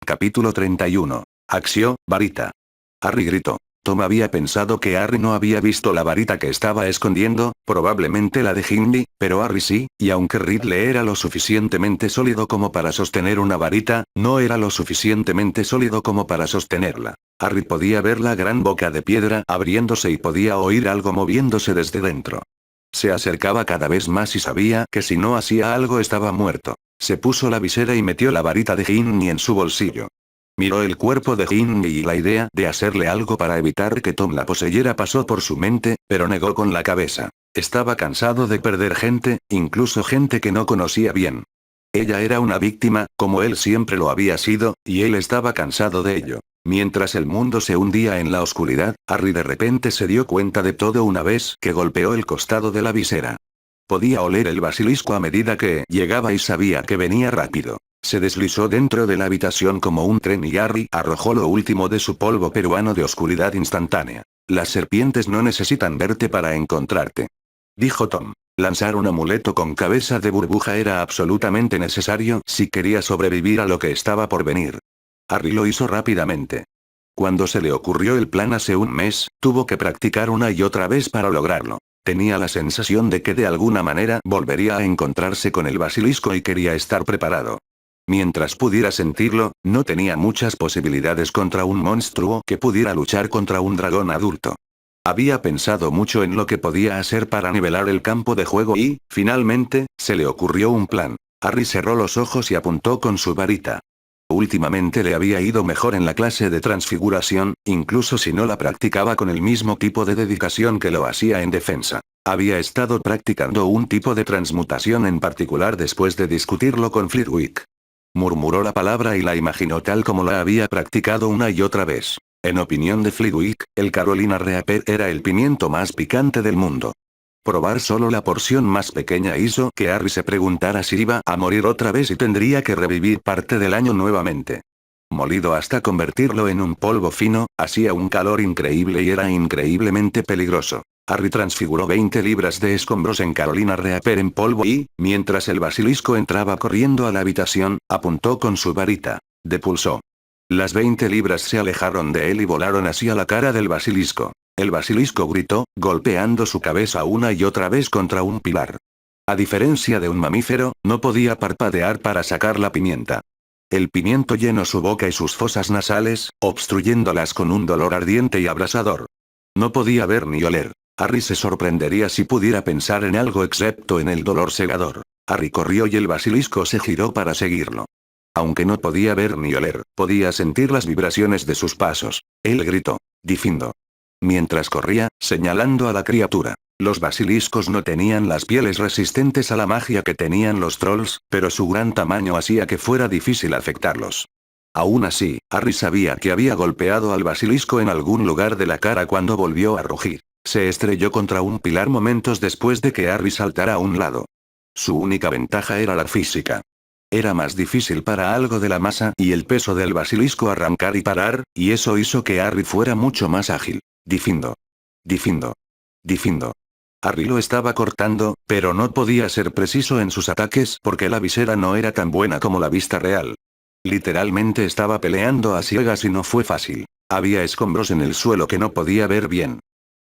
Capítulo 31. Acción, varita. Harry gritó. Tom había pensado que Harry no había visto la varita que estaba escondiendo, probablemente la de Gimli, pero Harry sí, y aunque Ridley era lo suficientemente sólido como para sostener una varita, no era lo suficientemente sólido como para sostenerla. Harry podía ver la gran boca de piedra abriéndose y podía oír algo moviéndose desde dentro. Se acercaba cada vez más y sabía que si no hacía algo estaba muerto. Se puso la visera y metió la varita de Ginny en su bolsillo. Miró el cuerpo de Ginny y la idea de hacerle algo para evitar que Tom la poseyera pasó por su mente, pero negó con la cabeza. Estaba cansado de perder gente, incluso gente que no conocía bien. Ella era una víctima, como él siempre lo había sido, y él estaba cansado de ello. Mientras el mundo se hundía en la oscuridad, Harry de repente se dio cuenta de todo una vez que golpeó el costado de la visera. Podía oler el basilisco a medida que llegaba y sabía que venía rápido. Se deslizó dentro de la habitación como un tren y Harry arrojó lo último de su polvo peruano de oscuridad instantánea. Las serpientes no necesitan verte para encontrarte, dijo Tom. Lanzar un amuleto con cabeza de burbuja era absolutamente necesario si quería sobrevivir a lo que estaba por venir. Harry lo hizo rápidamente. Cuando se le ocurrió el plan hace un mes, tuvo que practicar una y otra vez para lograrlo. Tenía la sensación de que de alguna manera volvería a encontrarse con el basilisco y quería estar preparado. Mientras pudiera sentirlo, no tenía muchas posibilidades contra un monstruo que pudiera luchar contra un dragón adulto. Había pensado mucho en lo que podía hacer para nivelar el campo de juego y, finalmente, se le ocurrió un plan. Harry cerró los ojos y apuntó con su varita. Últimamente le había ido mejor en la clase de transfiguración, incluso si no la practicaba con el mismo tipo de dedicación que lo hacía en defensa. Había estado practicando un tipo de transmutación en particular después de discutirlo con Flitwick. Murmuró la palabra y la imaginó tal como la había practicado una y otra vez. En opinión de Flitwick, el Carolina Reaper era el pimiento más picante del mundo. Probar solo la porción más pequeña hizo que Harry se preguntara si iba a morir otra vez y tendría que revivir parte del año nuevamente. Molido hasta convertirlo en un polvo fino, hacía un calor increíble y era increíblemente peligroso. Harry transfiguró 20 libras de escombros en Carolina Reaper en polvo y, mientras el basilisco entraba corriendo a la habitación, apuntó con su varita. Depulsó. Las 20 libras se alejaron de él y volaron hacia la cara del basilisco. El basilisco gritó, golpeando su cabeza una y otra vez contra un pilar. A diferencia de un mamífero, no podía parpadear para sacar la pimienta. El pimiento llenó su boca y sus fosas nasales, obstruyéndolas con un dolor ardiente y abrasador. No podía ver ni oler. Harry se sorprendería si pudiera pensar en algo excepto en el dolor cegador. Harry corrió y el basilisco se giró para seguirlo. Aunque no podía ver ni oler, podía sentir las vibraciones de sus pasos. Él gritó. Difindo. Mientras corría, señalando a la criatura. Los basiliscos no tenían las pieles resistentes a la magia que tenían los trolls, pero su gran tamaño hacía que fuera difícil afectarlos. Aún así, Harry sabía que había golpeado al basilisco en algún lugar de la cara cuando volvió a rugir. Se estrelló contra un pilar momentos después de que Harry saltara a un lado. Su única ventaja era la física. Era más difícil para algo de la masa y el peso del basilisco arrancar y parar, y eso hizo que Harry fuera mucho más ágil. Difindo. Difindo. Difindo. Harry lo estaba cortando, pero no podía ser preciso en sus ataques porque la visera no era tan buena como la vista real. Literalmente estaba peleando a ciegas y no fue fácil. Había escombros en el suelo que no podía ver bien.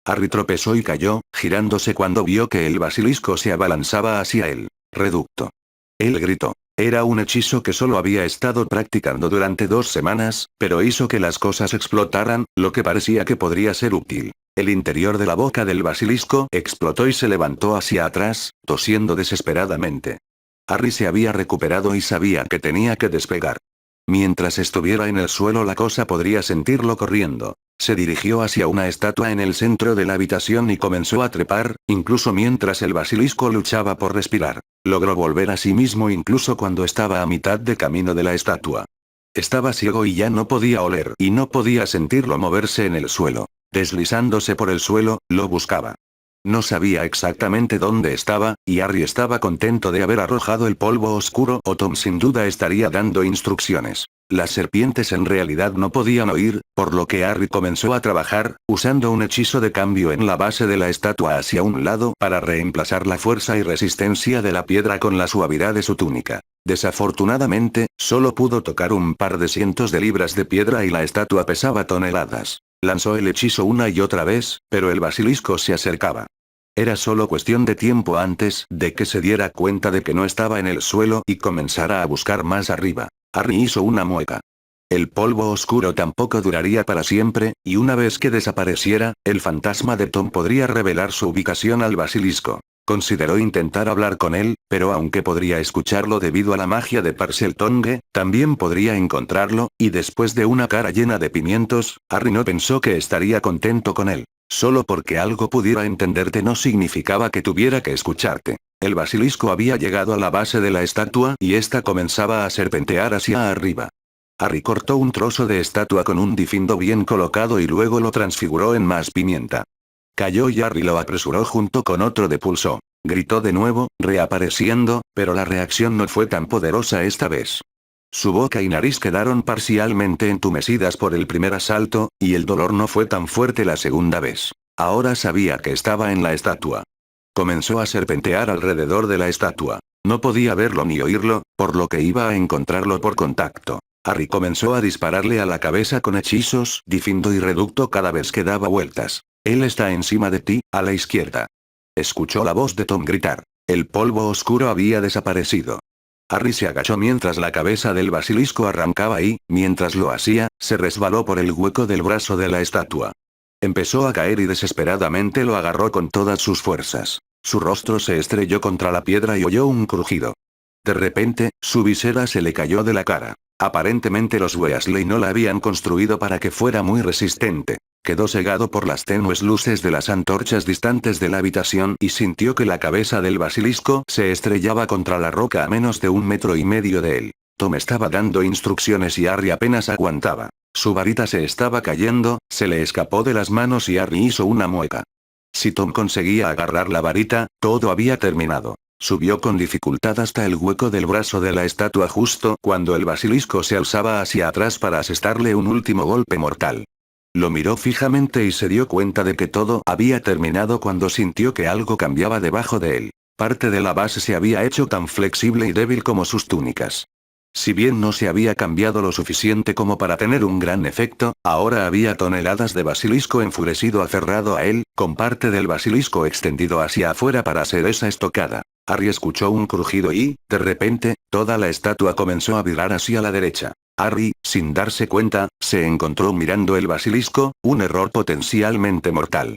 Harry tropezó y cayó, girándose cuando vio que el basilisco se abalanzaba hacia él. Reducto. Él gritó. Era un hechizo que solo había estado practicando durante 2 semanas, pero hizo que las cosas explotaran, lo que parecía que podría ser útil. El interior de la boca del basilisco explotó y se levantó hacia atrás, tosiendo desesperadamente. Harry se había recuperado y sabía que tenía que despegar. Mientras estuviera en el suelo la cosa podría sentirlo corriendo. Se dirigió hacia una estatua en el centro de la habitación y comenzó a trepar, incluso mientras el basilisco luchaba por respirar. Logró volver a sí mismo incluso cuando estaba a mitad de camino de la estatua. Estaba ciego y ya no podía oler y no podía sentirlo moverse en el suelo. Deslizándose por el suelo, lo buscaba. No sabía exactamente dónde estaba, y Harry estaba contento de haber arrojado el polvo oscuro o Tom sin duda estaría dando instrucciones. Las serpientes en realidad no podían oír, por lo que Harry comenzó a trabajar, usando un hechizo de cambio en la base de la estatua hacia un lado para reemplazar la fuerza y resistencia de la piedra con la suavidad de su túnica. Desafortunadamente, solo pudo tocar un par de cientos de libras de piedra y la estatua pesaba toneladas. Lanzó el hechizo una y otra vez, pero el basilisco se acercaba. Era solo cuestión de tiempo antes de que se diera cuenta de que no estaba en el suelo y comenzara a buscar más arriba. Harry hizo una mueca. El polvo oscuro tampoco duraría para siempre, y una vez que desapareciera, el fantasma de Tom podría revelar su ubicación al basilisco. Consideró intentar hablar con él, pero aunque podría escucharlo debido a la magia de Parseltongue, también podría encontrarlo, y después de una cara llena de pimientos, Harry no pensó que estaría contento con él. Solo porque algo pudiera entenderte no significaba que tuviera que escucharte. El basilisco había llegado a la base de la estatua y ésta comenzaba a serpentear hacia arriba. Harry cortó un trozo de estatua con un difindo bien colocado y luego lo transfiguró en más pimienta. Cayó y Harry lo apresuró junto con otro de pulso. Gritó de nuevo, reapareciendo, pero la reacción no fue tan poderosa esta vez. Su boca y nariz quedaron parcialmente entumecidas por el primer asalto, y el dolor no fue tan fuerte la segunda vez. Ahora sabía que estaba en la estatua. Comenzó a serpentear alrededor de la estatua. No podía verlo ni oírlo, por lo que iba a encontrarlo por contacto. Harry comenzó a dispararle a la cabeza con hechizos, difindo y reducto cada vez que daba vueltas. Él está encima de ti, a la izquierda. Escuchó la voz de Tom gritar. El polvo oscuro había desaparecido. Harry se agachó mientras la cabeza del basilisco arrancaba y, mientras lo hacía, se resbaló por el hueco del brazo de la estatua. Empezó a caer y desesperadamente lo agarró con todas sus fuerzas. Su rostro se estrelló contra la piedra y oyó un crujido. De repente, su visera se le cayó de la cara. Aparentemente los Weasley no la habían construido para que fuera muy resistente. Quedó cegado por las tenues luces de las antorchas distantes de la habitación y sintió que la cabeza del basilisco se estrellaba contra la roca a menos de 1,5 metros de él. Tom estaba dando instrucciones y Harry apenas aguantaba. Su varita se estaba cayendo, se le escapó de las manos y Harry hizo una mueca. Si Tom conseguía agarrar la varita, todo había terminado. Subió con dificultad hasta el hueco del brazo de la estatua justo cuando el basilisco se alzaba hacia atrás para asestarle un último golpe mortal. Lo miró fijamente y se dio cuenta de que todo había terminado cuando sintió que algo cambiaba debajo de él. Parte de la base se había hecho tan flexible y débil como sus túnicas. Si bien no se había cambiado lo suficiente como para tener un gran efecto, ahora había toneladas de basilisco enfurecido aferrado a él, con parte del basilisco extendido hacia afuera para hacer esa estocada. Harry escuchó un crujido y, de repente, toda la estatua comenzó a virar hacia la derecha. Harry, sin darse cuenta, se encontró mirando el basilisco, un error potencialmente mortal.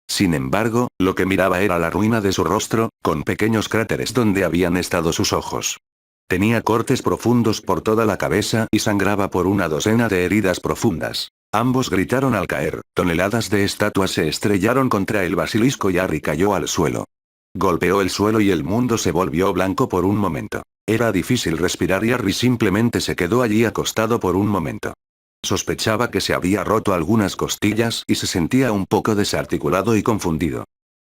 Sin embargo, lo que miraba era la ruina de su rostro, con pequeños cráteres donde habían estado sus ojos. Tenía cortes profundos por toda la cabeza y sangraba por una docena de heridas profundas. Ambos gritaron al caer, toneladas de estatuas se estrellaron contra el basilisco y Harry cayó al suelo. Golpeó el suelo y el mundo se volvió blanco por un momento. Era difícil respirar y Harry simplemente se quedó allí acostado por un momento. Sospechaba que se había roto algunas costillas y se sentía un poco desarticulado y confundido.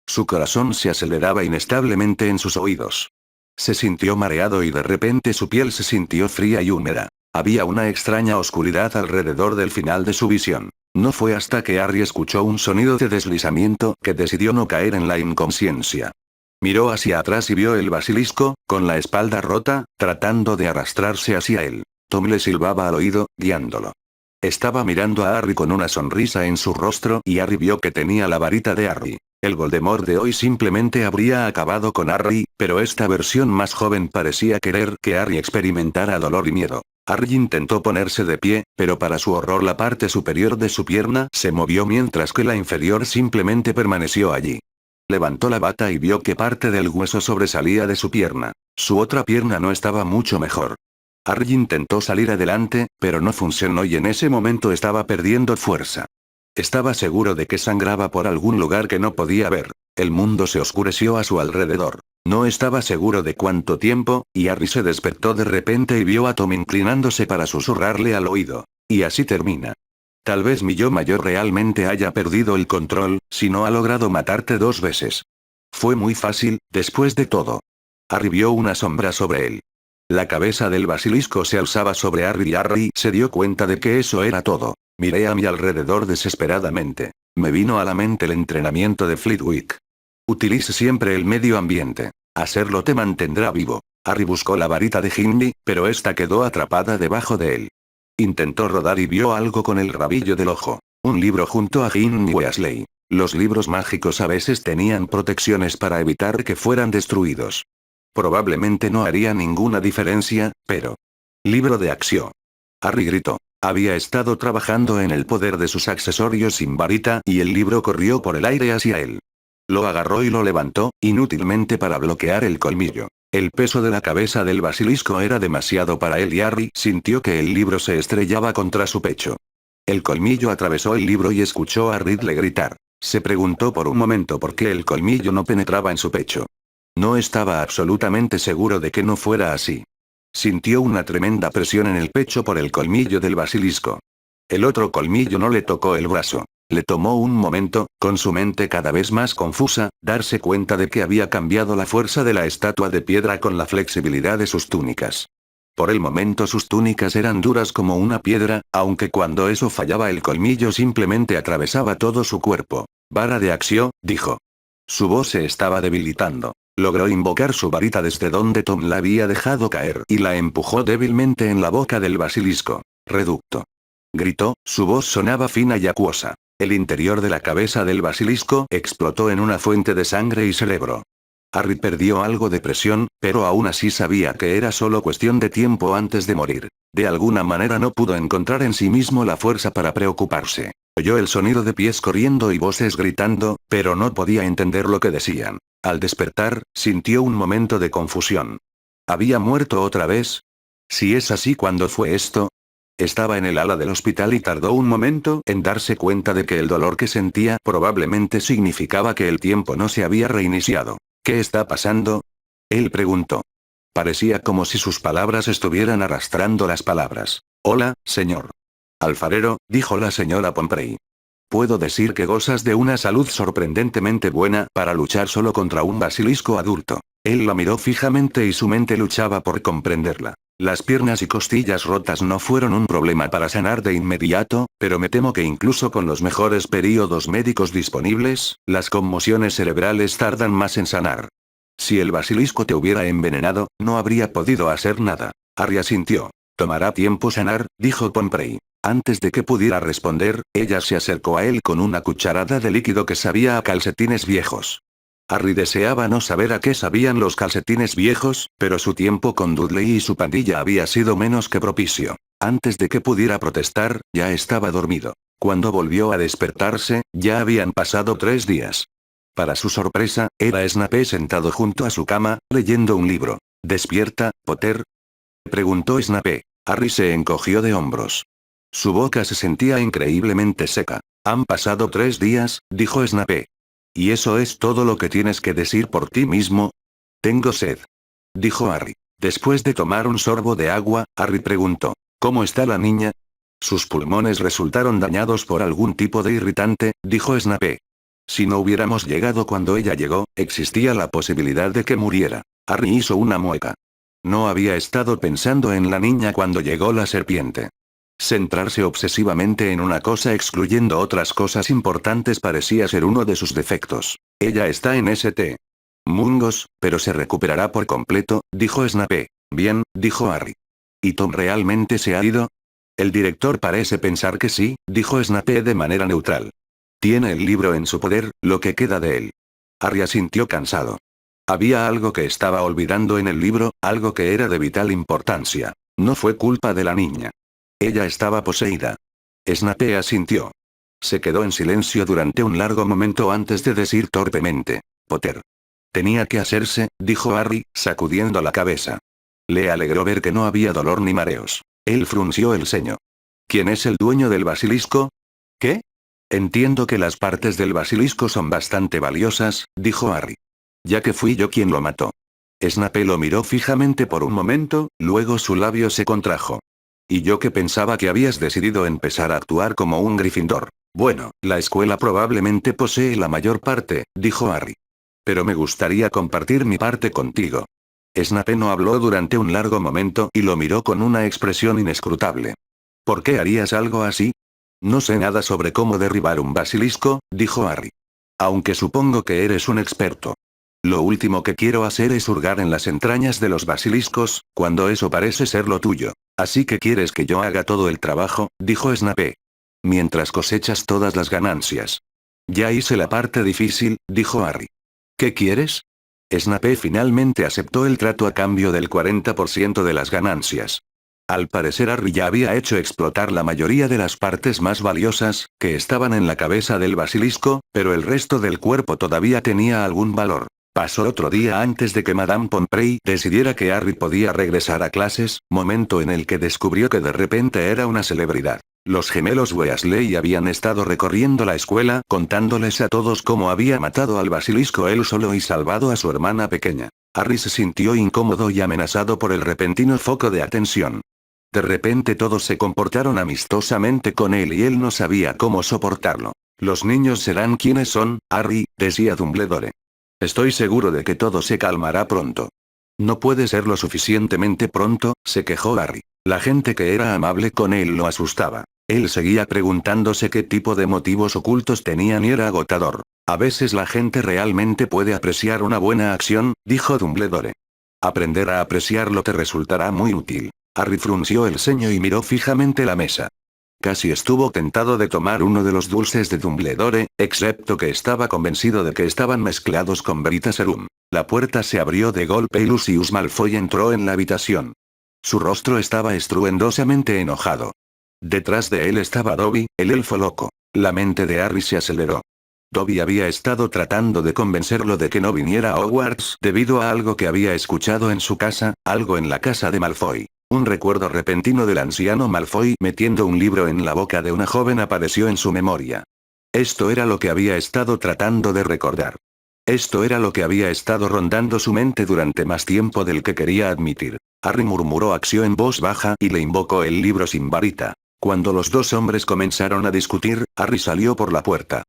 Su corazón se aceleraba inestablemente en sus oídos. Se sintió mareado y de repente su piel se sintió fría y húmeda. Había una extraña oscuridad alrededor del final de su visión. No fue hasta que Harry escuchó un sonido de deslizamiento que decidió no caer en la inconsciencia. Miró hacia atrás y vio el basilisco, con la espalda rota, tratando de arrastrarse hacia él. Tom le silbaba al oído, guiándolo. Estaba mirando a Harry con una sonrisa en su rostro y Harry vio que tenía la varita de Harry. El Voldemort de hoy simplemente habría acabado con Harry, pero esta versión más joven parecía querer que Harry experimentara dolor y miedo. Harry intentó ponerse de pie, pero para su horror la parte superior de su pierna se movió mientras que la inferior simplemente permaneció allí. Levantó la bata y vio que parte del hueso sobresalía de su pierna. Su otra pierna no estaba mucho mejor. Harry intentó salir adelante, pero no funcionó y en ese momento estaba perdiendo fuerza. Estaba seguro de que sangraba por algún lugar que no podía ver. El mundo se oscureció a su alrededor. No estaba seguro de cuánto tiempo, y Harry se despertó de repente y vio a Tom inclinándose para susurrarle al oído. Y así termina. Tal vez mi yo mayor realmente haya perdido el control, si no ha logrado matarte 2 veces. Fue muy fácil, después de todo. Harry vio una sombra sobre él. La cabeza del basilisco se alzaba sobre Harry y Harry se dio cuenta de que eso era todo. Miré a mi alrededor desesperadamente. Me vino a la mente el entrenamiento de Flitwick. Utilice siempre el medio ambiente. Hacerlo te mantendrá vivo. Harry buscó la varita de Gimli, pero esta quedó atrapada debajo de él. Intentó rodar y vio algo con el rabillo del ojo. Un libro junto a Ginny Weasley. Los libros mágicos a veces tenían protecciones para evitar que fueran destruidos. Probablemente no haría ninguna diferencia, pero... Libro de acción. Harry gritó. Había estado trabajando en el poder de sus accesorios sin varita y el libro corrió por el aire hacia él. Lo agarró y lo levantó, inútilmente para bloquear el colmillo. El peso de la cabeza del basilisco era demasiado para él y Harry sintió que el libro se estrellaba contra su pecho. El colmillo atravesó el libro y escuchó a Ridley gritar. Se preguntó por un momento por qué el colmillo no penetraba en su pecho. No estaba absolutamente seguro de que no fuera así. Sintió una tremenda presión en el pecho por el colmillo del basilisco. El otro colmillo no le tocó el brazo. Le tomó un momento, con su mente cada vez más confusa, darse cuenta de que había cambiado la fuerza de la estatua de piedra con la flexibilidad de sus túnicas. Por el momento sus túnicas eran duras como una piedra, aunque cuando eso fallaba el colmillo simplemente atravesaba todo su cuerpo. Vara de acción, dijo. Su voz se estaba debilitando. Logró invocar su varita desde donde Tom la había dejado caer y la empujó débilmente en la boca del basilisco. Reducto. Gritó, su voz sonaba fina y acuosa. El interior de la cabeza del basilisco explotó en una fuente de sangre y cerebro. Harry perdió algo de presión, pero aún así sabía que era solo cuestión de tiempo antes de morir. De alguna manera no pudo encontrar en sí mismo la fuerza para preocuparse. Oyó el sonido de pies corriendo y voces gritando, pero no podía entender lo que decían. Al despertar, sintió un momento de confusión. ¿Había muerto otra vez? Si es así, ¿cuándo fue esto? Estaba en el ala del hospital y tardó un momento en darse cuenta de que el dolor que sentía probablemente significaba que el tiempo no se había reiniciado. ¿Qué está pasando? Él preguntó. Parecía como si sus palabras estuvieran arrastrando las palabras. Hola, señor. Alfarero, dijo la señora Pomfrey. Puedo decir que gozas de una salud sorprendentemente buena para luchar solo contra un basilisco adulto. Él la miró fijamente y su mente luchaba por comprenderla. Las piernas y costillas rotas no fueron un problema para sanar de inmediato, pero me temo que incluso con los mejores períodos médicos disponibles, las conmociones cerebrales tardan más en sanar. Si el basilisco te hubiera envenenado, no habría podido hacer nada. Harry asintió. Tomará tiempo sanar, dijo Pomfrey. Antes de que pudiera responder, ella se acercó a él con una cucharada de líquido que sabía a calcetines viejos. Harry deseaba no saber a qué sabían los calcetines viejos, pero su tiempo con Dudley y su pandilla había sido menos que propicio. Antes de que pudiera protestar, ya estaba dormido. Cuando volvió a despertarse, ya habían pasado 3 días. Para su sorpresa, era Snape sentado junto a su cama, leyendo un libro. ¿Despierta, Potter?, preguntó Snape. Harry se encogió de hombros. Su boca se sentía increíblemente seca. Han pasado 3 días, dijo Snape. ¿Y eso es todo lo que tienes que decir por ti mismo? Tengo sed, dijo Harry. Después de tomar un sorbo de agua, Harry preguntó. ¿Cómo está la niña? Sus pulmones resultaron dañados por algún tipo de irritante, dijo Snape. Si no hubiéramos llegado cuando ella llegó, existía la posibilidad de que muriera. Harry hizo una mueca. No había estado pensando en la niña cuando llegó la serpiente. Centrarse obsesivamente en una cosa excluyendo otras cosas importantes parecía ser uno de sus defectos. Ella está en St. Mungos, pero se recuperará por completo, dijo Snape. Bien, dijo Harry. ¿Y Tom realmente se ha ido? El director parece pensar que sí, dijo Snape de manera neutral. Tiene el libro en su poder, lo que queda de él. Harry asintió cansado. Había algo que estaba olvidando en el libro, algo que era de vital importancia. No fue culpa de la niña. Ella estaba poseída. Snape asintió. Se quedó en silencio durante un largo momento antes de decir torpemente. Potter. Tenía que hacerse, dijo Harry, sacudiendo la cabeza. Le alegró ver que no había dolor ni mareos. Él frunció el ceño. ¿Quién es el dueño del basilisco? ¿Qué? Entiendo que las partes del basilisco son bastante valiosas, dijo Harry. Ya que fui yo quien lo mató. Snape lo miró fijamente por un momento, luego su labio se contrajo. Y yo que pensaba que habías decidido empezar a actuar como un Gryffindor. Bueno, la escuela probablemente posee la mayor parte, dijo Harry. Pero me gustaría compartir mi parte contigo. Snape no habló durante un largo momento y lo miró con una expresión inescrutable. ¿Por qué harías algo así? No sé nada sobre cómo derribar un basilisco, dijo Harry. Aunque supongo que eres un experto. Lo último que quiero hacer es hurgar en las entrañas de los basiliscos, cuando eso parece ser lo tuyo. Así que quieres que yo haga todo el trabajo, dijo Snape. Mientras cosechas todas las ganancias. Ya hice la parte difícil, dijo Harry. ¿Qué quieres? Snape finalmente aceptó el trato a cambio del 40% de las ganancias. Al parecer Harry ya había hecho explotar la mayoría de las partes más valiosas, que estaban en la cabeza del basilisco, pero el resto del cuerpo todavía tenía algún valor. Pasó otro día antes de que Madame Pomfrey decidiera que Harry podía regresar a clases, momento en el que descubrió que de repente era una celebridad. Los gemelos Weasley habían estado recorriendo la escuela contándoles a todos cómo había matado al basilisco él solo y salvado a su hermana pequeña. Harry se sintió incómodo y amenazado por el repentino foco de atención. De repente todos se comportaron amistosamente con él y él no sabía cómo soportarlo. Los niños serán quienes son, Harry, decía Dumbledore. Estoy seguro de que todo se calmará pronto. No puede ser lo suficientemente pronto, se quejó Harry. La gente que era amable con él lo asustaba. Él seguía preguntándose qué tipo de motivos ocultos tenían y era agotador. A veces la gente realmente puede apreciar una buena acción, dijo Dumbledore. Aprender a apreciarlo te resultará muy útil. Harry frunció el ceño y miró fijamente la mesa. Casi estuvo tentado de tomar uno de los dulces de Dumbledore, excepto que estaba convencido de que estaban mezclados con Veritaserum. La puerta se abrió de golpe y Lucius Malfoy entró en la habitación. Su rostro estaba estruendosamente enojado. Detrás de él estaba Dobby, el elfo loco. La mente de Harry se aceleró. Dobby había estado tratando de convencerlo de que no viniera a Hogwarts debido a algo que había escuchado en su casa, algo en la casa de Malfoy. Un recuerdo repentino del anciano Malfoy metiendo un libro en la boca de una joven apareció en su memoria. Esto era lo que había estado tratando de recordar. Esto era lo que había estado rondando su mente durante más tiempo del que quería admitir. Harry murmuró acción en voz baja y le invocó el libro sin varita. Cuando los dos hombres comenzaron a discutir, Harry salió por la puerta.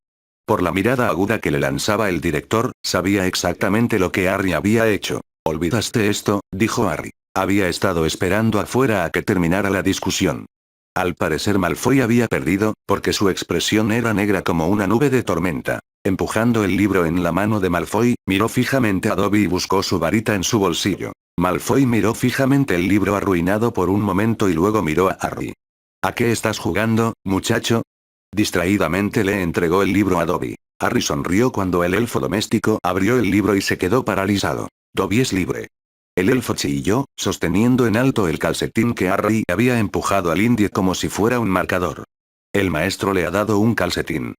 Por la mirada aguda que le lanzaba el director, sabía exactamente lo que Harry había hecho. ¿Olvidaste esto?, dijo Harry. Había estado esperando afuera a que terminara la discusión. Al parecer Malfoy había perdido, porque su expresión era negra como una nube de tormenta. Empujando el libro en la mano de Malfoy, miró fijamente a Dobby y buscó su varita en su bolsillo. Malfoy miró fijamente el libro arruinado por un momento y luego miró a Harry. ¿A qué estás jugando, muchacho? Distraídamente le entregó el libro a Dobby. Harry sonrió cuando el elfo doméstico abrió el libro y se quedó paralizado. Dobby es libre. El elfo chilló, sosteniendo en alto el calcetín que Harry había empujado al indio como si fuera un marcador. El maestro le ha dado un calcetín.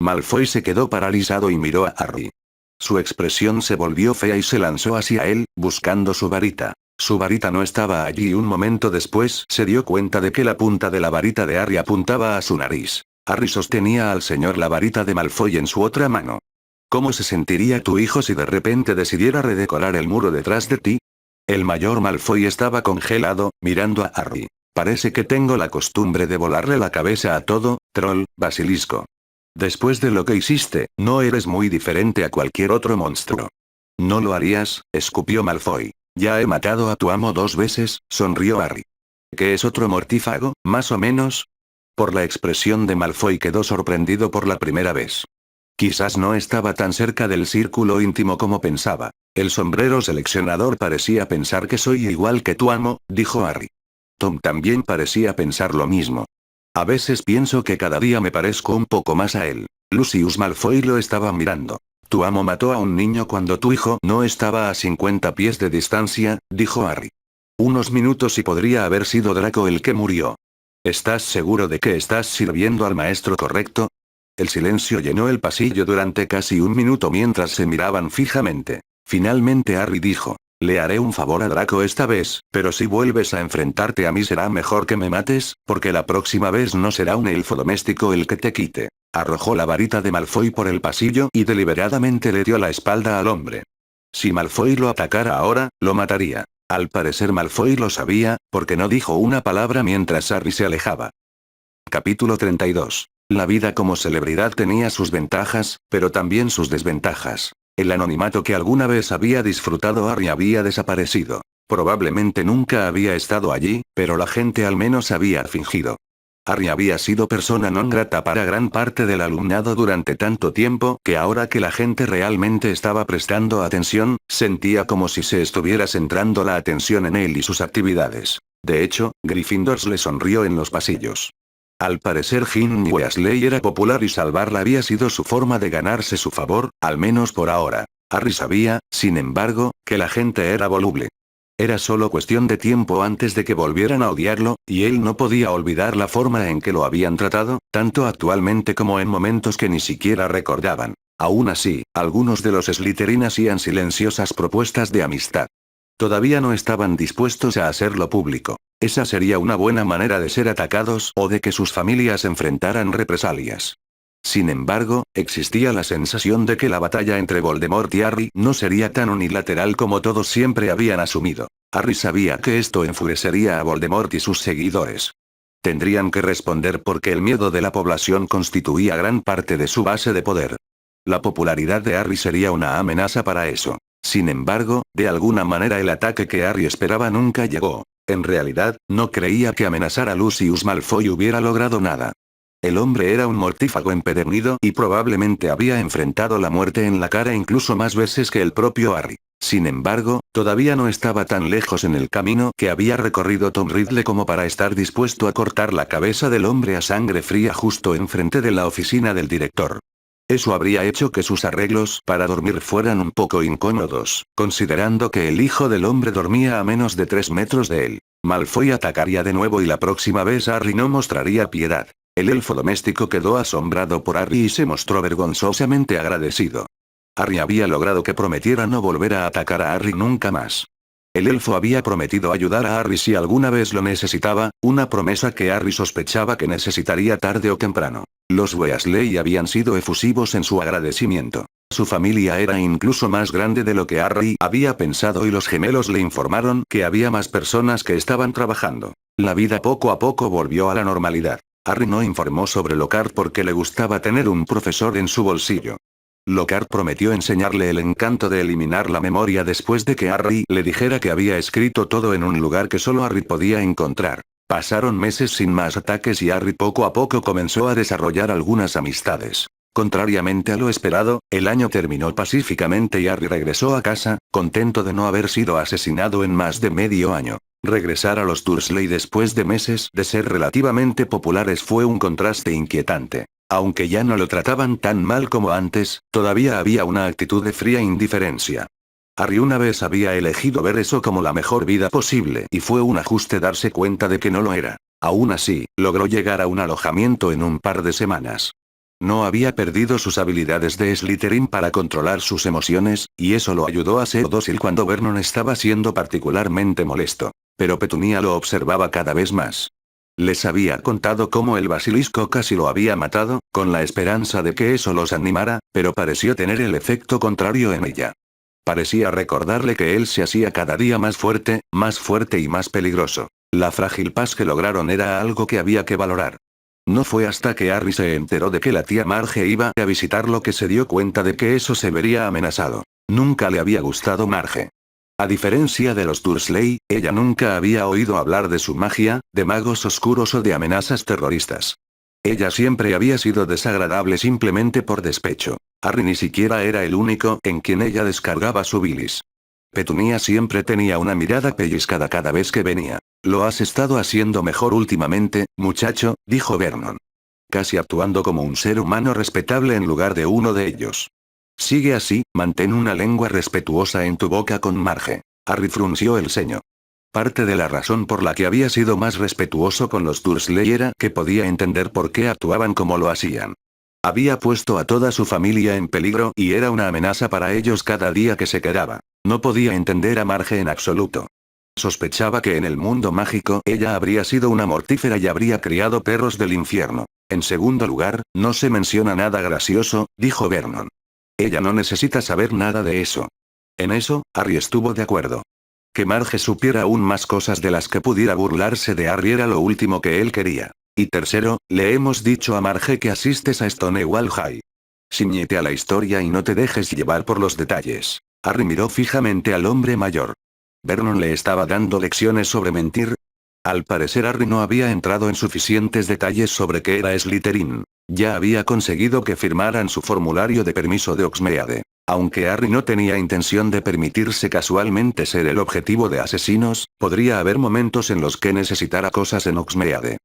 Malfoy se quedó paralizado y miró a Harry. Su expresión se volvió fea y se lanzó hacia él, buscando su varita. Su varita no estaba allí y un momento después se dio cuenta de que la punta de la varita de Harry apuntaba a su nariz. Harry sostenía al señor la varita de Malfoy en su otra mano. ¿Cómo se sentiría tu hijo si de repente decidiera redecorar el muro detrás de ti? El mayor Malfoy estaba congelado, mirando a Harry. Parece que tengo la costumbre de volarle la cabeza a todo, troll, basilisco. Después de lo que hiciste, no eres muy diferente a cualquier otro monstruo. ¿No lo harías?, escupió Malfoy. Ya he matado a tu amo 2 veces, sonrió Harry. ¿Qué es otro mortífago, más o menos? Por la expresión de Malfoy quedó sorprendido por la primera vez. Quizás no estaba tan cerca del círculo íntimo como pensaba. El sombrero seleccionador parecía pensar que soy igual que tu amo, dijo Harry. Tom también parecía pensar lo mismo. A veces pienso que cada día me parezco un poco más a él. Lucius Malfoy lo estaba mirando. Tu amo mató a un niño cuando tu hijo no estaba a 50 pies de distancia, dijo Harry. Unos minutos y podría haber sido Draco el que murió. ¿Estás seguro de que estás sirviendo al maestro correcto? El silencio llenó el pasillo durante casi un minuto mientras se miraban fijamente. Finalmente Harry dijo, le haré un favor a Draco esta vez, pero si vuelves a enfrentarte a mí será mejor que me mates, porque la próxima vez no será un elfo doméstico el que te quite. Arrojó la varita de Malfoy por el pasillo y deliberadamente le dio la espalda al hombre. Si Malfoy lo atacara ahora, lo mataría. Al parecer Malfoy lo sabía, porque no dijo una palabra mientras Harry se alejaba. Capítulo 32. La vida como celebridad tenía sus ventajas, pero también sus desventajas. El anonimato que alguna vez había disfrutado Harry había desaparecido. Probablemente nunca había estado allí, pero la gente al menos había fingido. Harry había sido persona non grata para gran parte del alumnado durante tanto tiempo que ahora que la gente realmente estaba prestando atención, sentía como si se estuviera centrando la atención en él y sus actividades. De hecho, Gryffindor le sonrió en los pasillos. Al parecer Ginny Weasley era popular y salvarla había sido su forma de ganarse su favor, al menos por ahora. Harry sabía, sin embargo, que la gente era voluble. Era solo cuestión de tiempo antes de que volvieran a odiarlo, y él no podía olvidar la forma en que lo habían tratado, tanto actualmente como en momentos que ni siquiera recordaban. Aún así, algunos de los Slytherin hacían silenciosas propuestas de amistad. Todavía no estaban dispuestos a hacerlo público. Esa sería una buena manera de ser atacados o de que sus familias enfrentaran represalias. Sin embargo, existía la sensación de que la batalla entre Voldemort y Harry no sería tan unilateral como todos siempre habían asumido. Harry sabía que esto enfurecería a Voldemort y sus seguidores. Tendrían que responder porque el miedo de la población constituía gran parte de su base de poder. La popularidad de Harry sería una amenaza para eso. Sin embargo, de alguna manera el ataque que Harry esperaba nunca llegó. En realidad, no creía que amenazar a Lucius Malfoy hubiera logrado nada. El hombre era un mortífago empedernido y probablemente había enfrentado la muerte en la cara incluso más veces que el propio Harry. Sin embargo, todavía no estaba tan lejos en el camino que había recorrido Tom Riddle como para estar dispuesto a cortar la cabeza del hombre a sangre fría justo enfrente de la oficina del director. Eso habría hecho que sus arreglos para dormir fueran un poco incómodos, considerando que el hijo del hombre dormía a menos de 3 metros de él. Malfoy atacaría de nuevo y la próxima vez Harry no mostraría piedad. El elfo doméstico quedó asombrado por Harry y se mostró vergonzosamente agradecido. Harry había logrado que prometiera no volver a atacar a Harry nunca más. El elfo había prometido ayudar a Harry si alguna vez lo necesitaba, una promesa que Harry sospechaba que necesitaría tarde o temprano. Los Weasley habían sido efusivos en su agradecimiento. Su familia era incluso más grande de lo que Harry había pensado y los gemelos le informaron que había más personas que estaban trabajando. La vida poco a poco volvió a la normalidad. Harry no informó sobre Lockhart porque le gustaba tener un profesor en su bolsillo. Lockhart prometió enseñarle el encanto de eliminar la memoria después de que Harry le dijera que había escrito todo en un lugar que solo Harry podía encontrar. Pasaron meses sin más ataques y Harry poco a poco comenzó a desarrollar algunas amistades. Contrariamente a lo esperado, el año terminó pacíficamente y Harry regresó a casa, contento de no haber sido asesinado en más de medio año. Regresar a los Dursley después de meses de ser relativamente populares fue un contraste inquietante. Aunque ya no lo trataban tan mal como antes, todavía había una actitud de fría indiferencia. Harry una vez había elegido ver eso como la mejor vida posible y fue un ajuste darse cuenta de que no lo era. Aún así, logró llegar a un alojamiento en un par de semanas. No había perdido sus habilidades de Slytherin para controlar sus emociones, y eso lo ayudó a ser dócil cuando Vernon estaba siendo particularmente molesto. Pero Petunia lo observaba cada vez más. Les había contado cómo el basilisco casi lo había matado, con la esperanza de que eso los animara, pero pareció tener el efecto contrario en ella. Parecía recordarle que él se hacía cada día más fuerte y más peligroso. La frágil paz que lograron era algo que había que valorar. No fue hasta que Harry se enteró de que la tía Marge iba a visitarlo que se dio cuenta de que eso se vería amenazado. Nunca le había gustado Marge. A diferencia de los Dursley, ella nunca había oído hablar de su magia, de magos oscuros o de amenazas terroristas. Ella siempre había sido desagradable simplemente por despecho. Harry ni siquiera era el único en quien ella descargaba su bilis. Petunia siempre tenía una mirada pellizcada cada vez que venía. «Lo has estado haciendo mejor últimamente, muchacho», dijo Vernon. Casi actuando como un ser humano respetable en lugar de uno de ellos. «Sigue así, mantén una lengua respetuosa en tu boca con Marge». Harry frunció el ceño. Parte de la razón por la que había sido más respetuoso con los Dursley era que podía entender por qué actuaban como lo hacían. Había puesto a toda su familia en peligro y era una amenaza para ellos cada día que se quedaba. No podía entender a Marge en absoluto. Sospechaba que en el mundo mágico ella habría sido una mortífera y habría criado perros del infierno. En segundo lugar, no se menciona nada gracioso, dijo Vernon. Ella no necesita saber nada de eso. En eso, Harry estuvo de acuerdo. Que Marge supiera aún más cosas de las que pudiera burlarse de Harry era lo último que él quería. Y tercero, le hemos dicho a Marge que asistes a Stonewall High. Ciñete a la historia y no te dejes llevar por los detalles. Harry miró fijamente al hombre mayor. ¿Vernon le estaba dando lecciones sobre mentir? Al parecer Harry no había entrado en suficientes detalles sobre qué era Slytherin. Ya había conseguido que firmaran su formulario de permiso de Hogsmeade. Aunque Harry no tenía intención de permitirse casualmente ser el objetivo de asesinos, podría haber momentos en los que necesitara cosas en Hogsmeade.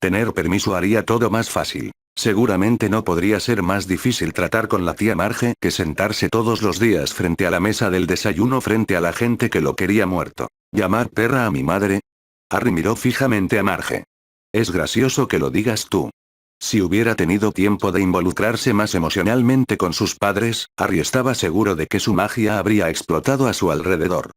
Tener permiso haría todo más fácil. Seguramente no podría ser más difícil tratar con la tía Marge que sentarse todos los días frente a la mesa del desayuno frente a la gente que lo quería muerto. ¿Llamar perra a mi madre? Harry miró fijamente a Marge. Es gracioso que lo digas tú. Si hubiera tenido tiempo de involucrarse más emocionalmente con sus padres, Harry estaba seguro de que su magia habría explotado a su alrededor.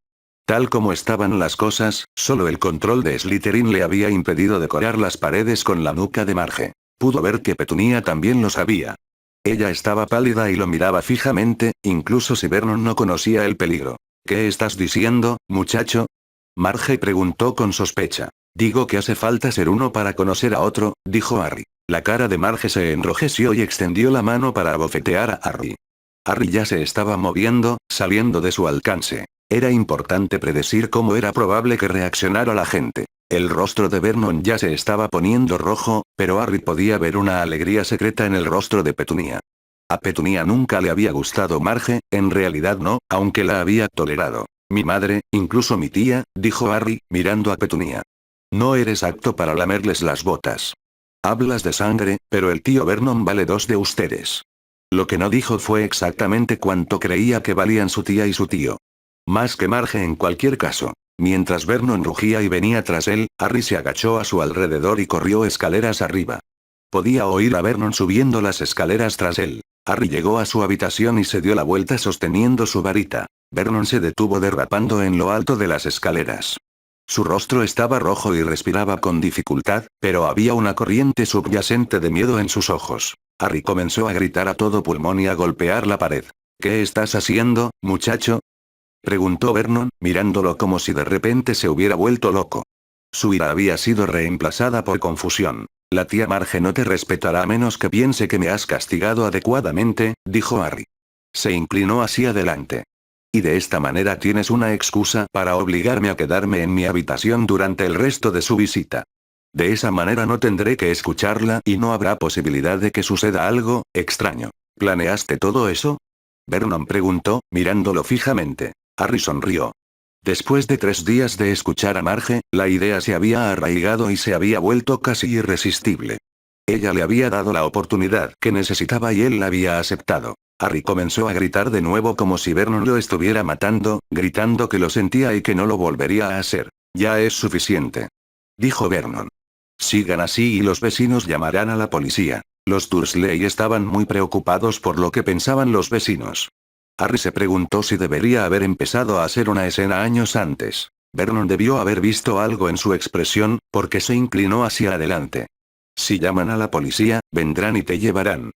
Tal como estaban las cosas, solo el control de Slytherin le había impedido decorar las paredes con la nuca de Marge. Pudo ver que Petunia también lo sabía. Ella estaba pálida y lo miraba fijamente, incluso si Vernon no conocía el peligro. ¿Qué estás diciendo, muchacho? Marge preguntó con sospecha. Digo que hace falta ser uno para conocer a otro, dijo Harry. La cara de Marge se enrojeció y extendió la mano para abofetear a Harry. Harry ya se estaba moviendo, saliendo de su alcance. Era importante predecir cómo era probable que reaccionara la gente. El rostro de Vernon ya se estaba poniendo rojo, pero Harry podía ver una alegría secreta en el rostro de Petunia. A Petunia nunca le había gustado Marge, en realidad no, aunque la había tolerado. Mi madre, incluso mi tía, dijo Harry, mirando a Petunia. No eres apto para lamerles las botas. Hablas de sangre, pero el tío Vernon vale 2 de ustedes. Lo que no dijo fue exactamente cuánto creía que valían su tía y su tío. Más que Marge en cualquier caso. Mientras Vernon rugía y venía tras él, Harry se agachó a su alrededor y corrió escaleras arriba. Podía oír a Vernon subiendo las escaleras tras él. Harry llegó a su habitación y se dio la vuelta sosteniendo su varita. Vernon se detuvo derrapando en lo alto de las escaleras. Su rostro estaba rojo y respiraba con dificultad, pero había una corriente subyacente de miedo en sus ojos. Harry comenzó a gritar a todo pulmón y a golpear la pared. ¿Qué estás haciendo, muchacho? Preguntó Vernon, mirándolo como si de repente se hubiera vuelto loco. Su ira había sido reemplazada por confusión. La tía Marge no te respetará a menos que piense que me has castigado adecuadamente, dijo Harry. Se inclinó hacia adelante. Y de esta manera tienes una excusa para obligarme a quedarme en mi habitación durante el resto de su visita. De esa manera no tendré que escucharla y no habrá posibilidad de que suceda algo extraño. ¿Planeaste todo eso? Vernon preguntó, mirándolo fijamente. Harry sonrió. Después de 3 días de escuchar a Marge, la idea se había arraigado y se había vuelto casi irresistible. Ella le había dado la oportunidad que necesitaba y él la había aceptado. Harry comenzó a gritar de nuevo como si Vernon lo estuviera matando, gritando que lo sentía y que no lo volvería a hacer. Ya es suficiente. Dijo Vernon. Sigan así y los vecinos llamarán a la policía. Los Dursley estaban muy preocupados por lo que pensaban los vecinos. Harry se preguntó si debería haber empezado a hacer una escena años antes. Vernon debió haber visto algo en su expresión, porque se inclinó hacia adelante. Si llaman a la policía, vendrán y te llevarán.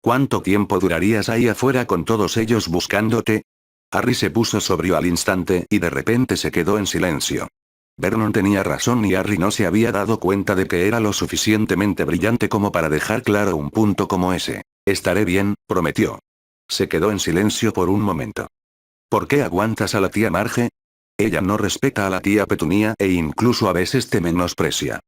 ¿Cuánto tiempo durarías ahí afuera con todos ellos buscándote? Harry se puso sobrio al instante y de repente se quedó en silencio. Vernon tenía razón y Harry no se había dado cuenta de que era lo suficientemente brillante como para dejar claro un punto como ese. Estaré bien, prometió. Se quedó en silencio por un momento. ¿Por qué aguantas a la tía Marge? Ella no respeta a la tía Petunia e incluso a veces te menosprecia.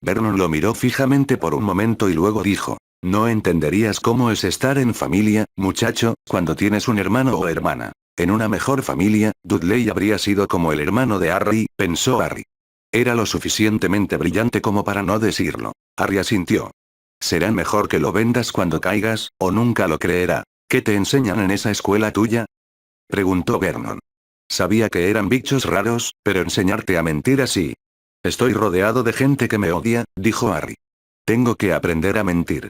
Vernon lo miró fijamente por un momento y luego dijo. No entenderías cómo es estar en familia, muchacho, cuando tienes un hermano o hermana. En una mejor familia, Dudley habría sido como el hermano de Harry, pensó Harry. Era lo suficientemente brillante como para no decirlo. Harry asintió. Será mejor que lo vendas cuando caigas, o nunca lo creerá. ¿Qué te enseñan en esa escuela tuya? Preguntó Vernon. Sabía que eran bichos raros, pero enseñarte a mentir así. Estoy rodeado de gente que me odia, dijo Harry. Tengo que aprender a mentir.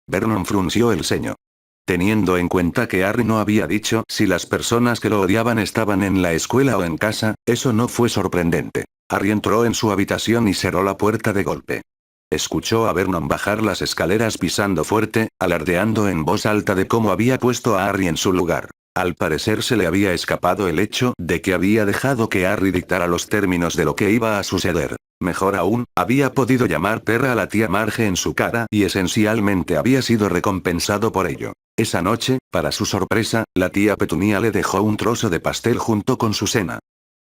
Vernon frunció el ceño. Teniendo en cuenta que Harry no había dicho si las personas que lo odiaban estaban en la escuela o en casa, eso no fue sorprendente. Harry entró en su habitación y cerró la puerta de golpe. Escuchó a Vernon bajar las escaleras pisando fuerte, alardeando en voz alta de cómo había puesto a Harry en su lugar. Al parecer se le había escapado el hecho de que había dejado que Harry dictara los términos de lo que iba a suceder. Mejor aún, había podido llamar perra a la tía Marge en su cara y esencialmente había sido recompensado por ello. Esa noche, para su sorpresa, la tía Petunia le dejó un trozo de pastel junto con su cena.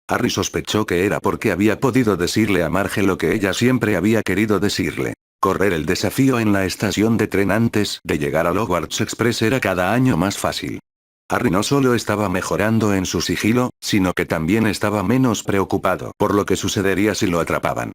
Harry sospechó que era porque había podido decirle a Marge lo que ella siempre había querido decirle. Correr el desafío en la estación de tren antes de llegar al Hogwarts Express era cada año más fácil. Harry no solo estaba mejorando en su sigilo, sino que también estaba menos preocupado por lo que sucedería si lo atrapaban.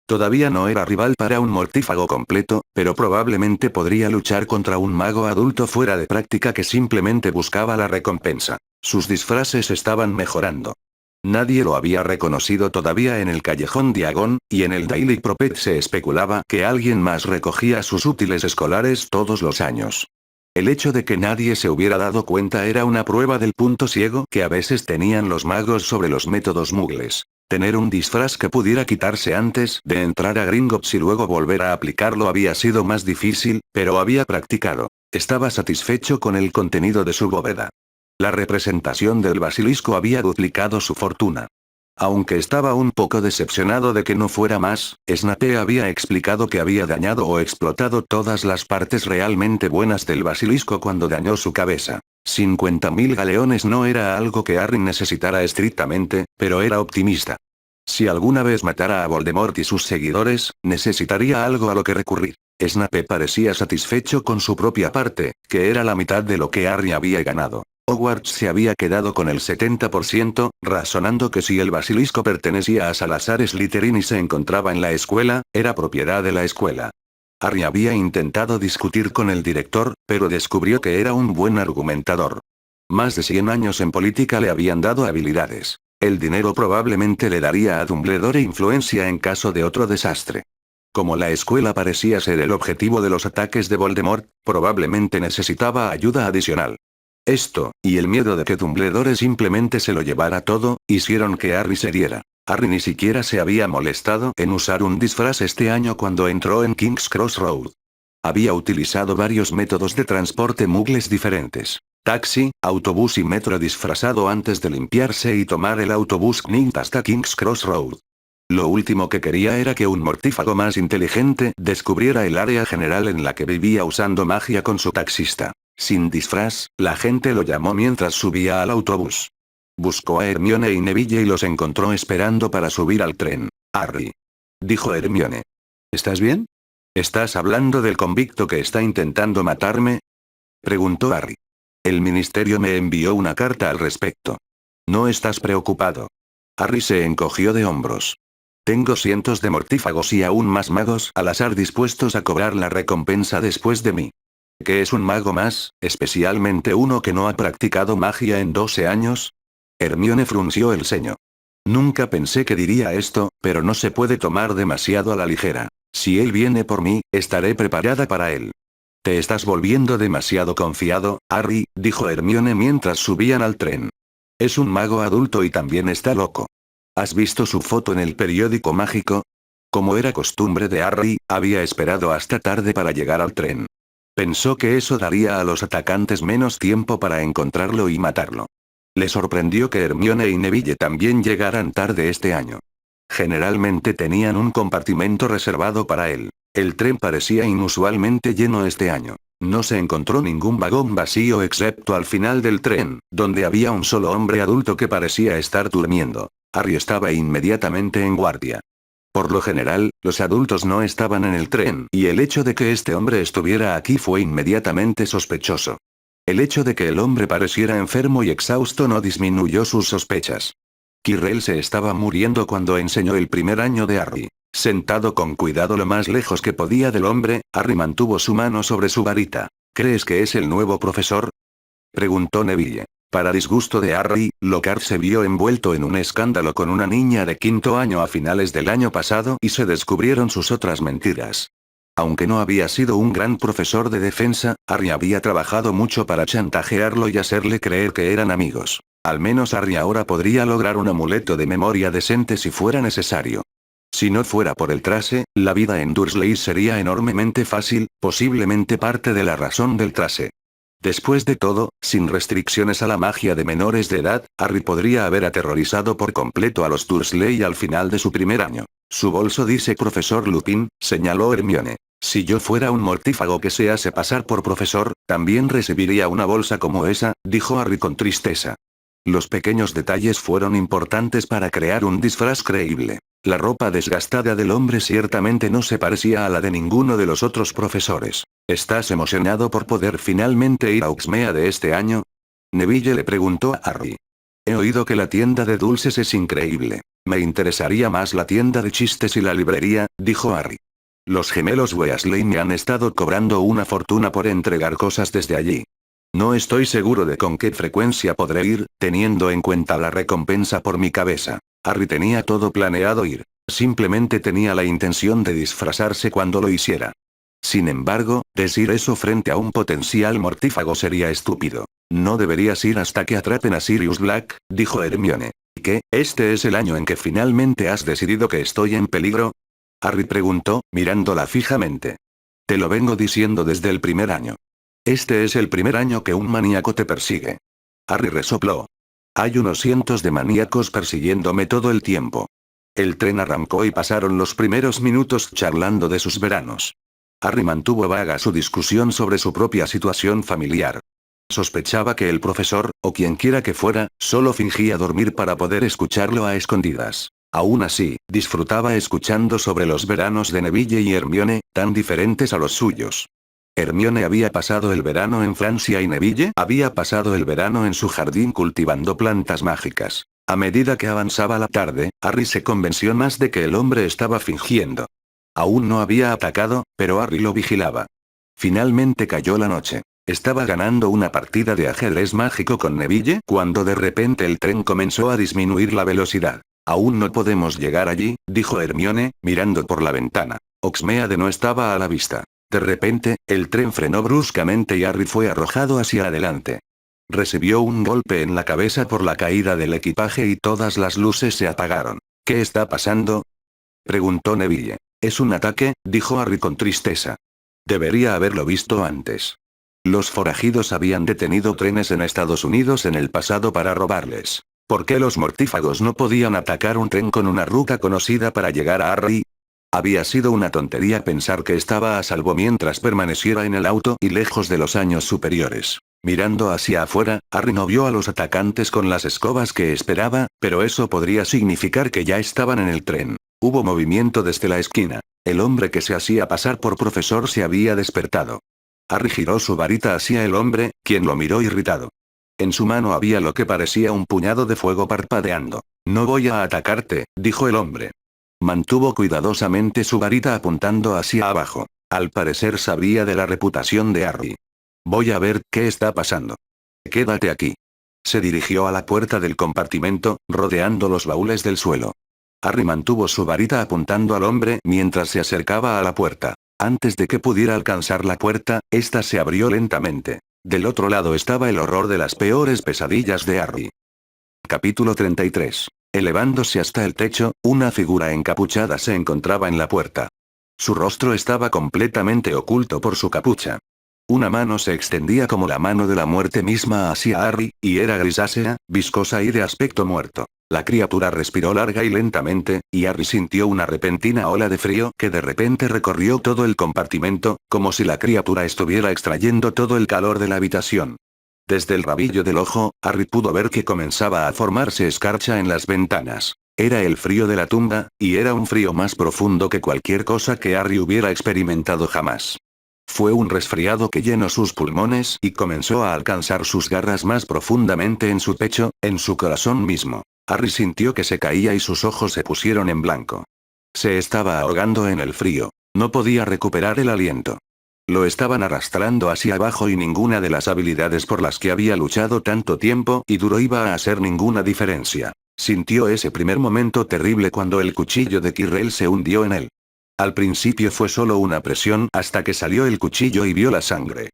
Todavía no era rival para un mortífago completo, pero probablemente podría luchar contra un mago adulto fuera de práctica que simplemente buscaba la recompensa. Sus disfraces estaban mejorando. Nadie lo había reconocido todavía en el callejón Diagon, y en el Daily Prophet se especulaba que alguien más recogía sus útiles escolares todos los años. El hecho de que nadie se hubiera dado cuenta era una prueba del punto ciego que a veces tenían los magos sobre los métodos muggles. Tener un disfraz que pudiera quitarse antes de entrar a Gringotts y luego volver a aplicarlo había sido más difícil, pero había practicado. Estaba satisfecho con el contenido de su bóveda. La representación del basilisco había duplicado su fortuna. Aunque estaba un poco decepcionado de que no fuera más, Snape había explicado que había dañado o explotado todas las partes realmente buenas del basilisco cuando dañó su cabeza. 50.000 galeones no era algo que Harry necesitara estrictamente, pero era optimista. Si alguna vez matara a Voldemort y sus seguidores, necesitaría algo a lo que recurrir. Snape parecía satisfecho con su propia parte, que era la mitad de lo que Harry había ganado. Hogwarts se había quedado con el 70%, razonando que si el basilisco pertenecía a Salazar Slytherin y se encontraba en la escuela, era propiedad de la escuela. Harry había intentado discutir con el director, pero descubrió que era un buen argumentador. Más de 100 años en política le habían dado habilidades. El dinero probablemente le daría a Dumbledore influencia en caso de otro desastre. Como la escuela parecía ser el objetivo de los ataques de Voldemort, probablemente necesitaba ayuda adicional. Esto, y el miedo de que Dumbledore simplemente se lo llevara todo, hicieron que Harry se diera. Harry ni siquiera se había molestado en usar un disfraz este año cuando entró en King's Cross Road. Había utilizado varios métodos de transporte muggles diferentes. Taxi, autobús y metro disfrazado antes de limpiarse y tomar el autobús Knight hasta King's Cross Road. Lo último que quería era que un mortífago más inteligente descubriera el área general en la que vivía usando magia con su taxista. Sin disfraz, la gente lo llamó mientras subía al autobús. Buscó a Hermione y Neville y los encontró esperando para subir al tren. Harry, dijo Hermione. ¿Estás bien? ¿Estás hablando del convicto que está intentando matarme? Preguntó Harry. El ministerio me envió una carta al respecto. ¿No estás preocupado? Harry se encogió de hombros. Tengo cientos de mortífagos y aún más magos al azar dispuestos a cobrar la recompensa después de mí. ¿Qué es un mago más, especialmente uno que no ha practicado magia en 12 años? Hermione frunció el ceño. Nunca pensé que diría esto, pero no se puede tomar demasiado a la ligera. Si él viene por mí, estaré preparada para él. Te estás volviendo demasiado confiado, Harry, dijo Hermione mientras subían al tren. Es un mago adulto y también está loco. ¿Has visto su foto en el periódico mágico? Como era costumbre de Harry, había esperado hasta tarde para llegar al tren. Pensó que eso daría a los atacantes menos tiempo para encontrarlo y matarlo. Le sorprendió que Hermione y Neville también llegaran tarde este año. Generalmente tenían un compartimento reservado para él. El tren parecía inusualmente lleno este año. No se encontró ningún vagón vacío excepto al final del tren, donde había un solo hombre adulto que parecía estar durmiendo. Harry estaba inmediatamente en guardia. Por lo general, los adultos no estaban en el tren, y el hecho de que este hombre estuviera aquí fue inmediatamente sospechoso. El hecho de que el hombre pareciera enfermo y exhausto no disminuyó sus sospechas. Quirrell se estaba muriendo cuando enseñó el primer año de Harry. Sentado con cuidado lo más lejos que podía del hombre, Harry mantuvo su mano sobre su varita. ¿Crees que es el nuevo profesor?, preguntó Neville. Para disgusto de Harry, Lockhart se vio envuelto en un escándalo con una niña de 5º año a finales del año pasado y se descubrieron sus otras mentiras. Aunque no había sido un gran profesor de defensa, Harry había trabajado mucho para chantajearlo y hacerle creer que eran amigos. Al menos Harry ahora podría lograr un amuleto de memoria decente si fuera necesario. Si no fuera por el trase, la vida en Dursley sería enormemente fácil, posiblemente parte de la razón del trase. Después de todo, sin restricciones a la magia de menores de edad, Harry podría haber aterrorizado por completo a los Dursley al final de su primer año. Su bolso dice profesor Lupin, señaló Hermione. Si yo fuera un mortífago que se hace pasar por profesor, también recibiría una bolsa como esa, dijo Harry con tristeza. Los pequeños detalles fueron importantes para crear un disfraz creíble. La ropa desgastada del hombre ciertamente no se parecía a la de ninguno de los otros profesores. ¿Estás emocionado por poder finalmente ir a Hogsmeade este año? Neville le preguntó a Harry. He oído que la tienda de dulces es increíble. Me interesaría más la tienda de chistes y la librería, dijo Harry. Los gemelos Weasley me han estado cobrando una fortuna por entregar cosas desde allí. No estoy seguro de con qué frecuencia podré ir, teniendo en cuenta la recompensa por mi cabeza. Harry tenía todo planeado ir. Simplemente tenía la intención de disfrazarse cuando lo hiciera. Sin embargo, decir eso frente a un potencial mortífago sería estúpido. No deberías ir hasta que atrapen a Sirius Black, dijo Hermione. ¿Y qué? ¿Este es el año en que finalmente has decidido que estoy en peligro? Harry preguntó, mirándola fijamente. Te lo vengo diciendo desde el primer año. Este es el primer año que un maníaco te persigue. Harry resopló. Hay unos cientos de maníacos persiguiéndome todo el tiempo. El tren arrancó y pasaron los primeros minutos charlando de sus veranos. Harry mantuvo vaga su discusión sobre su propia situación familiar. Sospechaba que el profesor, o quien quiera que fuera, solo fingía dormir para poder escucharlo a escondidas. Aún así, disfrutaba escuchando sobre los veranos de Neville y Hermione, tan diferentes a los suyos. Hermione había pasado el verano en Francia y Neville había pasado el verano en su jardín cultivando plantas mágicas. A medida que avanzaba la tarde, Harry se convenció más de que el hombre estaba fingiendo. Aún no había atacado, pero Harry lo vigilaba. Finalmente cayó la noche. Estaba ganando una partida de ajedrez mágico con Neville cuando de repente el tren comenzó a disminuir la velocidad. Aún no podemos llegar allí, dijo Hermione, mirando por la ventana. Hogsmeade no estaba a la vista. De repente, el tren frenó bruscamente y Harry fue arrojado hacia adelante. Recibió un golpe en la cabeza por la caída del equipaje y todas las luces se apagaron. ¿Qué está pasando? Preguntó Neville. Es un ataque, dijo Harry con tristeza. Debería haberlo visto antes. Los forajidos habían detenido trenes en Estados Unidos en el pasado para robarles. ¿Por qué los mortífagos no podían atacar un tren con una ruta conocida para llegar a Harry? Había sido una tontería pensar que estaba a salvo mientras permaneciera en el auto y lejos de los años superiores. Mirando hacia afuera, Harry no vio a los atacantes con las escobas que esperaba, pero eso podría significar que ya estaban en el tren. Hubo movimiento desde la esquina. El hombre que se hacía pasar por profesor se había despertado. Harry giró su varita hacia el hombre, quien lo miró irritado. En su mano había lo que parecía un puñado de fuego parpadeando. No voy a atacarte, dijo el hombre. Mantuvo cuidadosamente su varita apuntando hacia abajo. Al parecer sabía de la reputación de Harry. Voy a ver qué está pasando. Quédate aquí. Se dirigió a la puerta del compartimento, rodeando los baúles del suelo. Harry mantuvo su varita apuntando al hombre mientras se acercaba a la puerta. Antes de que pudiera alcanzar la puerta, esta se abrió lentamente. Del otro lado estaba el horror de las peores pesadillas de Harry. Capítulo 33. Elevándose hasta el techo, una figura encapuchada se encontraba en la puerta. Su rostro estaba completamente oculto por su capucha. Una mano se extendía como la mano de la muerte misma hacia Harry, y era grisácea, viscosa y de aspecto muerto. La criatura respiró larga y lentamente, y Harry sintió una repentina ola de frío que de repente recorrió todo el compartimento, como si la criatura estuviera extrayendo todo el calor de la habitación. Desde el rabillo del ojo, Harry pudo ver que comenzaba a formarse escarcha en las ventanas. Era el frío de la tumba, y era un frío más profundo que cualquier cosa que Harry hubiera experimentado jamás. Fue un resfriado que llenó sus pulmones y comenzó a alcanzar sus garras más profundamente en su pecho, en su corazón mismo. Harry sintió que se caía y sus ojos se pusieron en blanco. Se estaba ahogando en el frío. No podía recuperar el aliento. Lo estaban arrastrando hacia abajo y ninguna de las habilidades por las que había luchado tanto tiempo y duro iba a hacer ninguna diferencia. Sintió ese primer momento terrible cuando el cuchillo de Quirrell se hundió en él. Al principio fue solo una presión hasta que salió el cuchillo y vio la sangre.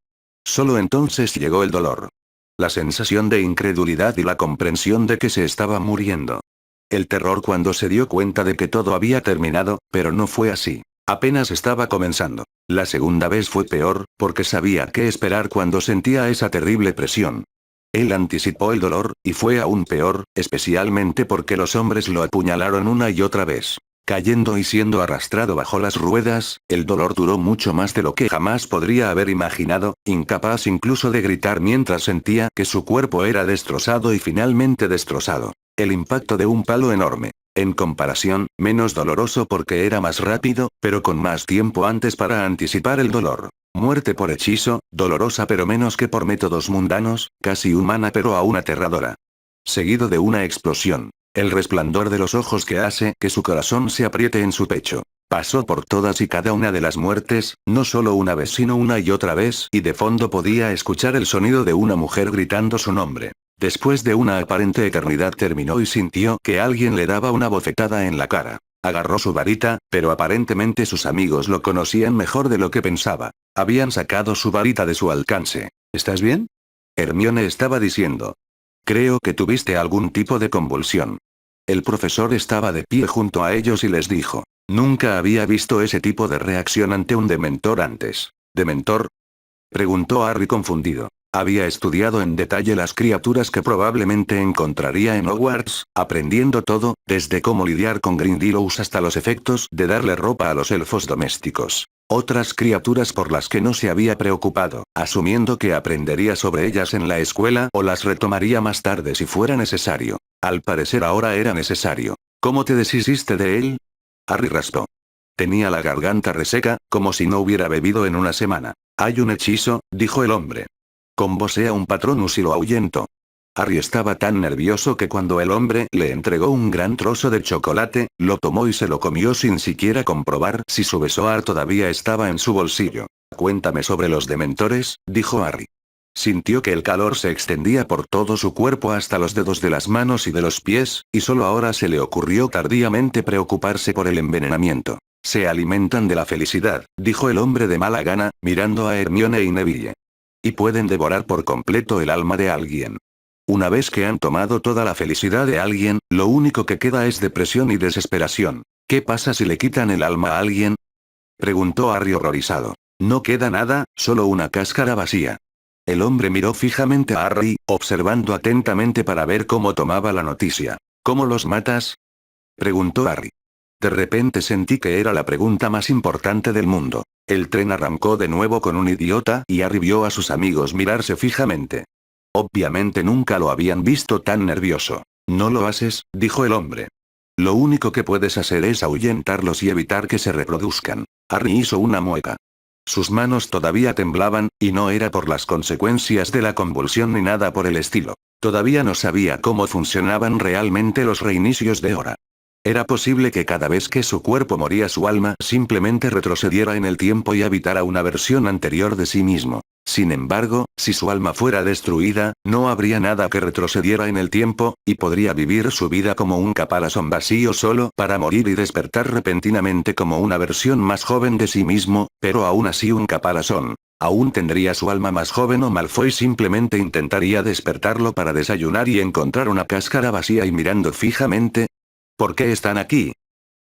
Solo entonces llegó el dolor. La sensación de incredulidad y la comprensión de que se estaba muriendo. El terror cuando se dio cuenta de que todo había terminado, pero no fue así. Apenas estaba comenzando. La segunda vez fue peor, porque sabía qué esperar cuando sentía esa terrible presión. Él anticipó el dolor, y fue aún peor, especialmente porque los hombres lo apuñalaron una y otra vez. Cayendo y siendo arrastrado bajo las ruedas, el dolor duró mucho más de lo que jamás podría haber imaginado, incapaz incluso de gritar mientras sentía que su cuerpo era destrozado y finalmente destrozado. El impacto de un palo enorme. En comparación, menos doloroso porque era más rápido, pero con más tiempo antes para anticipar el dolor. Muerte por hechizo, dolorosa pero menos que por métodos mundanos, casi humana pero aún aterradora. Seguido de una explosión. El resplandor de los ojos que hace que su corazón se apriete en su pecho. Pasó por todas y cada una de las muertes, no solo una vez sino una y otra vez, y de fondo podía escuchar el sonido de una mujer gritando su nombre. Después de una aparente eternidad terminó y sintió que alguien le daba una bofetada en la cara. Agarró su varita, pero aparentemente sus amigos lo conocían mejor de lo que pensaba. Habían sacado su varita de su alcance. ¿Estás bien? Hermione estaba diciendo. Creo que tuviste algún tipo de convulsión. El profesor estaba de pie junto a ellos y les dijo. Nunca había visto ese tipo de reacción ante un dementor antes. ¿Dementor? Preguntó Harry confundido. Había estudiado en detalle las criaturas que probablemente encontraría en Hogwarts, aprendiendo todo, desde cómo lidiar con Grindylows hasta los efectos de darle ropa a los elfos domésticos. Otras criaturas por las que no se había preocupado, asumiendo que aprendería sobre ellas en la escuela o las retomaría más tarde si fuera necesario. Al parecer ahora era necesario. ¿Cómo te deshiciste de él? Harry raspó. Tenía la garganta reseca, como si no hubiera bebido en una semana. Hay un hechizo, dijo el hombre. Convocé un Patronus y lo ahuyentó. Harry estaba tan nervioso que cuando el hombre le entregó un gran trozo de chocolate, lo tomó y se lo comió sin siquiera comprobar si su besoar todavía estaba en su bolsillo. Cuéntame sobre los dementores, dijo Harry. Sintió que el calor se extendía por todo su cuerpo hasta los dedos de las manos y de los pies, y solo ahora se le ocurrió tardíamente preocuparse por el envenenamiento. Se alimentan de la felicidad, dijo el hombre de mala gana, mirando a Hermione y Neville. Y pueden devorar por completo el alma de alguien. Una vez que han tomado toda la felicidad de alguien, lo único que queda es depresión y desesperación. ¿Qué pasa si le quitan el alma a alguien? Preguntó Harry horrorizado. No queda nada, solo una cáscara vacía. El hombre miró fijamente a Harry, observando atentamente para ver cómo tomaba la noticia. ¿Cómo los matas? Preguntó Harry. De repente sentí que era la pregunta más importante del mundo. El tren arrancó de nuevo con un idiota y Harry vio a sus amigos mirarse fijamente. Obviamente nunca lo habían visto tan nervioso. No lo haces, dijo el hombre. Lo único que puedes hacer es ahuyentarlos y evitar que se reproduzcan. Harry hizo una mueca. Sus manos todavía temblaban, y no era por las consecuencias de la convulsión ni nada por el estilo. Todavía no sabía cómo funcionaban realmente los reinicios de hora. Era posible que cada vez que su cuerpo moría su alma simplemente retrocediera en el tiempo y habitara una versión anterior de sí mismo. Sin embargo, si su alma fuera destruida, no habría nada que retrocediera en el tiempo, y podría vivir su vida como un caparazón vacío solo para morir y despertar repentinamente como una versión más joven de sí mismo, pero aún así un caparazón. Aún tendría su alma más joven o Malfoy simplemente intentaría despertarlo para desayunar y encontrar una cáscara vacía y mirando fijamente. ¿Por qué están aquí?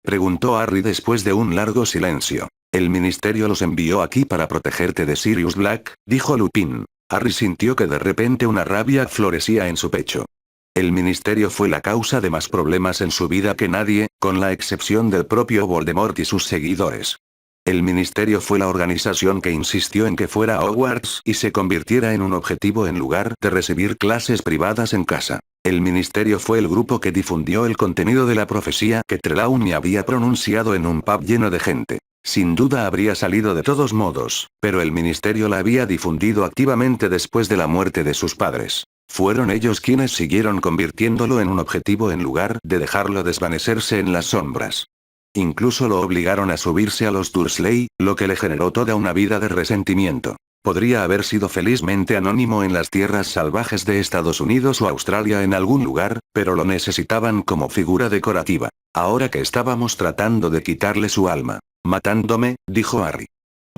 Preguntó Harry después de un largo silencio. El ministerio los envió aquí para protegerte de Sirius Black, dijo Lupin. Harry sintió que de repente una rabia florecía en su pecho. El ministerio fue la causa de más problemas en su vida que nadie, con la excepción del propio Voldemort y sus seguidores. El ministerio fue la organización que insistió en que fuera a Hogwarts y se convirtiera en un objetivo en lugar de recibir clases privadas en casa. El ministerio fue el grupo que difundió el contenido de la profecía que Trelawney había pronunciado en un pub lleno de gente. Sin duda habría salido de todos modos, pero el ministerio la había difundido activamente después de la muerte de sus padres. Fueron ellos quienes siguieron convirtiéndolo en un objetivo en lugar de dejarlo desvanecerse en las sombras. Incluso lo obligaron a subirse a los Dursley, lo que le generó toda una vida de resentimiento. Podría haber sido felizmente anónimo en las tierras salvajes de Estados Unidos o Australia en algún lugar, pero lo necesitaban como figura decorativa. Ahora que estábamos tratando de quitarle su alma. Matándome, dijo Harry.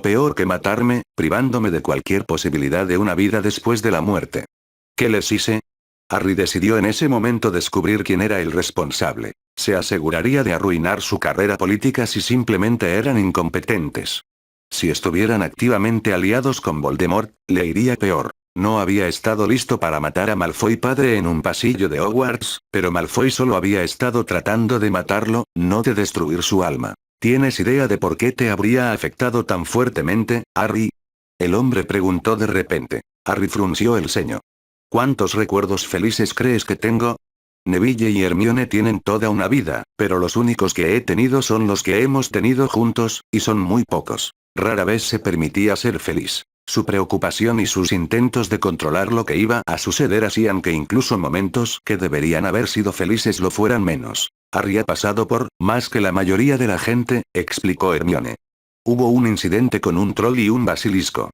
Peor que matarme, privándome de cualquier posibilidad de una vida después de la muerte. ¿Qué les hice? Harry decidió en ese momento descubrir quién era el responsable. Se aseguraría de arruinar su carrera política si simplemente eran incompetentes. Si estuvieran activamente aliados con Voldemort, le iría peor. No había estado listo para matar a Malfoy padre en un pasillo de Hogwarts, pero Malfoy solo había estado tratando de matarlo, no de destruir su alma. ¿Tienes idea de por qué te habría afectado tan fuertemente, Harry? El hombre preguntó de repente. Harry frunció el ceño. ¿Cuántos recuerdos felices crees que tengo? Neville y Hermione tienen toda una vida, pero los únicos que he tenido son los que hemos tenido juntos, y son muy pocos. Rara vez se permitía ser feliz. Su preocupación y sus intentos de controlar lo que iba a suceder hacían que incluso momentos que deberían haber sido felices lo fueran menos. Harry ha pasado por, más que la mayoría de la gente, explicó Hermione. Hubo un incidente con un troll y un basilisco.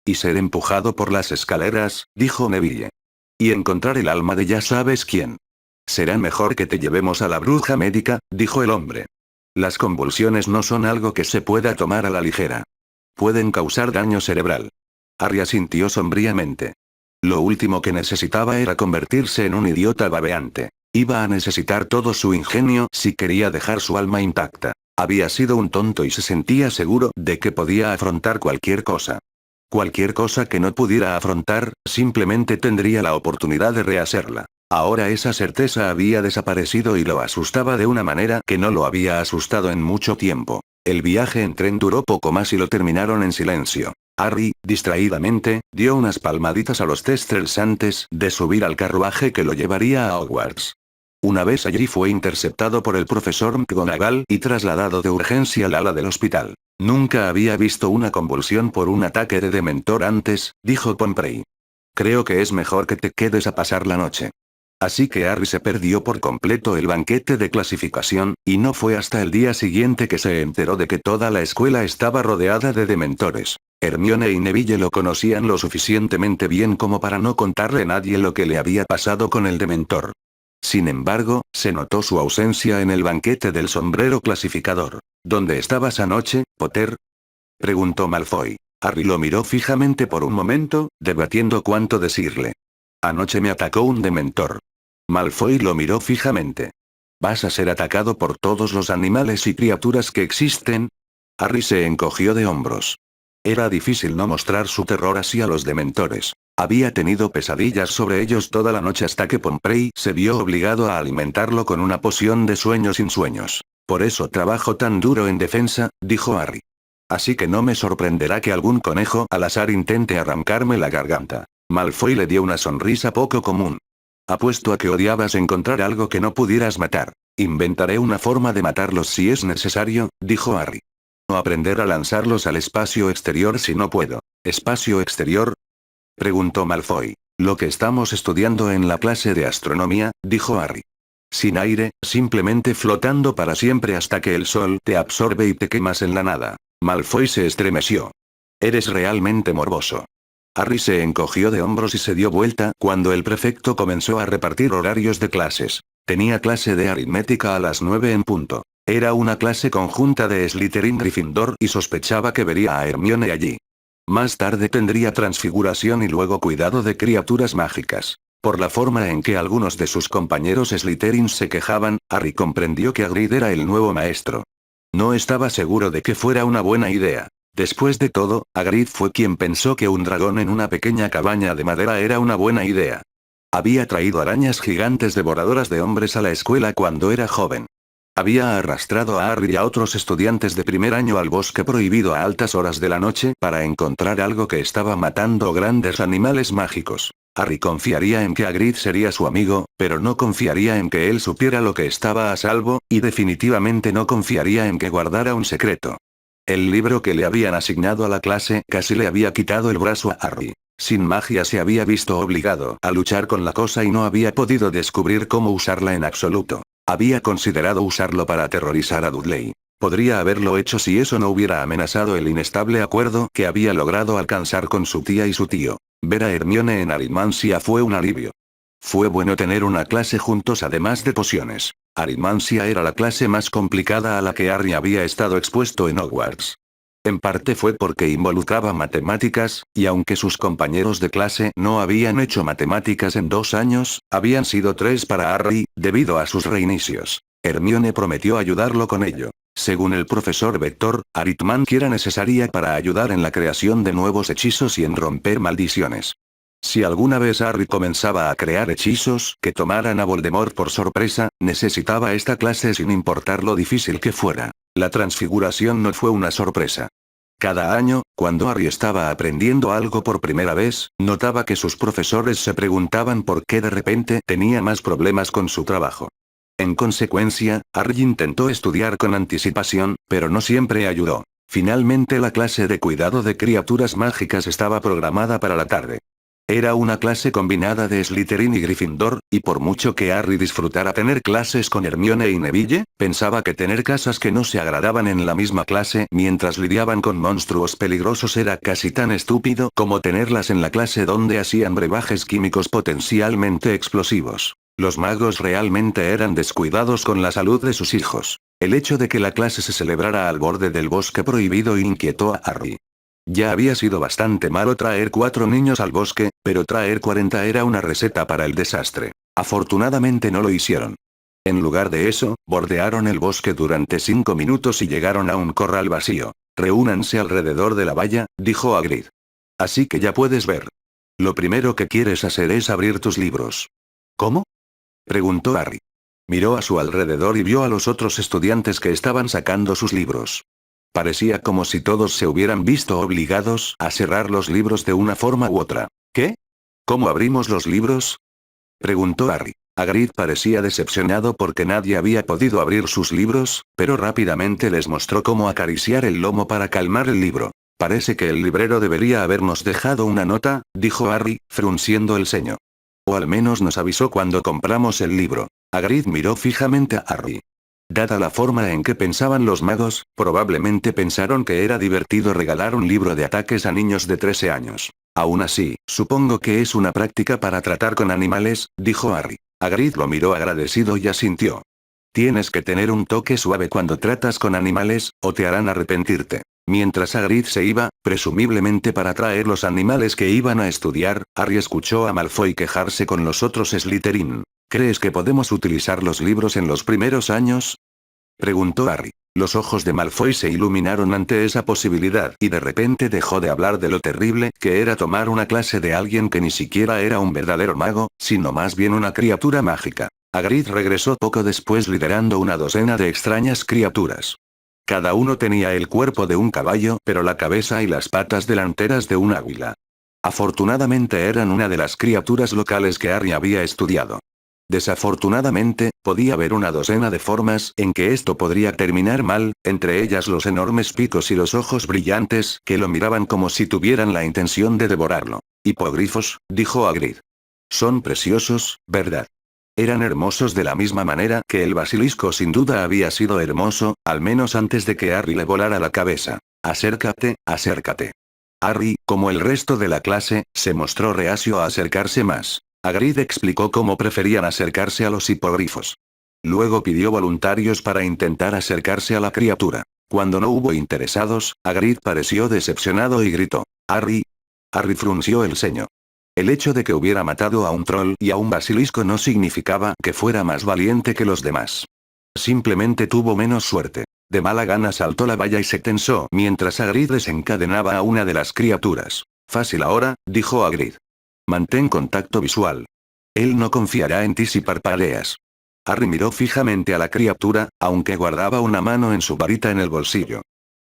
Y ser empujado por las escaleras, dijo Neville. Y encontrar el alma de ya sabes quién. Será mejor que te llevemos a la bruja médica, dijo el hombre. Las convulsiones no son algo que se pueda tomar a la ligera. Pueden causar daño cerebral. Harry asintió sombríamente. Lo último que necesitaba era convertirse en un idiota babeante. Iba a necesitar todo su ingenio si quería dejar su alma intacta. Había sido un tonto y se sentía seguro de que podía afrontar cualquier cosa. Cualquier cosa que no pudiera afrontar, simplemente tendría la oportunidad de rehacerla. Ahora esa certeza había desaparecido y lo asustaba de una manera que no lo había asustado en mucho tiempo. El viaje en tren duró poco más y lo terminaron en silencio. Harry, distraídamente, dio unas palmaditas a los Thestrals antes de subir al carruaje que lo llevaría a Hogwarts. Una vez allí fue interceptado por el profesor McGonagall y trasladado de urgencia al ala del hospital. Nunca había visto una convulsión por un ataque de dementor antes, dijo Pomfrey. Creo que es mejor que te quedes a pasar la noche. Así que Harry se perdió por completo el banquete de clasificación, y no fue hasta el día siguiente que se enteró de que toda la escuela estaba rodeada de dementores. Hermione y Neville lo conocían lo suficientemente bien como para no contarle a nadie lo que le había pasado con el dementor. Sin embargo, se notó su ausencia en el banquete del sombrero clasificador. ¿Dónde estabas anoche, Potter?, preguntó Malfoy. Harry lo miró fijamente por un momento, debatiendo cuánto decirle. Anoche me atacó un dementor. Malfoy lo miró fijamente. ¿Vas a ser atacado por todos los animales y criaturas que existen? Harry se encogió de hombros. Era difícil no mostrar su terror hacia los dementores. Había tenido pesadillas sobre ellos toda la noche hasta que Pomfrey se vio obligado a alimentarlo con una poción de sueño sin sueños. Por eso trabajo tan duro en defensa, dijo Harry. Así que no me sorprenderá que algún conejo al azar intente arrancarme la garganta. Malfoy le dio una sonrisa poco común. Apuesto a que odiabas encontrar algo que no pudieras matar. Inventaré una forma de matarlos si es necesario, dijo Harry. O aprender a lanzarlos al espacio exterior si no puedo. ¿Espacio exterior?, preguntó Malfoy. Lo que estamos estudiando en la clase de astronomía, dijo Harry. Sin aire, simplemente flotando para siempre hasta que el sol te absorbe y te quemas en la nada. Malfoy se estremeció. Eres realmente morboso. Harry se encogió de hombros y se dio vuelta cuando el prefecto comenzó a repartir horarios de clases. Tenía clase de aritmética a las 9 en punto. Era una clase conjunta de Slytherin-Gryffindor y sospechaba que vería a Hermione allí. Más tarde tendría transfiguración y luego cuidado de criaturas mágicas. Por la forma en que algunos de sus compañeros Slytherin se quejaban, Harry comprendió que Hagrid era el nuevo maestro. No estaba seguro de que fuera una buena idea. Después de todo, Hagrid fue quien pensó que un dragón en una pequeña cabaña de madera era una buena idea. Había traído arañas gigantes devoradoras de hombres a la escuela cuando era joven. Había arrastrado a Harry y a otros estudiantes de primer año al bosque prohibido a altas horas de la noche para encontrar algo que estaba matando grandes animales mágicos. Harry confiaría en que Hagrid sería su amigo, pero no confiaría en que él supiera lo que estaba a salvo, y definitivamente no confiaría en que guardara un secreto. El libro que le habían asignado a la clase casi le había quitado el brazo a Harry. Sin magia se había visto obligado a luchar con la cosa y no había podido descubrir cómo usarla en absoluto. Había considerado usarlo para aterrorizar a Dudley. Podría haberlo hecho si eso no hubiera amenazado el inestable acuerdo que había logrado alcanzar con su tía y su tío. Ver a Hermione en aritmancia fue un alivio. Fue bueno tener una clase juntos además de pociones. Aritmancia era la clase más complicada a la que Harry había estado expuesto en Hogwarts. En parte fue porque involucraba matemáticas, y aunque sus compañeros de clase no habían hecho matemáticas en 2 años, habían sido 3 para Harry, debido a sus reinicios. Hermione prometió ayudarlo con ello. Según el profesor Vector, aritmancia era necesaria para ayudar en la creación de nuevos hechizos y en romper maldiciones. Si alguna vez Harry comenzaba a crear hechizos que tomaran a Voldemort por sorpresa, necesitaba esta clase sin importar lo difícil que fuera. La transfiguración no fue una sorpresa. Cada año, cuando Harry estaba aprendiendo algo por primera vez, notaba que sus profesores se preguntaban por qué de repente tenía más problemas con su trabajo. En consecuencia, Harry intentó estudiar con anticipación, pero no siempre ayudó. Finalmente la clase de cuidado de criaturas mágicas estaba programada para la tarde. Era una clase combinada de Slytherin y Gryffindor, y por mucho que Harry disfrutara tener clases con Hermione y Neville, pensaba que tener casas que no se agradaban en la misma clase mientras lidiaban con monstruos peligrosos era casi tan estúpido como tenerlas en la clase donde hacían brebajes químicos potencialmente explosivos. Los magos realmente eran descuidados con la salud de sus hijos. El hecho de que la clase se celebrara al borde del bosque prohibido inquietó a Harry. Ya había sido bastante malo traer 4 niños al bosque, pero traer 40 era una receta para el desastre. Afortunadamente no lo hicieron. En lugar de eso, bordearon el bosque durante 5 minutos y llegaron a un corral vacío. Reúnanse alrededor de la valla, dijo Hagrid. Así que ya puedes ver. Lo primero que quieres hacer es abrir tus libros. ¿Cómo? Preguntó Harry. Miró a su alrededor y vio a los otros estudiantes que estaban sacando sus libros. Parecía como si todos se hubieran visto obligados a cerrar los libros de una forma u otra. ¿Qué? ¿Cómo abrimos los libros? Preguntó Harry. Hagrid parecía decepcionado porque nadie había podido abrir sus libros, pero rápidamente les mostró cómo acariciar el lomo para calmar el libro. Parece que el librero debería habernos dejado una nota, dijo Harry, frunciendo el ceño. O al menos nos avisó cuando compramos el libro. Hagrid miró fijamente a Harry. Dada la forma en que pensaban los magos, probablemente pensaron que era divertido regalar un libro de ataques a niños de 13 años. Aún así, supongo que es una práctica para tratar con animales, dijo Harry. Hagrid lo miró agradecido y asintió. Tienes que tener un toque suave cuando tratas con animales, o te harán arrepentirte. Mientras Hagrid se iba, presumiblemente para traer los animales que iban a estudiar, Harry escuchó a Malfoy quejarse con los otros Slytherin. ¿Crees que podemos utilizar los libros en los primeros años? Preguntó Harry. Los ojos de Malfoy se iluminaron ante esa posibilidad y de repente dejó de hablar de lo terrible que era tomar una clase de alguien que ni siquiera era un verdadero mago, sino más bien una criatura mágica. Hagrid regresó poco después liderando una docena de extrañas criaturas. Cada uno tenía el cuerpo de un caballo, pero la cabeza y las patas delanteras de un águila. Afortunadamente eran una de las criaturas locales que Harry había estudiado. Desafortunadamente, podía haber una docena de formas en que esto podría terminar mal, entre ellas los enormes picos y los ojos brillantes que lo miraban como si tuvieran la intención de devorarlo. Hipogrifos, dijo Hagrid. Son preciosos, ¿verdad? Eran hermosos de la misma manera que el basilisco sin duda había sido hermoso, al menos antes de que Harry le volara la cabeza. Acércate, acércate. Harry, como el resto de la clase, se mostró reacio a acercarse más. Hagrid explicó cómo preferían acercarse a los hipogrifos. Luego pidió voluntarios para intentar acercarse a la criatura. Cuando no hubo interesados, Hagrid pareció decepcionado y gritó. ¡Harry! Harry frunció el ceño. El hecho de que hubiera matado a un troll y a un basilisco no significaba que fuera más valiente que los demás. Simplemente tuvo menos suerte. De mala gana saltó la valla y se tensó mientras Hagrid desencadenaba a una de las criaturas. Fácil ahora, dijo Hagrid. Mantén contacto visual. Él no confiará en ti si parpadeas. Harry miró fijamente a la criatura, aunque guardaba una mano en su varita en el bolsillo.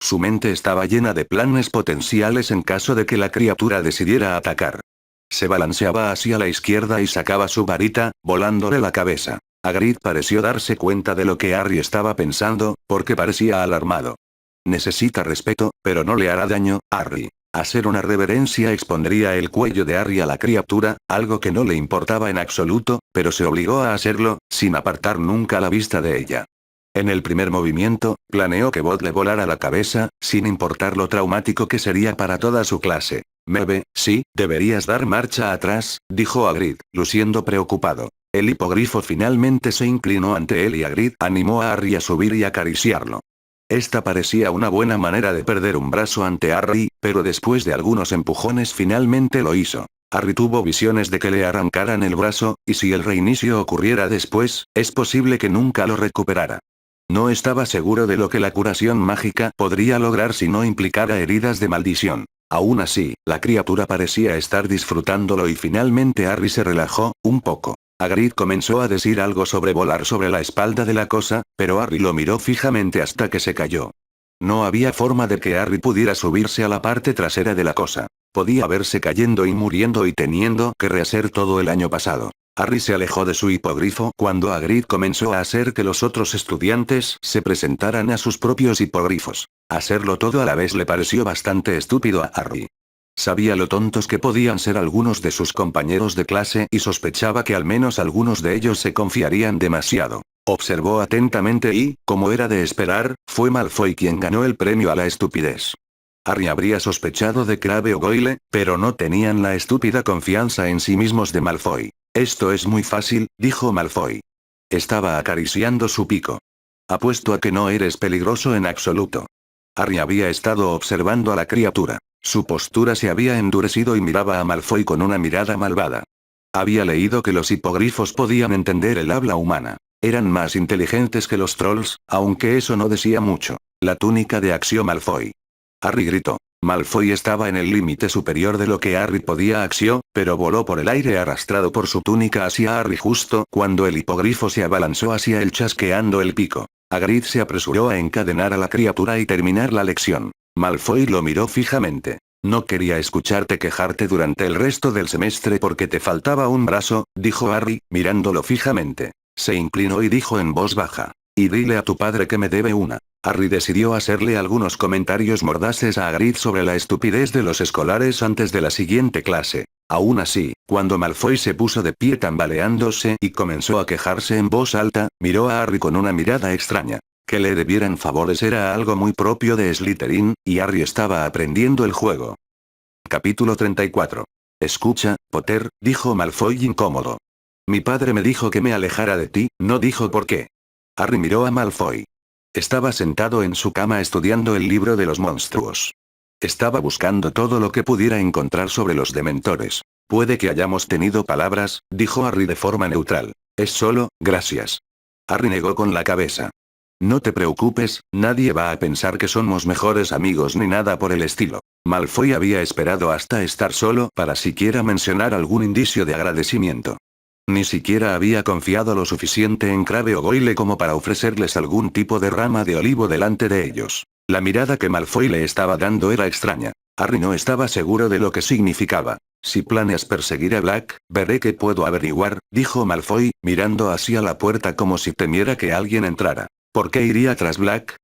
Su mente estaba llena de planes potenciales en caso de que la criatura decidiera atacar. Se balanceaba hacia la izquierda y sacaba su varita, volándole la cabeza. Hagrid pareció darse cuenta de lo que Harry estaba pensando, porque parecía alarmado. Necesita respeto, pero no le hará daño, Harry. Hacer una reverencia expondría el cuello de Harry a la criatura, algo que no le importaba en absoluto, pero se obligó a hacerlo, sin apartar nunca la vista de ella. En el primer movimiento, planeó que Bot le volara la cabeza, sin importar lo traumático que sería para toda su clase. Mebe, sí, deberías dar marcha atrás, dijo Hagrid, luciendo preocupado. El hipogrifo finalmente se inclinó ante él y Hagrid animó a Harry a subir y acariciarlo. Esta parecía una buena manera de perder un brazo ante Harry, pero después de algunos empujones finalmente lo hizo. Harry tuvo visiones de que le arrancaran el brazo, y si el reinicio ocurriera después, es posible que nunca lo recuperara. No estaba seguro de lo que la curación mágica podría lograr si no implicara heridas de maldición. Aún así, la criatura parecía estar disfrutándolo y finalmente Harry se relajó, un poco. Hagrid comenzó a decir algo sobre volar sobre la espalda de la cosa, pero Harry lo miró fijamente hasta que se cayó. No había forma de que Harry pudiera subirse a la parte trasera de la cosa. Podía verse cayendo y muriendo y teniendo que rehacer todo el año pasado. Harry se alejó de su hipogrifo cuando Hagrid comenzó a hacer que los otros estudiantes se presentaran a sus propios hipogrifos. Hacerlo todo a la vez le pareció bastante estúpido a Harry. Sabía lo tontos que podían ser algunos de sus compañeros de clase y sospechaba que al menos algunos de ellos se confiarían demasiado. Observó atentamente y, como era de esperar, fue Malfoy quien ganó el premio a la estupidez. Harry habría sospechado de Crabbe o Goyle, pero no tenían la estúpida confianza en sí mismos de Malfoy. Esto es muy fácil, dijo Malfoy. Estaba acariciando su pico. Apuesto a que no eres peligroso en absoluto. Harry había estado observando a la criatura. Su postura se había endurecido y miraba a Malfoy con una mirada malvada. Había leído que los hipogrifos podían entender el habla humana. Eran más inteligentes que los trolls, aunque eso no decía mucho. La túnica de Accio Malfoy. Harry gritó. Malfoy estaba en el límite superior de lo que Harry podía Accio, pero voló por el aire arrastrado por su túnica hacia Harry justo cuando el hipogrifo se abalanzó hacia él chasqueando el pico. Hagrid se apresuró a encadenar a la criatura y terminar la lección. Malfoy lo miró fijamente. No quería escucharte quejarte durante el resto del semestre porque te faltaba un brazo, dijo Harry, mirándolo fijamente. Se inclinó y dijo en voz baja. Y dile a tu padre que me debe una. Harry decidió hacerle algunos comentarios mordaces a Hagrid sobre la estupidez de los escolares antes de la siguiente clase. Aún así, cuando Malfoy se puso de pie tambaleándose y comenzó a quejarse en voz alta, miró a Harry con una mirada extraña. Que le debieran favores era algo muy propio de Slytherin, y Harry estaba aprendiendo el juego. Capítulo 34. Escucha, Potter, dijo Malfoy incómodo. Mi padre me dijo que me alejara de ti, no dijo por qué. Harry miró a Malfoy. Estaba sentado en su cama estudiando el libro de los monstruos. Estaba buscando todo lo que pudiera encontrar sobre los dementores. Puede que hayamos tenido palabras, dijo Harry de forma neutral. Es solo, gracias. Harry negó con la cabeza. No te preocupes, nadie va a pensar que somos mejores amigos ni nada por el estilo. Malfoy había esperado hasta estar solo para siquiera mencionar algún indicio de agradecimiento. Ni siquiera había confiado lo suficiente en Crabbe o Goyle como para ofrecerles algún tipo de rama de olivo delante de ellos. La mirada que Malfoy le estaba dando era extraña. Harry no estaba seguro de lo que significaba. Si planeas perseguir a Black, veré qué puedo averiguar, dijo Malfoy, mirando hacia la puerta como si temiera que alguien entrara. ¿Por qué iría tras Black?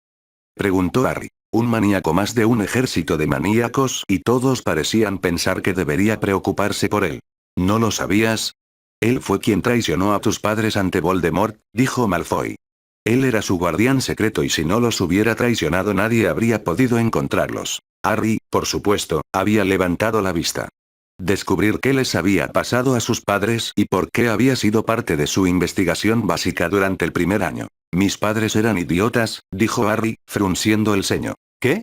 Preguntó Harry. Un maníaco más de un ejército de maníacos y todos parecían pensar que debería preocuparse por él. ¿No lo sabías? Él fue quien traicionó a tus padres ante Voldemort, dijo Malfoy. Él era su guardián secreto y si no los hubiera traicionado nadie habría podido encontrarlos. Harry, por supuesto, había levantado la vista. Descubrir qué les había pasado a sus padres y por qué había sido parte de su investigación básica durante el primer año. Mis padres eran idiotas, dijo Harry, frunciendo el ceño. ¿Qué?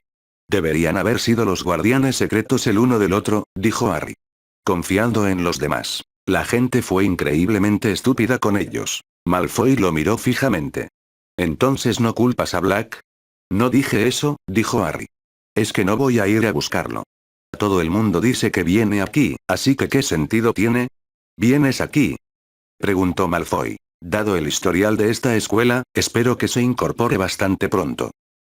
Deberían haber sido los guardianes secretos el uno del otro, dijo Harry. Confiando en los demás. La gente fue increíblemente estúpida con ellos. Malfoy lo miró fijamente. ¿Entonces no culpas a Black? No dije eso, dijo Harry. Es que no voy a ir a buscarlo. Todo el mundo dice que viene aquí, así que ¿qué sentido tiene? ¿Vienes aquí? Preguntó Malfoy. Dado el historial de esta escuela, espero que se incorpore bastante pronto.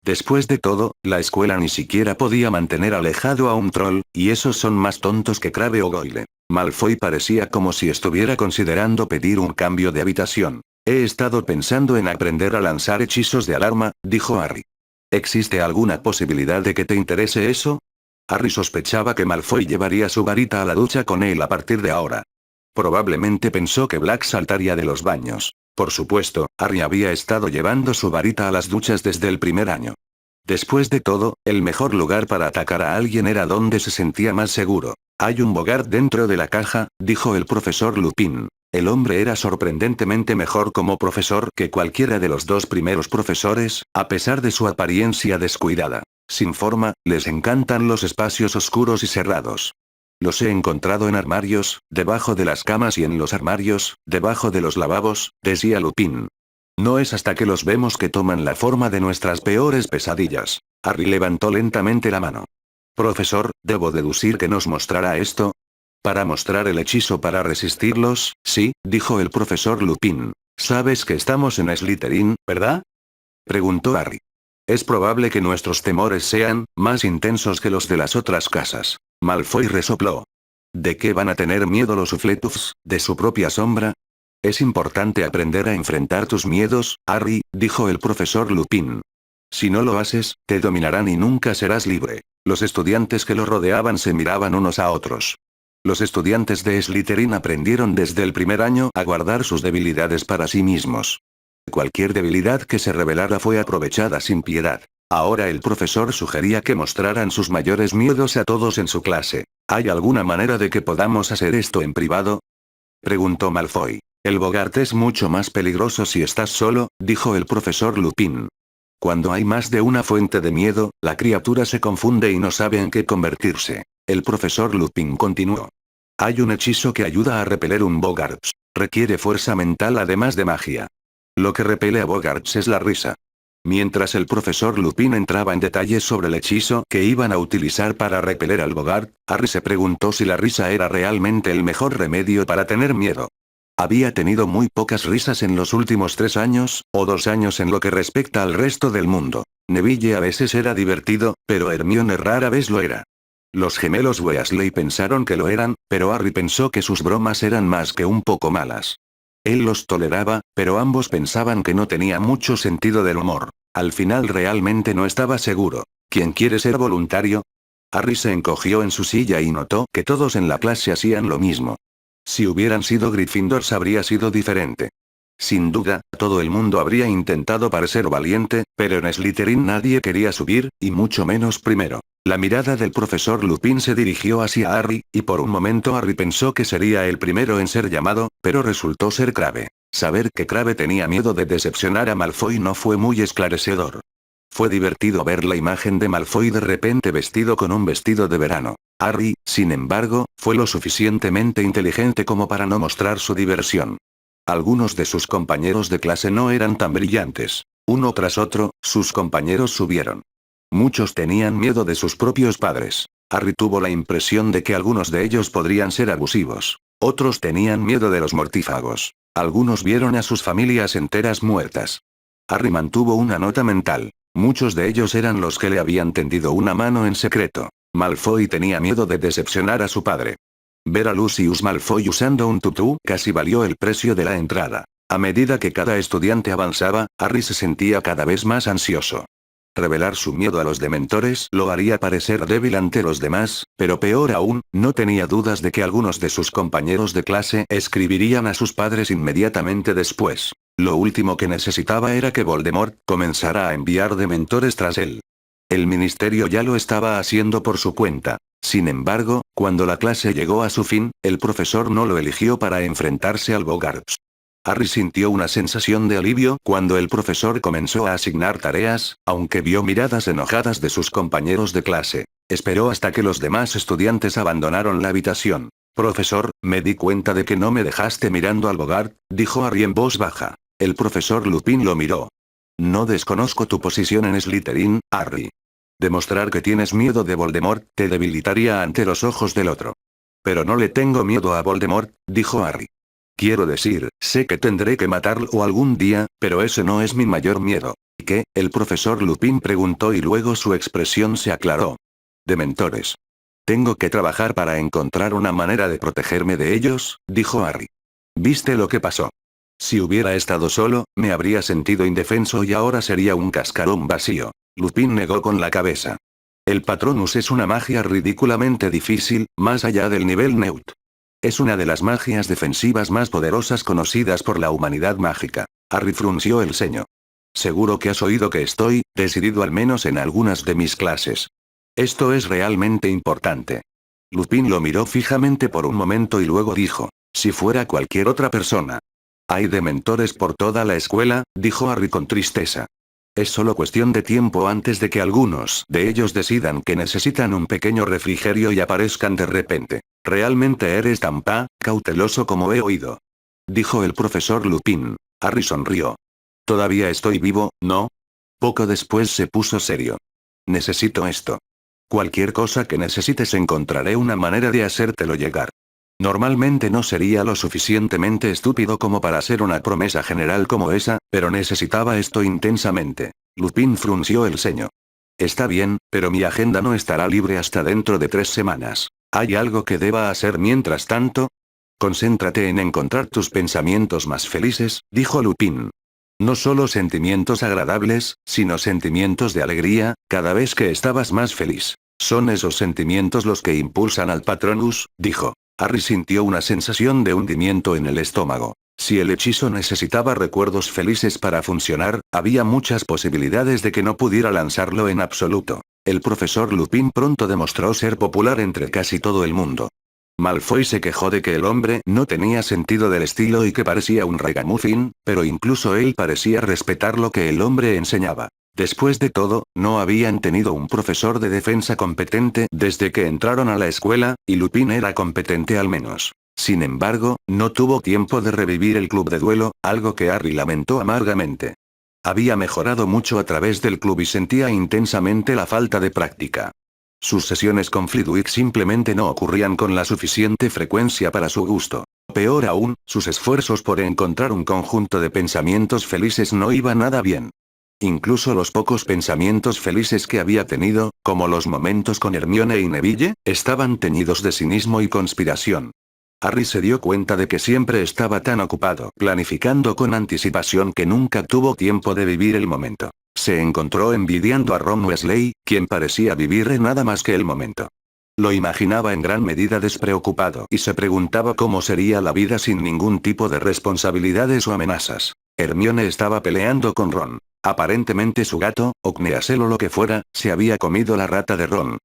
Después de todo, la escuela ni siquiera podía mantener alejado a un troll, y esos son más tontos que Crabbe o Goyle. Malfoy parecía como si estuviera considerando pedir un cambio de habitación. He estado pensando en aprender a lanzar hechizos de alarma, dijo Harry. ¿Existe alguna posibilidad de que te interese eso? Harry sospechaba que Malfoy llevaría su varita a la ducha con él a partir de ahora. Probablemente pensó que Black saltaría de los baños. Por supuesto, Harry había estado llevando su varita a las duchas desde el primer año. Después de todo, el mejor lugar para atacar a alguien era donde se sentía más seguro. Hay un Bogart dentro de la caja, dijo el profesor Lupin. El hombre era sorprendentemente mejor como profesor que cualquiera de los dos primeros profesores, a pesar de su apariencia descuidada. Sin forma, les encantan los espacios oscuros y cerrados. Los he encontrado en armarios, debajo de las camas y en los armarios, debajo de los lavabos, decía Lupin. No es hasta que los vemos que toman la forma de nuestras peores pesadillas. Harry levantó lentamente la mano. Profesor, ¿debo deducir que nos mostrará esto? Para mostrar el hechizo para resistirlos, sí, dijo el profesor Lupin. Sabes que estamos en Slytherin, ¿verdad? Preguntó Harry. Es probable que nuestros temores sean más intensos que los de las otras casas. Malfoy resopló. ¿De qué van a tener miedo los Hufflepuffs? ¿De su propia sombra? Es importante aprender a enfrentar tus miedos, Harry, dijo el profesor Lupin. Si no lo haces, te dominarán y nunca serás libre. Los estudiantes que lo rodeaban se miraban unos a otros. Los estudiantes de Slytherin aprendieron desde el primer año a guardar sus debilidades para sí mismos. Cualquier debilidad que se revelara fue aprovechada sin piedad. Ahora el profesor sugería que mostraran sus mayores miedos a todos en su clase. ¿Hay alguna manera de que podamos hacer esto en privado? Preguntó Malfoy. El Bogart es mucho más peligroso si estás solo, dijo el profesor Lupin. Cuando hay más de una fuente de miedo, la criatura se confunde y no sabe en qué convertirse. El profesor Lupin continuó. Hay un hechizo que ayuda a repeler un Bogarts. Requiere fuerza mental además de magia. Lo que repele a Bogarts es la risa. Mientras el profesor Lupin entraba en detalles sobre el hechizo que iban a utilizar para repeler al Bogart, Harry se preguntó si la risa era realmente el mejor remedio para tener miedo. Había tenido muy pocas risas en los últimos 3 años, o 2 años en lo que respecta al resto del mundo. Neville a veces era divertido, pero Hermione rara vez lo era. Los gemelos Weasley pensaron que lo eran, pero Harry pensó que sus bromas eran más que un poco malas. Él los toleraba, pero ambos pensaban que no tenía mucho sentido del humor. Al final realmente no estaba seguro. ¿Quién quiere ser voluntario? Harry se encogió en su silla y notó que todos en la clase hacían lo mismo. Si hubieran sido Gryffindors habría sido diferente. Sin duda, todo el mundo habría intentado parecer valiente, pero en Slytherin nadie quería subir, y mucho menos primero. La mirada del profesor Lupin se dirigió hacia Harry, y por un momento Harry pensó que sería el primero en ser llamado, pero resultó ser Crabbe. Saber que Crabbe tenía miedo de decepcionar a Malfoy no fue muy esclarecedor. Fue divertido ver la imagen de Malfoy de repente vestido con un vestido de verano. Harry, sin embargo, fue lo suficientemente inteligente como para no mostrar su diversión. Algunos de sus compañeros de clase no eran tan brillantes. Uno tras otro, sus compañeros subieron. Muchos tenían miedo de sus propios padres. Harry tuvo la impresión de que algunos de ellos podrían ser abusivos. Otros tenían miedo de los mortífagos. Algunos vieron a sus familias enteras muertas. Harry mantuvo una nota mental. Muchos de ellos eran los que le habían tendido una mano en secreto. Malfoy tenía miedo de decepcionar a su padre. Ver a Lucius Malfoy usando un tutú casi valió el precio de la entrada. A medida que cada estudiante avanzaba, Harry se sentía cada vez más ansioso. Revelar su miedo a los dementores lo haría parecer débil ante los demás, pero peor aún, no tenía dudas de que algunos de sus compañeros de clase escribirían a sus padres inmediatamente después. Lo último que necesitaba era que Voldemort comenzara a enviar dementores tras él. El ministerio ya lo estaba haciendo por su cuenta. Sin embargo, cuando la clase llegó a su fin, el profesor no lo eligió para enfrentarse al Bogarts. Harry sintió una sensación de alivio cuando el profesor comenzó a asignar tareas, aunque vio miradas enojadas de sus compañeros de clase. Esperó hasta que los demás estudiantes abandonaron la habitación. Profesor, me di cuenta de que no me dejaste mirando al Bogart, dijo Harry en voz baja. El profesor Lupin lo miró. No desconozco tu posición en Slytherin, Harry. Demostrar que tienes miedo de Voldemort te debilitaría ante los ojos del otro. Pero no le tengo miedo a Voldemort, dijo Harry. Quiero decir, sé que tendré que matarlo algún día, pero ese no es mi mayor miedo. ¿Y qué? El profesor Lupin preguntó y luego su expresión se aclaró. Dementores. Tengo que trabajar para encontrar una manera de protegerme de ellos, dijo Harry. ¿Viste lo que pasó? Si hubiera estado solo, me habría sentido indefenso y ahora sería un cascarón vacío. Lupin negó con la cabeza. El Patronus es una magia ridículamente difícil, más allá del nivel Neut. Es una de las magias defensivas más poderosas conocidas por la humanidad mágica. Harry frunció el ceño. Seguro que has oído que estoy decidido al menos en algunas de mis clases. Esto es realmente importante. Lupin lo miró fijamente por un momento y luego dijo. Si fuera cualquier otra persona. Hay dementores por toda la escuela, dijo Harry con tristeza. Es solo cuestión de tiempo antes de que algunos de ellos decidan que necesitan un pequeño refrigerio y aparezcan de repente. ¿Realmente eres tan cauteloso como he oído? Dijo el profesor Lupin. Harry sonrió. Todavía estoy vivo, ¿no? Poco después se puso serio. Necesito esto. Cualquier cosa que necesites encontraré una manera de hacértelo llegar. Normalmente no sería lo suficientemente estúpido como para hacer una promesa general como esa, pero necesitaba esto intensamente. Lupin frunció el ceño. Está bien, pero mi agenda no estará libre hasta dentro de 3 semanas. ¿Hay algo que deba hacer mientras tanto? Concéntrate en encontrar tus pensamientos más felices, dijo Lupin. No solo sentimientos agradables, sino sentimientos de alegría, cada vez que estabas más feliz. Son esos sentimientos los que impulsan al Patronus, dijo. Harry sintió una sensación de hundimiento en el estómago. Si el hechizo necesitaba recuerdos felices para funcionar, había muchas posibilidades de que no pudiera lanzarlo en absoluto. El profesor Lupin pronto demostró ser popular entre casi todo el mundo. Malfoy se quejó de que el hombre no tenía sentido del estilo y que parecía un ragamuffin, pero incluso él parecía respetar lo que el hombre enseñaba. Después de todo, no habían tenido un profesor de defensa competente desde que entraron a la escuela, y Lupin era competente al menos. Sin embargo, no tuvo tiempo de revivir el club de duelo, algo que Harry lamentó amargamente. Había mejorado mucho a través del club y sentía intensamente la falta de práctica. Sus sesiones con Flitwick simplemente no ocurrían con la suficiente frecuencia para su gusto. Peor aún, sus esfuerzos por encontrar un conjunto de pensamientos felices no iba nada bien. Incluso los pocos pensamientos felices que había tenido, como los momentos con Hermione y Neville, estaban teñidos de cinismo y conspiración. Harry se dio cuenta de que siempre estaba tan ocupado planificando con anticipación que nunca tuvo tiempo de vivir el momento. Se encontró envidiando a Ron Weasley, quien parecía vivir en nada más que el momento. Lo imaginaba en gran medida despreocupado y se preguntaba cómo sería la vida sin ningún tipo de responsabilidades o amenazas. Hermione estaba peleando con Ron. Aparentemente su gato, Ogneasel o lo que fuera, se había comido la rata de Ron.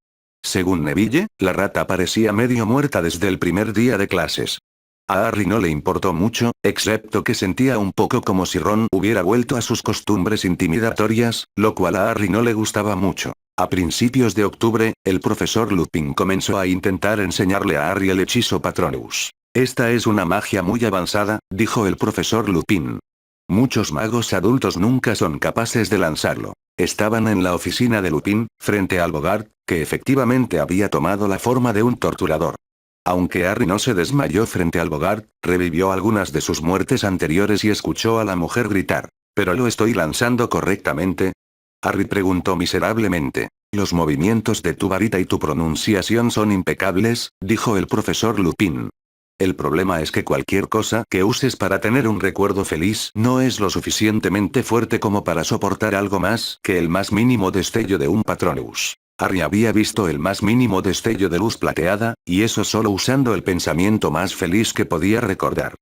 Según Neville, la rata parecía medio muerta desde el primer día de clases. A Harry no le importó mucho, excepto que sentía un poco como si Ron hubiera vuelto a sus costumbres intimidatorias, lo cual a Harry no le gustaba mucho. A principios de octubre, el profesor Lupin comenzó a intentar enseñarle a Harry el hechizo Patronus. Esta es una magia muy avanzada, dijo el profesor Lupin. Muchos magos adultos nunca son capaces de lanzarlo. Estaban en la oficina de Lupin, frente al Bogart, que efectivamente había tomado la forma de un torturador. Aunque Harry no se desmayó frente al Bogart, revivió algunas de sus muertes anteriores y escuchó a la mujer gritar. ¿Pero lo estoy lanzando correctamente? Harry preguntó miserablemente. Los movimientos de tu varita y tu pronunciación son impecables, dijo el profesor Lupin. El problema es que cualquier cosa que uses para tener un recuerdo feliz no es lo suficientemente fuerte como para soportar algo más que el más mínimo destello de un Patronus. Harry había visto el más mínimo destello de luz plateada, y eso solo usando el pensamiento más feliz que podía recordar.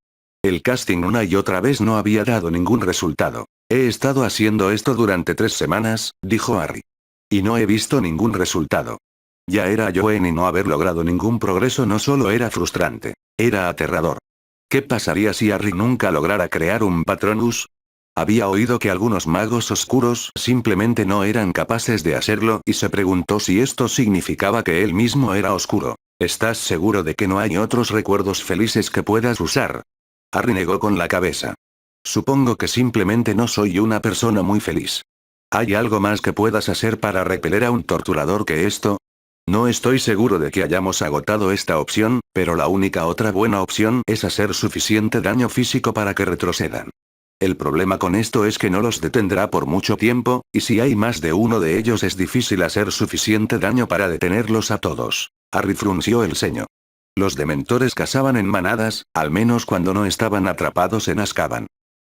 El casting una y otra vez no había dado ningún resultado. He estado haciendo esto durante 3 semanas, dijo Harry. Y no he visto ningún resultado. Ya era Joen y no haber logrado ningún progreso no solo era frustrante, era aterrador. ¿Qué pasaría si Harry nunca lograra crear un Patronus? Había oído que algunos magos oscuros simplemente no eran capaces de hacerlo y se preguntó si esto significaba que él mismo era oscuro. ¿Estás seguro de que no hay otros recuerdos felices que puedas usar? Harry negó con la cabeza. Supongo que simplemente no soy una persona muy feliz. ¿Hay algo más que puedas hacer para repeler a un torturador que esto? No estoy seguro de que hayamos agotado esta opción, pero la única otra buena opción es hacer suficiente daño físico para que retrocedan. El problema con esto es que no los detendrá por mucho tiempo, y si hay más de uno de ellos es difícil hacer suficiente daño para detenerlos a todos. Harry frunció el ceño. Los dementores cazaban en manadas, al menos cuando no estaban atrapados en Azkaban.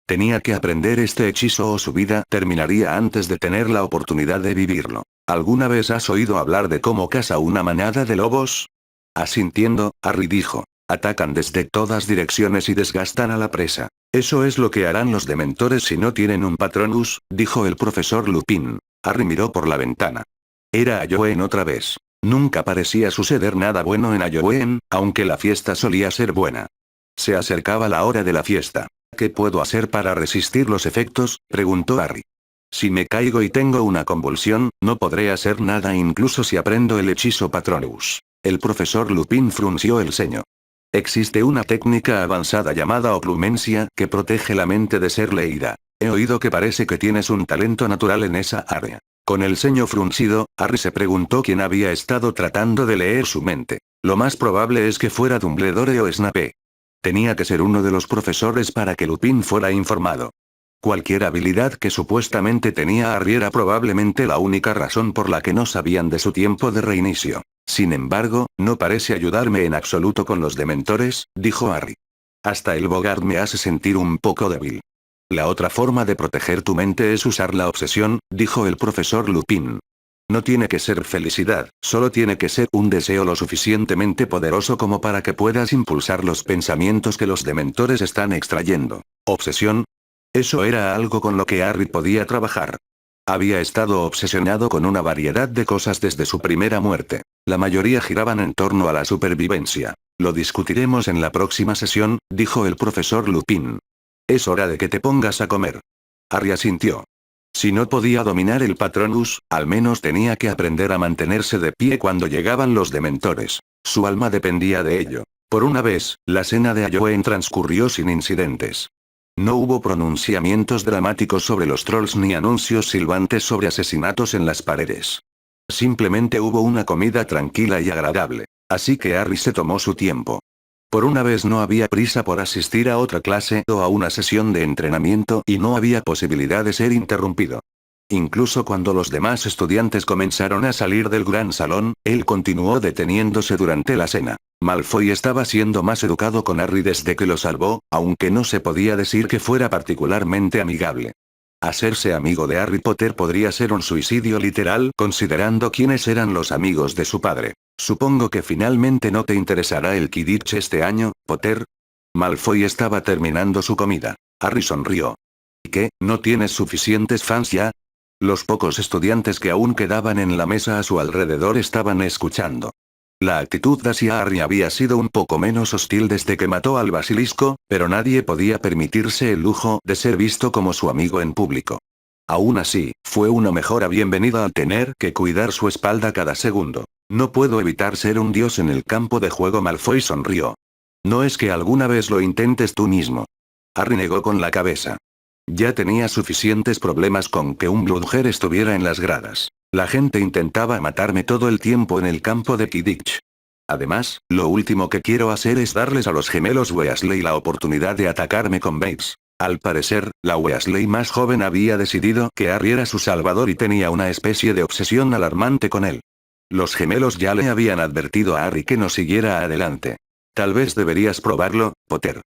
Tenía que aprender este hechizo o su vida terminaría antes de tener la oportunidad de vivirlo. ¿Alguna vez has oído hablar de cómo caza una manada de lobos? Asintiendo, Harry dijo. Atacan desde todas direcciones y desgastan a la presa. Eso es lo que harán los dementores si no tienen un Patronus, dijo el profesor Lupin. Harry miró por la ventana. Era Ayoen otra vez. Nunca parecía suceder nada bueno en Ayoen, aunque la fiesta solía ser buena. Se acercaba la hora de la fiesta. ¿Qué puedo hacer para resistir los efectos?, preguntó Harry. Si me caigo y tengo una convulsión, no podré hacer nada incluso si aprendo el hechizo Patronus. El profesor Lupin frunció el ceño. Existe una técnica avanzada llamada oclumencia que protege la mente de ser leída. He oído que parece que tienes un talento natural en esa área. Con el ceño fruncido, Harry se preguntó quién había estado tratando de leer su mente. Lo más probable es que fuera Dumbledore o Snape. Tenía que ser uno de los profesores para que Lupin fuera informado. Cualquier habilidad que supuestamente tenía Harry era probablemente la única razón por la que no sabían de su tiempo de reinicio. Sin embargo, no parece ayudarme en absoluto con los dementores, dijo Harry. Hasta el Bogart me hace sentir un poco débil. La otra forma de proteger tu mente es usar la obsesión, dijo el profesor Lupin. No tiene que ser felicidad, solo tiene que ser un deseo lo suficientemente poderoso como para que puedas impulsar los pensamientos que los dementores están extrayendo. ¿Obsesión? Eso era algo con lo que Harry podía trabajar. Había estado obsesionado con una variedad de cosas desde su primera muerte. La mayoría giraban en torno a la supervivencia. Lo discutiremos en la próxima sesión, dijo el profesor Lupin. Es hora de que te pongas a comer. Harry asintió. Si no podía dominar el Patronus, al menos tenía que aprender a mantenerse de pie cuando llegaban los dementores. Su alma dependía de ello. Por una vez, la cena de Halloween transcurrió sin incidentes. No hubo pronunciamientos dramáticos sobre los trolls ni anuncios silbantes sobre asesinatos en las paredes. Simplemente hubo una comida tranquila y agradable. Así que Harry se tomó su tiempo. Por una vez no había prisa por asistir a otra clase o a una sesión de entrenamiento y no había posibilidad de ser interrumpido. Incluso cuando los demás estudiantes comenzaron a salir del gran salón, él continuó deteniéndose durante la cena. Malfoy estaba siendo más educado con Harry desde que lo salvó, aunque no se podía decir que fuera particularmente amigable. Hacerse amigo de Harry Potter podría ser un suicidio literal considerando quiénes eran los amigos de su padre. Supongo que finalmente no te interesará el Quidditch este año, Potter. Malfoy estaba terminando su comida. Harry sonrió. ¿Y qué, no tienes suficientes fans ya? Los pocos estudiantes que aún quedaban en la mesa a su alrededor estaban escuchando. La actitud hacia Harry había sido un poco menos hostil desde que mató al basilisco, pero nadie podía permitirse el lujo de ser visto como su amigo en público. Aún así, fue una mejora bienvenida al tener que cuidar su espalda cada segundo. No puedo evitar ser un dios en el campo de juego. Malfoy sonrió. No es que alguna vez lo intentes tú mismo. Harry negó con la cabeza. Ya tenía suficientes problemas con que un Bludger estuviera en las gradas. La gente intentaba matarme todo el tiempo en el campo de Quidditch. Además, lo último que quiero hacer es darles a los gemelos Weasley la oportunidad de atacarme con Bates. Al parecer, la Weasley más joven había decidido que Harry era su salvador y tenía una especie de obsesión alarmante con él. Los gemelos ya le habían advertido a Harry que no siguiera adelante. Tal vez deberías probarlo, Potter.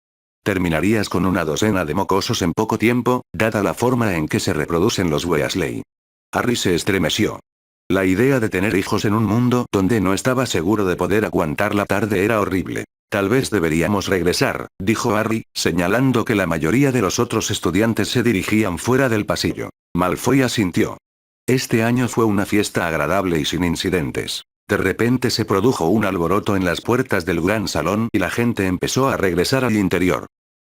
Terminarías con una docena de mocosos en poco tiempo, dada la forma en que se reproducen los Weasley. Harry se estremeció. La idea de tener hijos en un mundo donde no estaba seguro de poder aguantar la tarde era horrible. Tal vez deberíamos regresar, dijo Harry, señalando que la mayoría de los otros estudiantes se dirigían fuera del pasillo. Malfoy asintió. Este año fue una fiesta agradable y sin incidentes. De repente se produjo un alboroto en las puertas del gran salón y la gente empezó a regresar al interior.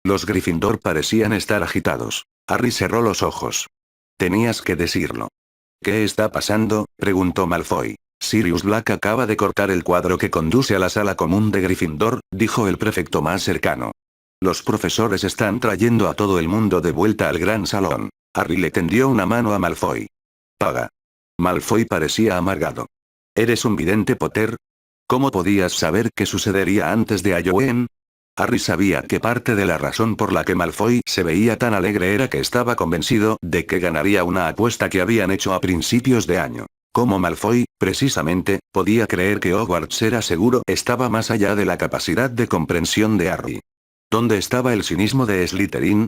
Los Gryffindor parecían estar agitados. Harry cerró los ojos. Tenías que decirlo. ¿Qué está pasando?, preguntó Malfoy. Sirius Black acaba de cortar el cuadro que conduce a la sala común de Gryffindor, dijo el prefecto más cercano. Los profesores están trayendo a todo el mundo de vuelta al gran salón. Harry le tendió una mano a Malfoy. Paga. Malfoy parecía amargado. ¿Eres un vidente, Potter? ¿Cómo podías saber qué sucedería antes de Halloween? Harry sabía que parte de la razón por la que Malfoy se veía tan alegre era que estaba convencido de que ganaría una apuesta que habían hecho a principios de año. Como Malfoy, precisamente, podía creer que Hogwarts era seguro estaba más allá de la capacidad de comprensión de Harry. ¿Dónde estaba el cinismo de Slytherin?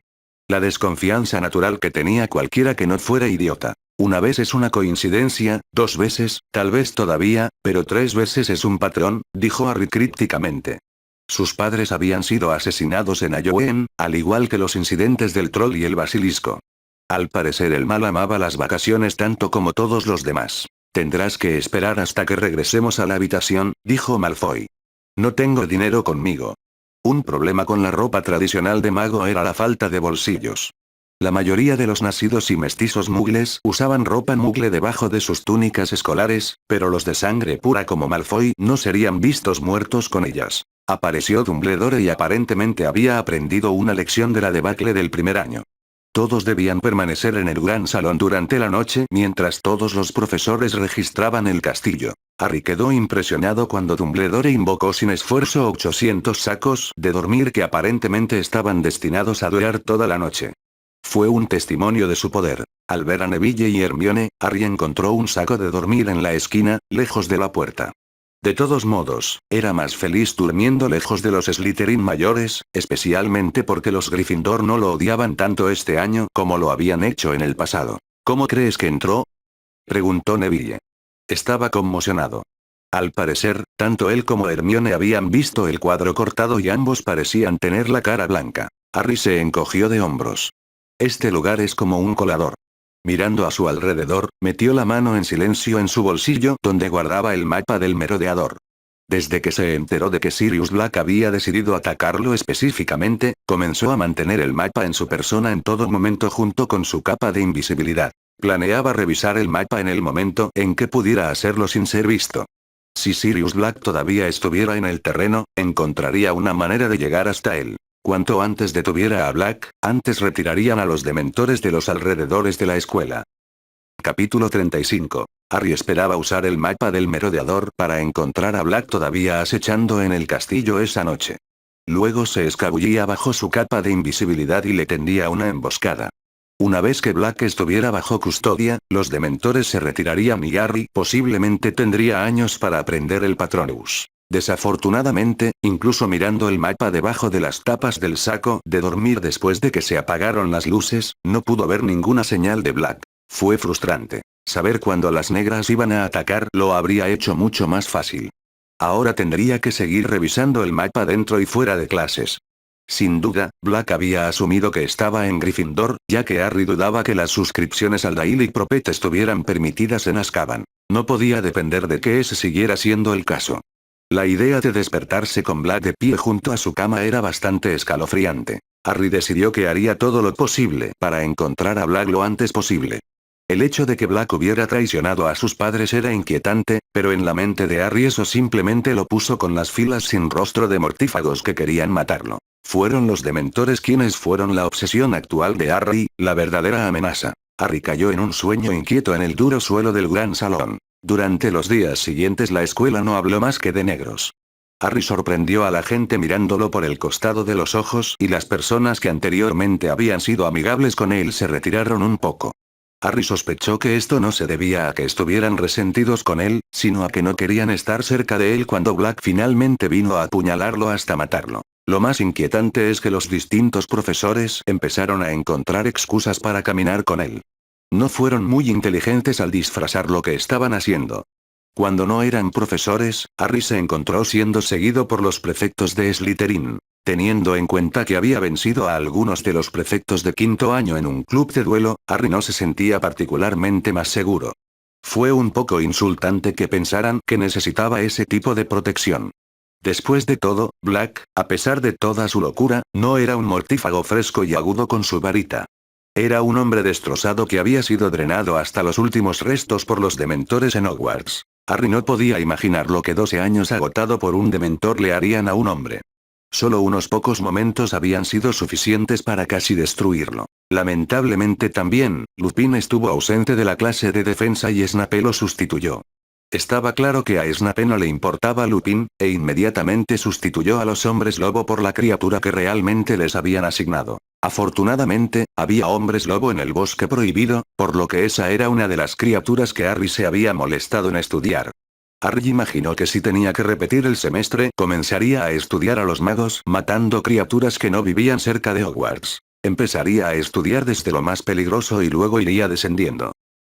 La desconfianza natural que tenía cualquiera que no fuera idiota. Una vez es una coincidencia, 2 veces, tal vez todavía, pero 3 veces es un patrón, dijo Harry crípticamente. Sus padres habían sido asesinados en Halloween, al igual que los incidentes del troll y el basilisco. Al parecer el mal amaba las vacaciones tanto como todos los demás. Tendrás que esperar hasta que regresemos a la habitación, dijo Malfoy. No tengo dinero conmigo. Un problema con la ropa tradicional de mago era la falta de bolsillos. La mayoría de los nacidos y mestizos muggles usaban ropa muggle debajo de sus túnicas escolares, pero los de sangre pura como Malfoy no serían vistos muertos con ellas. Apareció Dumbledore y aparentemente había aprendido una lección de la debacle del primer año. Todos debían permanecer en el gran salón durante la noche mientras todos los profesores registraban el castillo. Harry quedó impresionado cuando Dumbledore invocó sin esfuerzo 800 sacos de dormir que aparentemente estaban destinados a durar toda la noche. Fue un testimonio de su poder. Al ver a Neville y Hermione, Harry encontró un saco de dormir en la esquina, lejos de la puerta. De todos modos, era más feliz durmiendo lejos de los Slytherin mayores, especialmente porque los Gryffindor no lo odiaban tanto este año como lo habían hecho en el pasado. ¿Cómo crees que entró?, preguntó Neville. Estaba conmocionado. Al parecer, tanto él como Hermione habían visto el cuadro cortado y ambos parecían tener la cara blanca. Harry se encogió de hombros. Este lugar es como un colador. Mirando a su alrededor, metió la mano en silencio en su bolsillo donde guardaba el mapa del merodeador. Desde que se enteró de que Sirius Black había decidido atacarlo específicamente, comenzó a mantener el mapa en su persona en todo momento junto con su capa de invisibilidad. Planeaba revisar el mapa en el momento en que pudiera hacerlo sin ser visto. Si Sirius Black todavía estuviera en el terreno, encontraría una manera de llegar hasta él. Cuanto antes detuviera a Black, antes retirarían a los dementores de los alrededores de la escuela. Capítulo 35. Harry esperaba usar el mapa del merodeador para encontrar a Black todavía acechando en el castillo esa noche. Luego se escabullía bajo su capa de invisibilidad y le tendía una emboscada. Una vez que Black estuviera bajo custodia, los dementores se retirarían y Harry posiblemente tendría años para aprender el Patronus. Desafortunadamente, incluso mirando el mapa debajo de las tapas del saco de dormir después de que se apagaron las luces, no pudo ver ninguna señal de Black. Fue frustrante. Saber cuándo las negras iban a atacar lo habría hecho mucho más fácil. Ahora tendría que seguir revisando el mapa dentro y fuera de clases. Sin duda, Black había asumido que estaba en Gryffindor, ya que Harry dudaba que las suscripciones al Daily Prophet estuvieran permitidas en Azkaban. No podía depender de que ese siguiera siendo el caso. La idea de despertarse con Black de pie junto a su cama era bastante escalofriante. Harry decidió que haría todo lo posible para encontrar a Black lo antes posible. El hecho de que Black hubiera traicionado a sus padres era inquietante, pero en la mente de Harry eso simplemente lo puso con las filas sin rostro de mortífagos que querían matarlo. Fueron los dementores quienes fueron la obsesión actual de Harry, la verdadera amenaza. Harry cayó en un sueño inquieto en el duro suelo del gran salón. Durante los días siguientes la escuela no habló más que de negros. Harry sorprendió a la gente mirándolo por el costado de los ojos y las personas que anteriormente habían sido amigables con él se retiraron un poco. Harry sospechó que esto no se debía a que estuvieran resentidos con él, sino a que no querían estar cerca de él cuando Black finalmente vino a apuñalarlo hasta matarlo. Lo más inquietante es que los distintos profesores empezaron a encontrar excusas para caminar con él. No fueron muy inteligentes al disfrazar lo que estaban haciendo. Cuando no eran profesores, Harry se encontró siendo seguido por los prefectos de Slytherin. Teniendo en cuenta que había vencido a algunos de los prefectos de quinto año en un club de duelo, Harry no se sentía particularmente más seguro. Fue un poco insultante que pensaran que necesitaba ese tipo de protección. Después de todo, Black, a pesar de toda su locura, no era un mortífago fresco y agudo con su varita. Era un hombre destrozado que había sido drenado hasta los últimos restos por los dementores en Hogwarts. Harry no podía imaginar lo que 12 años agotado por un dementor le harían a un hombre. Solo unos pocos momentos habían sido suficientes para casi destruirlo. Lamentablemente también, Lupin estuvo ausente de la clase de defensa y Snape lo sustituyó. Estaba claro que a Snape no le importaba Lupin, e inmediatamente sustituyó a los hombres lobo por la criatura que realmente les habían asignado. Afortunadamente, había hombres lobo en el bosque prohibido, por lo que esa era una de las criaturas que Harry se había molestado en estudiar. Harry imaginó que si tenía que repetir el semestre, comenzaría a estudiar a los magos matando criaturas que no vivían cerca de Hogwarts. Empezaría a estudiar desde lo más peligroso y luego iría descendiendo.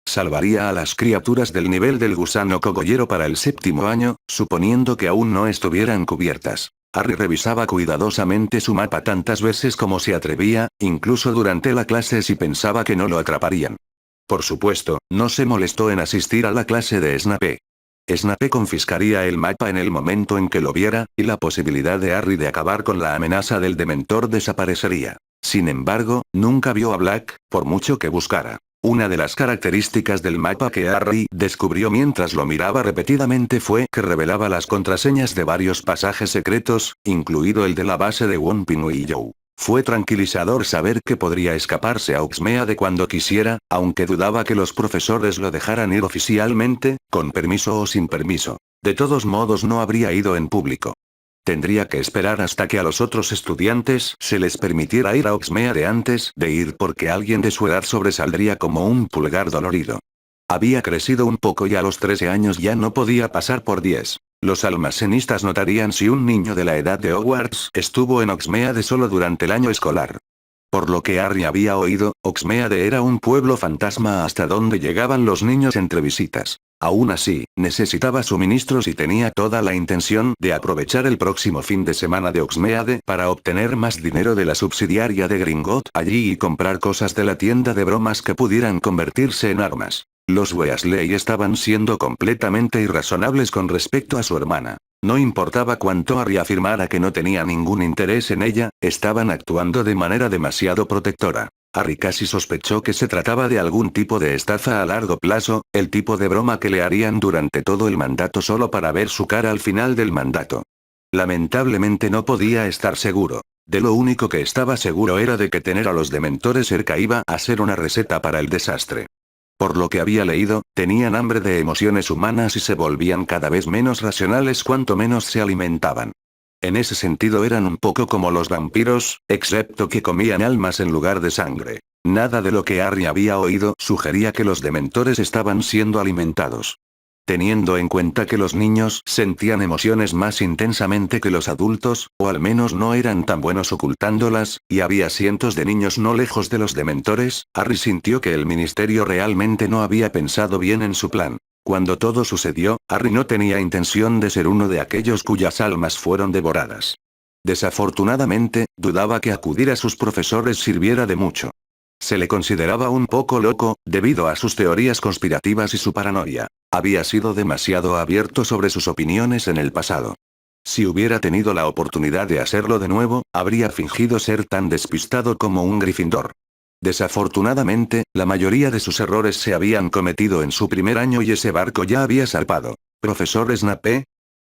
Salvaría a las criaturas del nivel del gusano cogollero para el séptimo año, suponiendo que aún no estuvieran cubiertas. Harry revisaba cuidadosamente su mapa tantas veces como se atrevía, incluso durante la clase si pensaba que no lo atraparían. Por supuesto, no se molestó en asistir a la clase de Snape. Snape confiscaría el mapa en el momento en que lo viera, y la posibilidad de Harry de acabar con la amenaza del Dementor desaparecería. Sin embargo, nunca vio a Black, por mucho que buscara. Una de las características del mapa que Harry descubrió mientras lo miraba repetidamente fue que revelaba las contraseñas de varios pasajes secretos, incluido el de la base de Wampum y Joe. Fue tranquilizador saber que podría escaparse a Hogsmeade cuando quisiera, aunque dudaba que los profesores lo dejaran ir oficialmente, con permiso o sin permiso. De todos modos no habría ido en público. Tendría que esperar hasta que a los otros estudiantes se les permitiera ir a Hogsmeade antes de ir porque alguien de su edad sobresaldría como un pulgar dolorido. Había crecido un poco y a los 13 años ya no podía pasar por 10. Los almacenistas notarían si un niño de la edad de Hogwarts estuvo en Hogsmeade solo durante el año escolar. Por lo que Harry había oído, Hogsmeade era un pueblo fantasma hasta donde llegaban los niños entre visitas. Aún así, necesitaba suministros y tenía toda la intención de aprovechar el próximo fin de semana de Hogsmeade para obtener más dinero de la subsidiaria de Gringotts allí y comprar cosas de la tienda de bromas que pudieran convertirse en armas. Los Weasley estaban siendo completamente irrazonables con respecto a su hermana. No importaba cuánto Harry afirmara que no tenía ningún interés en ella, estaban actuando de manera demasiado protectora. Harry casi sospechó que se trataba de algún tipo de estafa a largo plazo, el tipo de broma que le harían durante todo el mandato solo para ver su cara al final del mandato. Lamentablemente no podía estar seguro. De lo único que estaba seguro era de que tener a los dementores cerca iba a ser una receta para el desastre. Por lo que había leído, tenían hambre de emociones humanas y se volvían cada vez menos racionales cuanto menos se alimentaban. En ese sentido eran un poco como los vampiros, excepto que comían almas en lugar de sangre. Nada de lo que Harry había oído sugería que los dementores estaban siendo alimentados. Teniendo en cuenta que los niños sentían emociones más intensamente que los adultos, o al menos no eran tan buenos ocultándolas, y había cientos de niños no lejos de los dementores, Harry sintió que el ministerio realmente no había pensado bien en su plan. Cuando todo sucedió, Harry no tenía intención de ser uno de aquellos cuyas almas fueron devoradas. Desafortunadamente, dudaba que acudir a sus profesores sirviera de mucho. Se le consideraba un poco loco, debido a sus teorías conspirativas y su paranoia. Había sido demasiado abierto sobre sus opiniones en el pasado. Si hubiera tenido la oportunidad de hacerlo de nuevo, habría fingido ser tan despistado como un Gryffindor. Desafortunadamente, la mayoría de sus errores se habían cometido en su primer año y ese barco ya había zarpado. ¿Profesor Snape?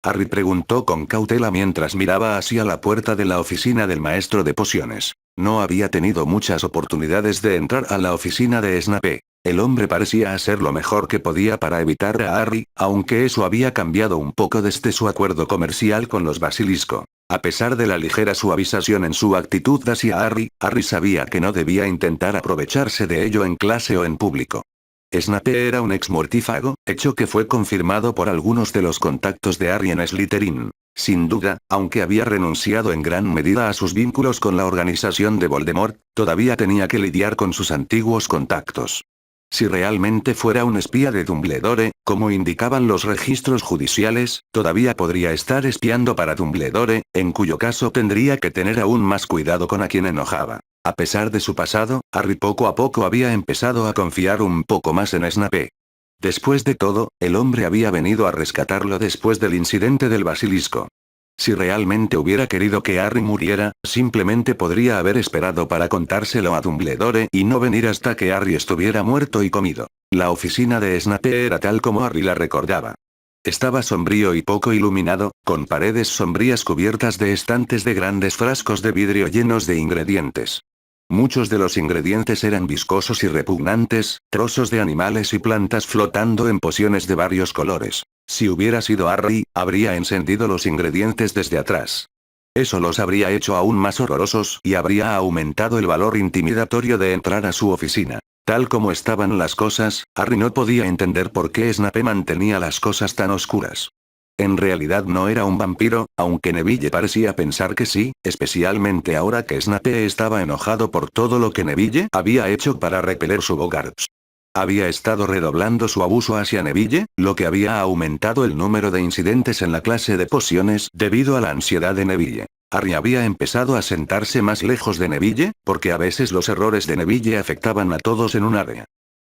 Harry preguntó con cautela mientras miraba hacia la puerta de la oficina del maestro de pociones. No había tenido muchas oportunidades de entrar a la oficina de Snape. El hombre parecía hacer lo mejor que podía para evitar a Harry, aunque eso había cambiado un poco desde su acuerdo comercial con los Basilisco. A pesar de la ligera suavización en su actitud hacia Harry, Harry sabía que no debía intentar aprovecharse de ello en clase o en público. Snape era un ex mortífago, hecho que fue confirmado por algunos de los contactos de Harry en Slytherin. Sin duda, aunque había renunciado en gran medida a sus vínculos con la organización de Voldemort, todavía tenía que lidiar con sus antiguos contactos. Si realmente fuera un espía de Dumbledore, como indicaban los registros judiciales, todavía podría estar espiando para Dumbledore, en cuyo caso tendría que tener aún más cuidado con a quien enojaba. A pesar de su pasado, Harry poco a poco había empezado a confiar un poco más en Snape. Después de todo, el hombre había venido a rescatarlo después del incidente del basilisco. Si realmente hubiera querido que Harry muriera, simplemente podría haber esperado para contárselo a Dumbledore y no venir hasta que Harry estuviera muerto y comido. La oficina de Snape era tal como Harry la recordaba. Estaba sombrío y poco iluminado, con paredes sombrías cubiertas de estantes de grandes frascos de vidrio llenos de ingredientes. Muchos de los ingredientes eran viscosos y repugnantes, trozos de animales y plantas flotando en pociones de varios colores. Si hubiera sido Harry, habría encendido los ingredientes desde atrás. Eso los habría hecho aún más horrorosos y habría aumentado el valor intimidatorio de entrar a su oficina. Tal como estaban las cosas, Harry no podía entender por qué Snape mantenía las cosas tan oscuras. En realidad no era un vampiro, aunque Neville parecía pensar que sí, especialmente ahora que Snape estaba enojado por todo lo que Neville había hecho para repeler su Bogarts. Había estado redoblando su abuso hacia Neville, lo que había aumentado el número de incidentes en la clase de pociones debido a la ansiedad de Neville. Harry había empezado a sentarse más lejos de Neville, porque a veces los errores de Neville afectaban a todos en un área.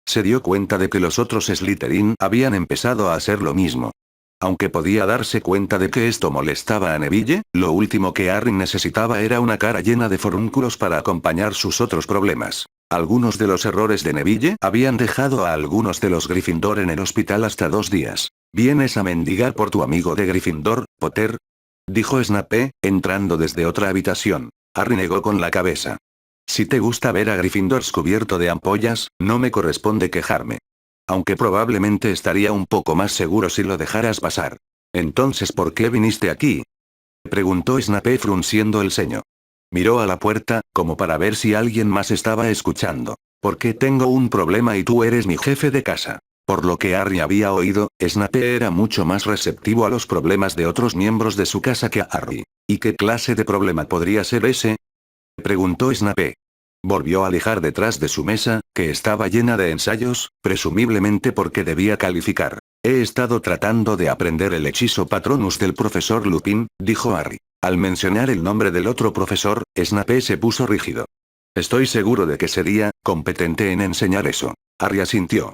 Se dio cuenta de que los otros Slytherin habían empezado a hacer lo mismo. Aunque podía darse cuenta de que esto molestaba a Neville, lo último que Harry necesitaba era una cara llena de forúnculos para acompañar sus otros problemas. Algunos de los errores de Neville habían dejado a algunos de los Gryffindor en el hospital hasta 2 días. ¿Vienes a mendigar por tu amigo de Gryffindor, Potter?, dijo Snape, entrando desde otra habitación. Harry negó con la cabeza. Si te gusta ver a Gryffindors cubierto de ampollas, no me corresponde quejarme. Aunque probablemente estaría un poco más seguro si lo dejaras pasar. Entonces, ¿por qué viniste aquí?, preguntó Snape frunciendo el ceño. Miró a la puerta, como para ver si alguien más estaba escuchando. Porque tengo un problema y tú eres mi jefe de casa. Por lo que Harry había oído, Snape era mucho más receptivo a los problemas de otros miembros de su casa que a Harry. ¿Y qué clase de problema podría ser ese?, preguntó Snape. Volvió a alejar detrás de su mesa, que estaba llena de ensayos, presumiblemente porque debía calificar. He estado tratando de aprender el hechizo Patronus del profesor Lupin, dijo Harry. Al mencionar el nombre del otro profesor, Snape se puso rígido. Estoy seguro de que sería competente en enseñar eso. Harry asintió.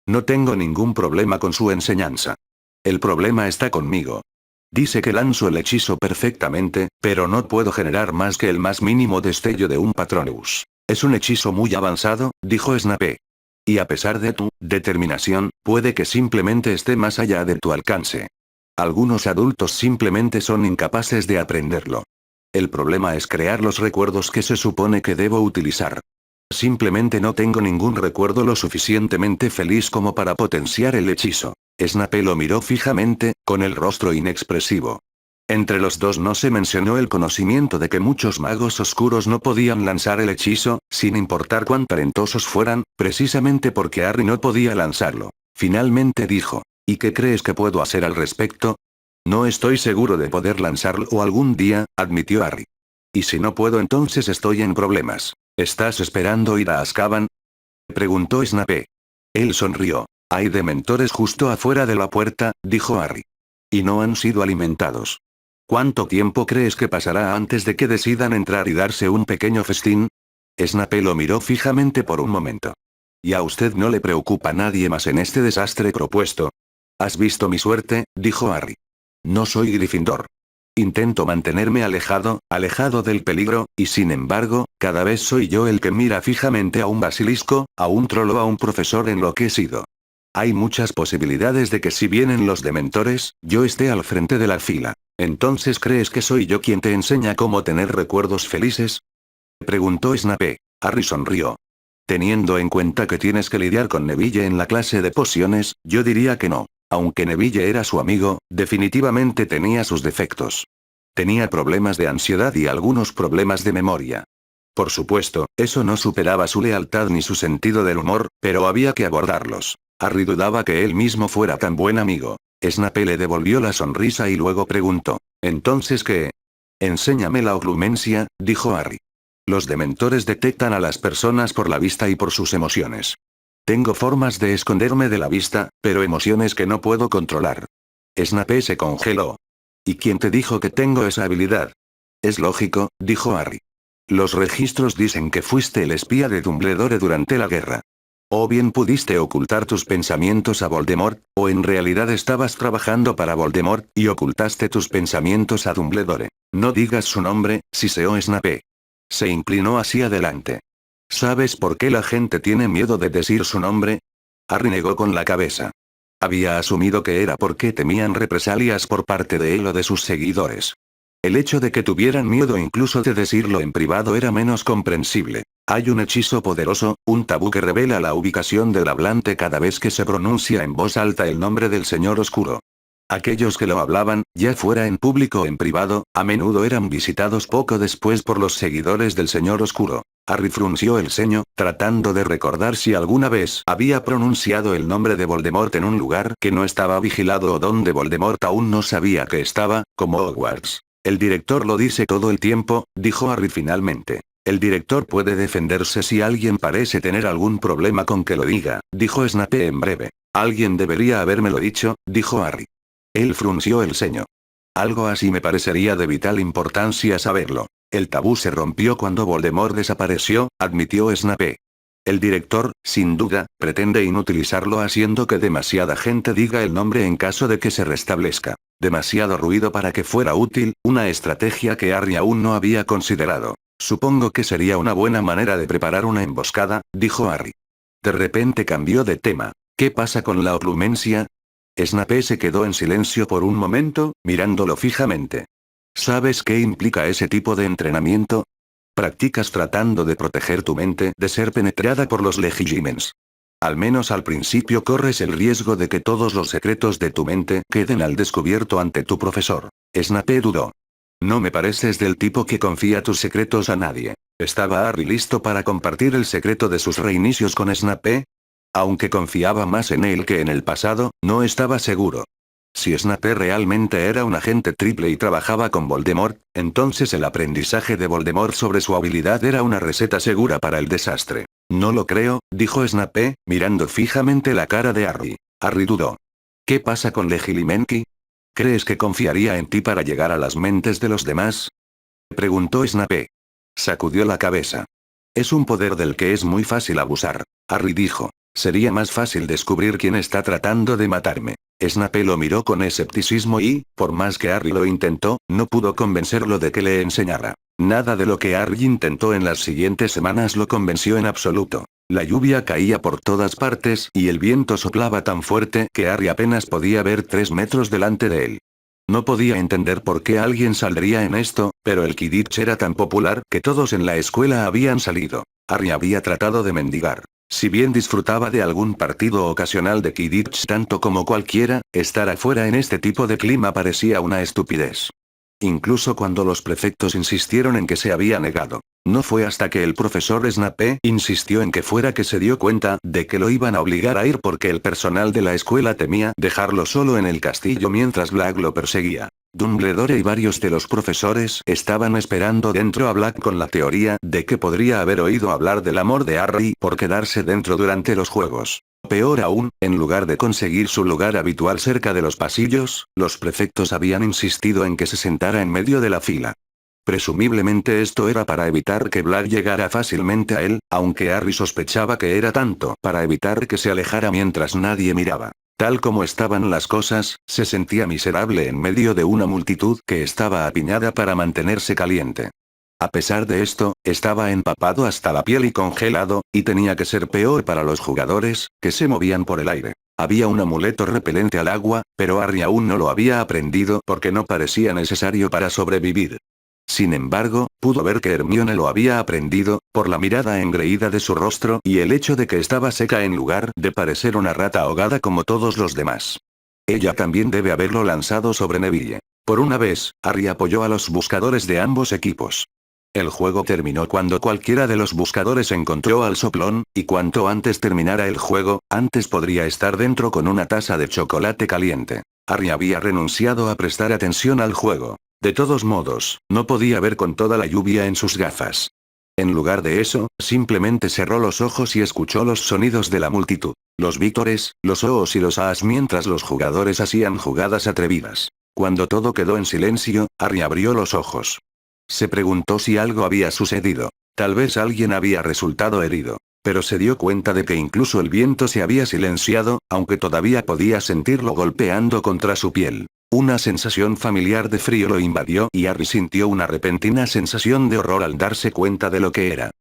No tengo ningún problema con su enseñanza. El problema está conmigo. Dice que lanzo el hechizo perfectamente, pero no puedo generar más que el más mínimo destello de un Patronus. Es un hechizo muy avanzado, dijo Snape. Y a pesar de tu determinación, puede que simplemente esté más allá de tu alcance. Algunos adultos simplemente son incapaces de aprenderlo. El problema es crear los recuerdos que se supone que debo utilizar. Simplemente no tengo ningún recuerdo lo suficientemente feliz como para potenciar el hechizo. Snape lo miró fijamente, con el rostro inexpresivo. Entre los dos no se mencionó el conocimiento de que muchos magos oscuros no podían lanzar el hechizo, sin importar cuán talentosos fueran, precisamente porque Harry no podía lanzarlo. Finalmente dijo, ¿y qué crees que puedo hacer al respecto? No estoy seguro de poder lanzarlo algún día, admitió Harry. Y si no puedo, entonces estoy en problemas. ¿Estás esperando ir a Azkaban?, preguntó Snape. Él sonrió. Hay dementores justo afuera de la puerta, dijo Harry. Y no han sido alimentados. ¿Cuánto tiempo crees que pasará antes de que decidan entrar y darse un pequeño festín? Snape lo miró fijamente por un momento. ¿Y a usted no le preocupa nadie más en este desastre propuesto? ¿Has visto mi suerte?, dijo Harry. No soy Gryffindor. Intento mantenerme alejado del peligro, y sin embargo, cada vez soy yo el que mira fijamente a un basilisco, a un troll o a un profesor enloquecido. Hay muchas posibilidades de que si vienen los dementores, yo esté al frente de la fila. ¿Entonces crees que soy yo quien te enseña cómo tener recuerdos felices?, preguntó Snape. Harry sonrió. Teniendo en cuenta que tienes que lidiar con Neville en la clase de pociones, yo diría que no. Aunque Neville era su amigo, definitivamente tenía sus defectos. Tenía problemas de ansiedad y algunos problemas de memoria. Por supuesto, eso no superaba su lealtad ni su sentido del humor, pero había que abordarlos. Harry dudaba que él mismo fuera tan buen amigo. Snape le devolvió la sonrisa y luego preguntó, ¿entonces qué? Enséñame la oclumencia, dijo Harry. Los dementores detectan a las personas por la vista y por sus emociones. Tengo formas de esconderme de la vista, pero emociones que no puedo controlar. Snape se congeló. ¿Y quién te dijo que tengo esa habilidad? Es lógico, dijo Harry. Los registros dicen que fuiste el espía de Dumbledore durante la guerra. O bien pudiste ocultar tus pensamientos a Voldemort, o en realidad estabas trabajando para Voldemort y ocultaste tus pensamientos a Dumbledore. No digas su nombre, siseó Snape. Se inclinó hacia adelante. ¿Sabes por qué la gente tiene miedo de decir su nombre? Harry negó con la cabeza. Había asumido que era porque temían represalias por parte de él o de sus seguidores. El hecho de que tuvieran miedo incluso de decirlo en privado era menos comprensible. Hay un hechizo poderoso, un tabú que revela la ubicación del hablante cada vez que se pronuncia en voz alta el nombre del Señor Oscuro. Aquellos que lo hablaban, ya fuera en público o en privado, a menudo eran visitados poco después por los seguidores del Señor Oscuro. Harry frunció el ceño, tratando de recordar si alguna vez había pronunciado el nombre de Voldemort en un lugar que no estaba vigilado o donde Voldemort aún no sabía que estaba, como Hogwarts. El director lo dice todo el tiempo, dijo Harry finalmente. El director puede defenderse si alguien parece tener algún problema con que lo diga, dijo Snape en breve. Alguien debería habérmelo dicho, dijo Harry. Él frunció el ceño. Algo así me parecería de vital importancia saberlo. El tabú se rompió cuando Voldemort desapareció, admitió Snape. El director, sin duda, pretende inutilizarlo haciendo que demasiada gente diga el nombre en caso de que se restablezca. Demasiado ruido para que fuera útil, una estrategia que Harry aún no había considerado. Supongo que sería una buena manera de preparar una emboscada, dijo Harry. De repente cambió de tema. ¿Qué pasa con la oclumencia? Snape se quedó en silencio por un momento, mirándolo fijamente. ¿Sabes qué implica ese tipo de entrenamiento? Practicas tratando de proteger tu mente de ser penetrada por los Legimens. Al menos al principio corres el riesgo de que todos los secretos de tu mente queden al descubierto ante tu profesor. Snape dudó. No me pareces del tipo que confía tus secretos a nadie. ¿Estaba Harry listo para compartir el secreto de sus reinicios con Snape? Aunque confiaba más en él que en el pasado, no estaba seguro. Si Snape realmente era un agente triple y trabajaba con Voldemort, entonces el aprendizaje de Voldemort sobre su habilidad era una receta segura para el desastre. No lo creo, dijo Snape, mirando fijamente la cara de Harry. Harry dudó. ¿Qué pasa con Legilimenki? ¿Crees que confiaría en ti para llegar a las mentes de los demás? Preguntó Snape. Sacudió la cabeza. Es un poder del que es muy fácil abusar. Harry dijo. Sería más fácil descubrir quién está tratando de matarme. Snape lo miró con escepticismo y, por más que Harry lo intentó, no pudo convencerlo de que le enseñara. Nada de lo que Harry intentó en las siguientes semanas lo convenció en absoluto. La lluvia caía por todas partes y el viento soplaba tan fuerte que Harry apenas podía ver 3 metros delante de él. No podía entender por qué alguien saldría en esto, pero el Quidditch era tan popular que todos en la escuela habían salido. Harry había tratado de mendigar. Si bien disfrutaba de algún partido ocasional de Quidditch tanto como cualquiera, estar afuera en este tipo de clima parecía una estupidez. Incluso cuando los prefectos insistieron en que se había negado. No fue hasta que el profesor Snape insistió en que fuera que se dio cuenta de que lo iban a obligar a ir porque el personal de la escuela temía dejarlo solo en el castillo mientras Black lo perseguía. Dumbledore y varios de los profesores estaban esperando dentro a Black con la teoría de que podría haber oído hablar del amor de Harry por quedarse dentro durante los juegos. Peor aún, en lugar de conseguir su lugar habitual cerca de los pasillos, los prefectos habían insistido en que se sentara en medio de la fila. Presumiblemente esto era para evitar que Black llegara fácilmente a él, aunque Harry sospechaba que era tanto para evitar que se alejara mientras nadie miraba. Tal como estaban las cosas, se sentía miserable en medio de una multitud que estaba apiñada para mantenerse caliente. A pesar de esto, estaba empapado hasta la piel y congelado, y tenía que ser peor para los jugadores, que se movían por el aire. Había un amuleto repelente al agua, pero Harry aún no lo había aprendido porque no parecía necesario para sobrevivir. Sin embargo, pudo ver que Hermione lo había aprendido, por la mirada engreída de su rostro y el hecho de que estaba seca en lugar de parecer una rata ahogada como todos los demás. Ella también debe haberlo lanzado sobre Neville. Por una vez, Harry apoyó a los buscadores de ambos equipos. El juego terminó cuando cualquiera de los buscadores encontró al soplón, y cuanto antes terminara el juego, antes podría estar dentro con una taza de chocolate caliente. Harry había renunciado a prestar atención al juego. De todos modos, no podía ver con toda la lluvia en sus gafas. En lugar de eso, simplemente cerró los ojos y escuchó los sonidos de la multitud. Los vítores, los oos y los aas mientras los jugadores hacían jugadas atrevidas. Cuando todo quedó en silencio, Harry abrió los ojos. Se preguntó si algo había sucedido. Tal vez alguien había resultado herido. Pero se dio cuenta de que incluso el viento se había silenciado, aunque todavía podía sentirlo golpeando contra su piel. Una sensación familiar de frío lo invadió y Harry sintió una repentina sensación de horror al darse cuenta de lo que era.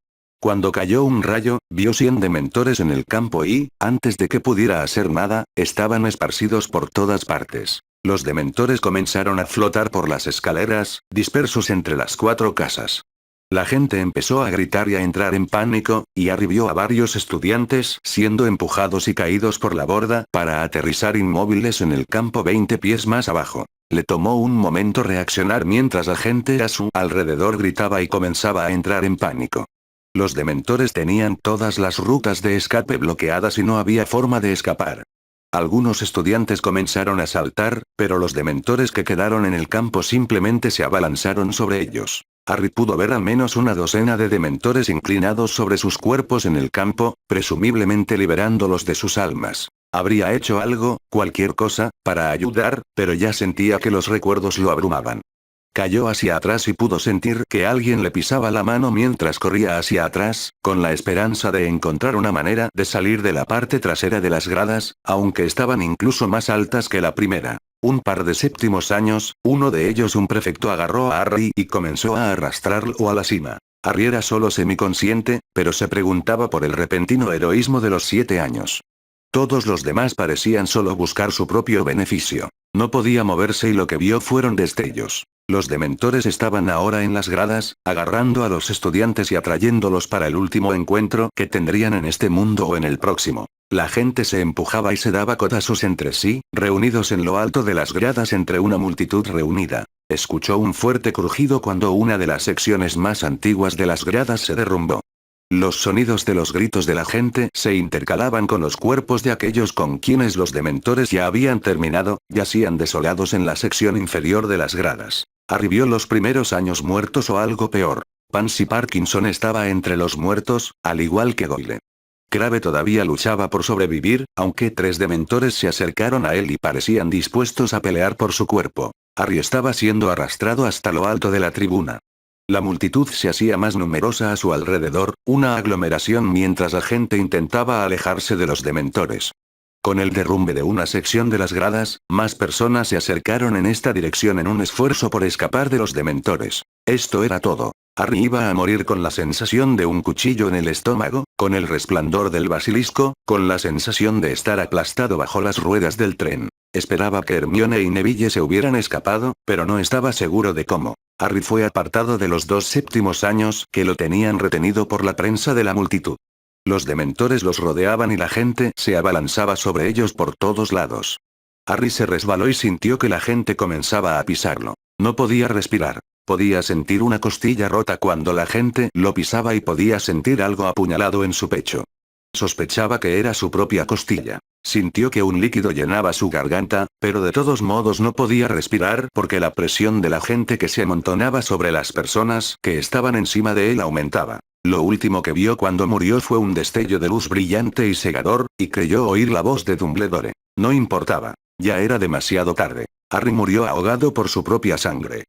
Cuando cayó un rayo, vio 100 dementores en el campo y, antes de que pudiera hacer nada, estaban esparcidos por todas partes. Los dementores comenzaron a flotar por las escaleras, dispersos entre las 4 casas. La gente empezó a gritar y a entrar en pánico, y Harry vio a varios estudiantes siendo empujados y caídos por la borda para aterrizar inmóviles en el campo 20 pies más abajo. Le tomó un momento reaccionar mientras la gente a su alrededor gritaba y comenzaba a entrar en pánico. Los dementores tenían todas las rutas de escape bloqueadas y no había forma de escapar. Algunos estudiantes comenzaron a saltar, pero los dementores que quedaron en el campo simplemente se abalanzaron sobre ellos. Harry pudo ver al menos una docena de dementores inclinados sobre sus cuerpos en el campo, presumiblemente liberándolos de sus almas. Habría hecho algo, cualquier cosa, para ayudar, pero ya sentía que los recuerdos lo abrumaban. Cayó hacia atrás y pudo sentir que alguien le pisaba la mano mientras corría hacia atrás, con la esperanza de encontrar una manera de salir de la parte trasera de las gradas, aunque estaban incluso más altas que la primera. Un par de séptimos años, uno de ellos un prefecto agarró a Harry y comenzó a arrastrarlo a la cima. Harry era solo semiconsciente, pero se preguntaba por el repentino heroísmo de los 7 años. Todos los demás parecían solo buscar su propio beneficio. No podía moverse y lo que vio fueron destellos. Los dementores estaban ahora en las gradas, agarrando a los estudiantes y atrayéndolos para el último encuentro que tendrían en este mundo o en el próximo. La gente se empujaba y se daba codazos entre sí, reunidos en lo alto de las gradas entre una multitud reunida. Escuchó un fuerte crujido cuando una de las secciones más antiguas de las gradas se derrumbó. Los sonidos de los gritos de la gente se intercalaban con los cuerpos de aquellos con quienes los dementores ya habían terminado, yacían desolados en la sección inferior de las gradas. Harry vio los primeros años muertos o algo peor. Pansy Parkinson estaba entre los muertos, al igual que Goyle. Crabbe todavía luchaba por sobrevivir, aunque 3 dementores se acercaron a él y parecían dispuestos a pelear por su cuerpo. Harry estaba siendo arrastrado hasta lo alto de la tribuna. La multitud se hacía más numerosa a su alrededor, una aglomeración mientras la gente intentaba alejarse de los dementores. Con el derrumbe de una sección de las gradas, más personas se acercaron en esta dirección en un esfuerzo por escapar de los dementores. Esto era todo. Harry iba a morir con la sensación de un cuchillo en el estómago, con el resplandor del basilisco, con la sensación de estar aplastado bajo las ruedas del tren. Esperaba que Hermione y Neville se hubieran escapado, pero no estaba seguro de cómo. Harry fue apartado de los 2 séptimos años que lo tenían retenido por la prensa de la multitud. Los dementores los rodeaban y la gente se abalanzaba sobre ellos por todos lados. Harry se resbaló y sintió que la gente comenzaba a pisarlo. No podía respirar. Podía sentir una costilla rota cuando la gente lo pisaba y podía sentir algo apuñalado en su pecho. Sospechaba que era su propia costilla. Sintió que un líquido llenaba su garganta, pero de todos modos no podía respirar porque la presión de la gente que se amontonaba sobre las personas que estaban encima de él aumentaba. Lo último que vio cuando murió fue un destello de luz brillante y cegador, y creyó oír la voz de Dumbledore. No importaba. Ya era demasiado tarde. Harry murió ahogado por su propia sangre.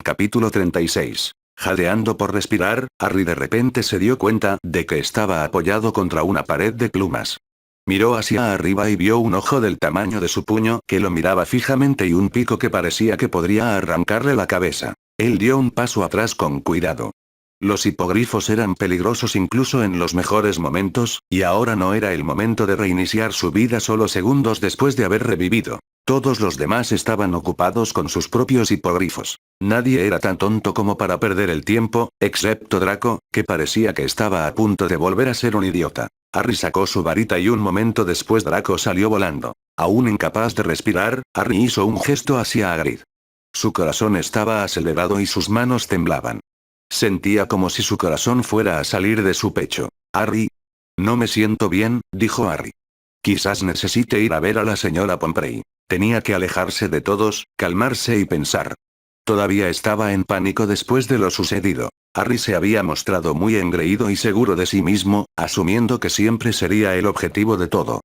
Capítulo 36. Jadeando por respirar, Harry de repente se dio cuenta de que estaba apoyado contra una pared de plumas. Miró hacia arriba y vio un ojo del tamaño de su puño que lo miraba fijamente y un pico que parecía que podría arrancarle la cabeza. Él dio un paso atrás con cuidado. Los hipogrifos eran peligrosos incluso en los mejores momentos, y ahora no era el momento de reiniciar su vida solo segundos después de haber revivido. Todos los demás estaban ocupados con sus propios hipogrifos. Nadie era tan tonto como para perder el tiempo, excepto Draco, que parecía que estaba a punto de volver a ser un idiota. Harry sacó su varita y un momento después Draco salió volando. Aún incapaz de respirar, Harry hizo un gesto hacia Hagrid. Su corazón estaba acelerado y sus manos temblaban. Sentía como si su corazón fuera a salir de su pecho. Harry. No me siento bien, dijo Harry. Quizás necesite ir a ver a la señora Pomfrey. Tenía que alejarse de todos, calmarse y pensar. Todavía estaba en pánico después de lo sucedido. Harry se había mostrado muy engreído y seguro de sí mismo, asumiendo que siempre sería el objetivo de todo.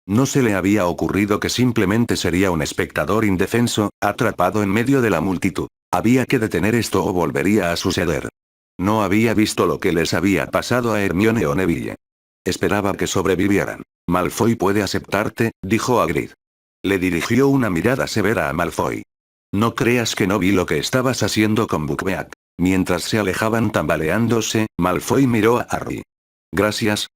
No se le había ocurrido que simplemente sería un espectador indefenso, atrapado en medio de la multitud. Había que detener esto o volvería a suceder. No había visto lo que les había pasado a Hermione o Neville. Esperaba que sobrevivieran. Malfoy puede aceptarte, dijo Hagrid. Le dirigió una mirada severa a Malfoy. No creas que no vi lo que estabas haciendo con Buckbeak. Mientras se alejaban tambaleándose, Malfoy miró a Harry. Gracias,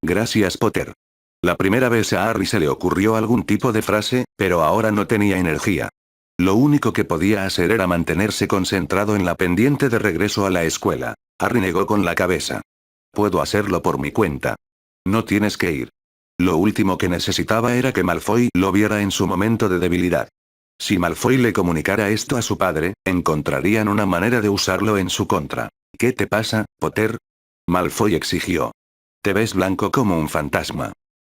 Potter. La primera vez a Harry se le ocurrió algún tipo de frase, pero ahora no tenía energía. Lo único que podía hacer era mantenerse concentrado en la pendiente de regreso a la escuela. Harry negó con la cabeza. Puedo hacerlo por mi cuenta. No tienes que ir. Lo último que necesitaba era que Malfoy lo viera en su momento de debilidad. Si Malfoy le comunicara esto a su padre, encontrarían una manera de usarlo en su contra. ¿Qué te pasa, Potter? Malfoy exigió. Te ves blanco como un fantasma.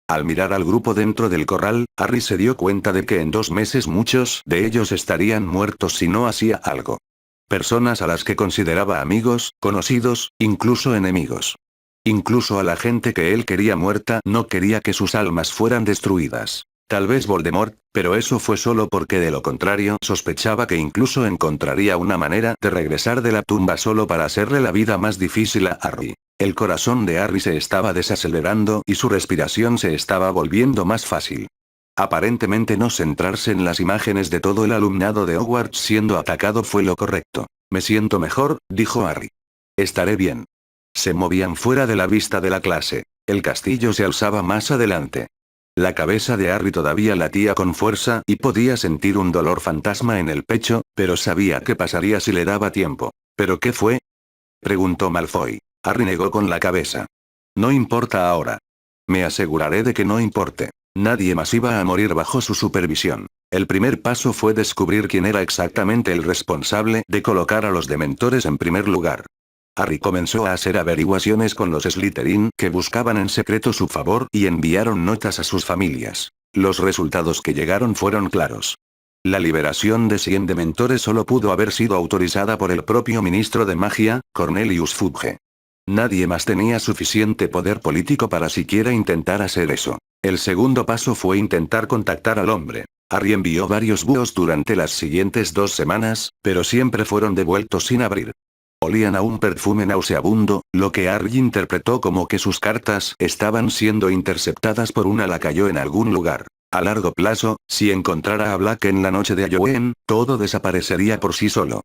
Al mirar al grupo dentro del corral, Harry se dio cuenta de que en 2 meses muchos de ellos estarían muertos si no hacía algo. Personas a las que consideraba amigos, conocidos, incluso enemigos. Incluso a la gente que él quería muerta no quería que sus almas fueran destruidas. Tal vez Voldemort, pero eso fue solo porque de lo contrario sospechaba que incluso encontraría una manera de regresar de la tumba solo para hacerle la vida más difícil a Harry. El corazón de Harry se estaba desacelerando y su respiración se estaba volviendo más fácil. Aparentemente no centrarse en las imágenes de todo el alumnado de Hogwarts siendo atacado fue lo correcto. Me siento mejor, dijo Harry. Estaré bien. Se movían fuera de la vista de la clase. El castillo se alzaba más adelante. La cabeza de Harry todavía latía con fuerza y podía sentir un dolor fantasma en el pecho, pero sabía que pasaría si le daba tiempo. ¿Pero qué fue? Preguntó Malfoy. Harry negó con la cabeza. No importa ahora. Me aseguraré de que no importe. Nadie más iba a morir bajo su supervisión. El primer paso fue descubrir quién era exactamente el responsable de colocar a los dementores en primer lugar. Harry comenzó a hacer averiguaciones con los Slytherin que buscaban en secreto su favor y enviaron notas a sus familias. Los resultados que llegaron fueron claros. La liberación de 100 dementores solo pudo haber sido autorizada por el propio ministro de magia, Cornelius Fudge. Nadie más tenía suficiente poder político para siquiera intentar hacer eso. El segundo paso fue intentar contactar al hombre. Harry envió varios búhos durante las siguientes 2 semanas, pero siempre fueron devueltos sin abrir. Olían a un perfume nauseabundo, lo que Harry interpretó como que sus cartas estaban siendo interceptadas por una lacayo en algún lugar. A largo plazo, si encontrara a Black en la noche de Halloween, todo desaparecería por sí solo.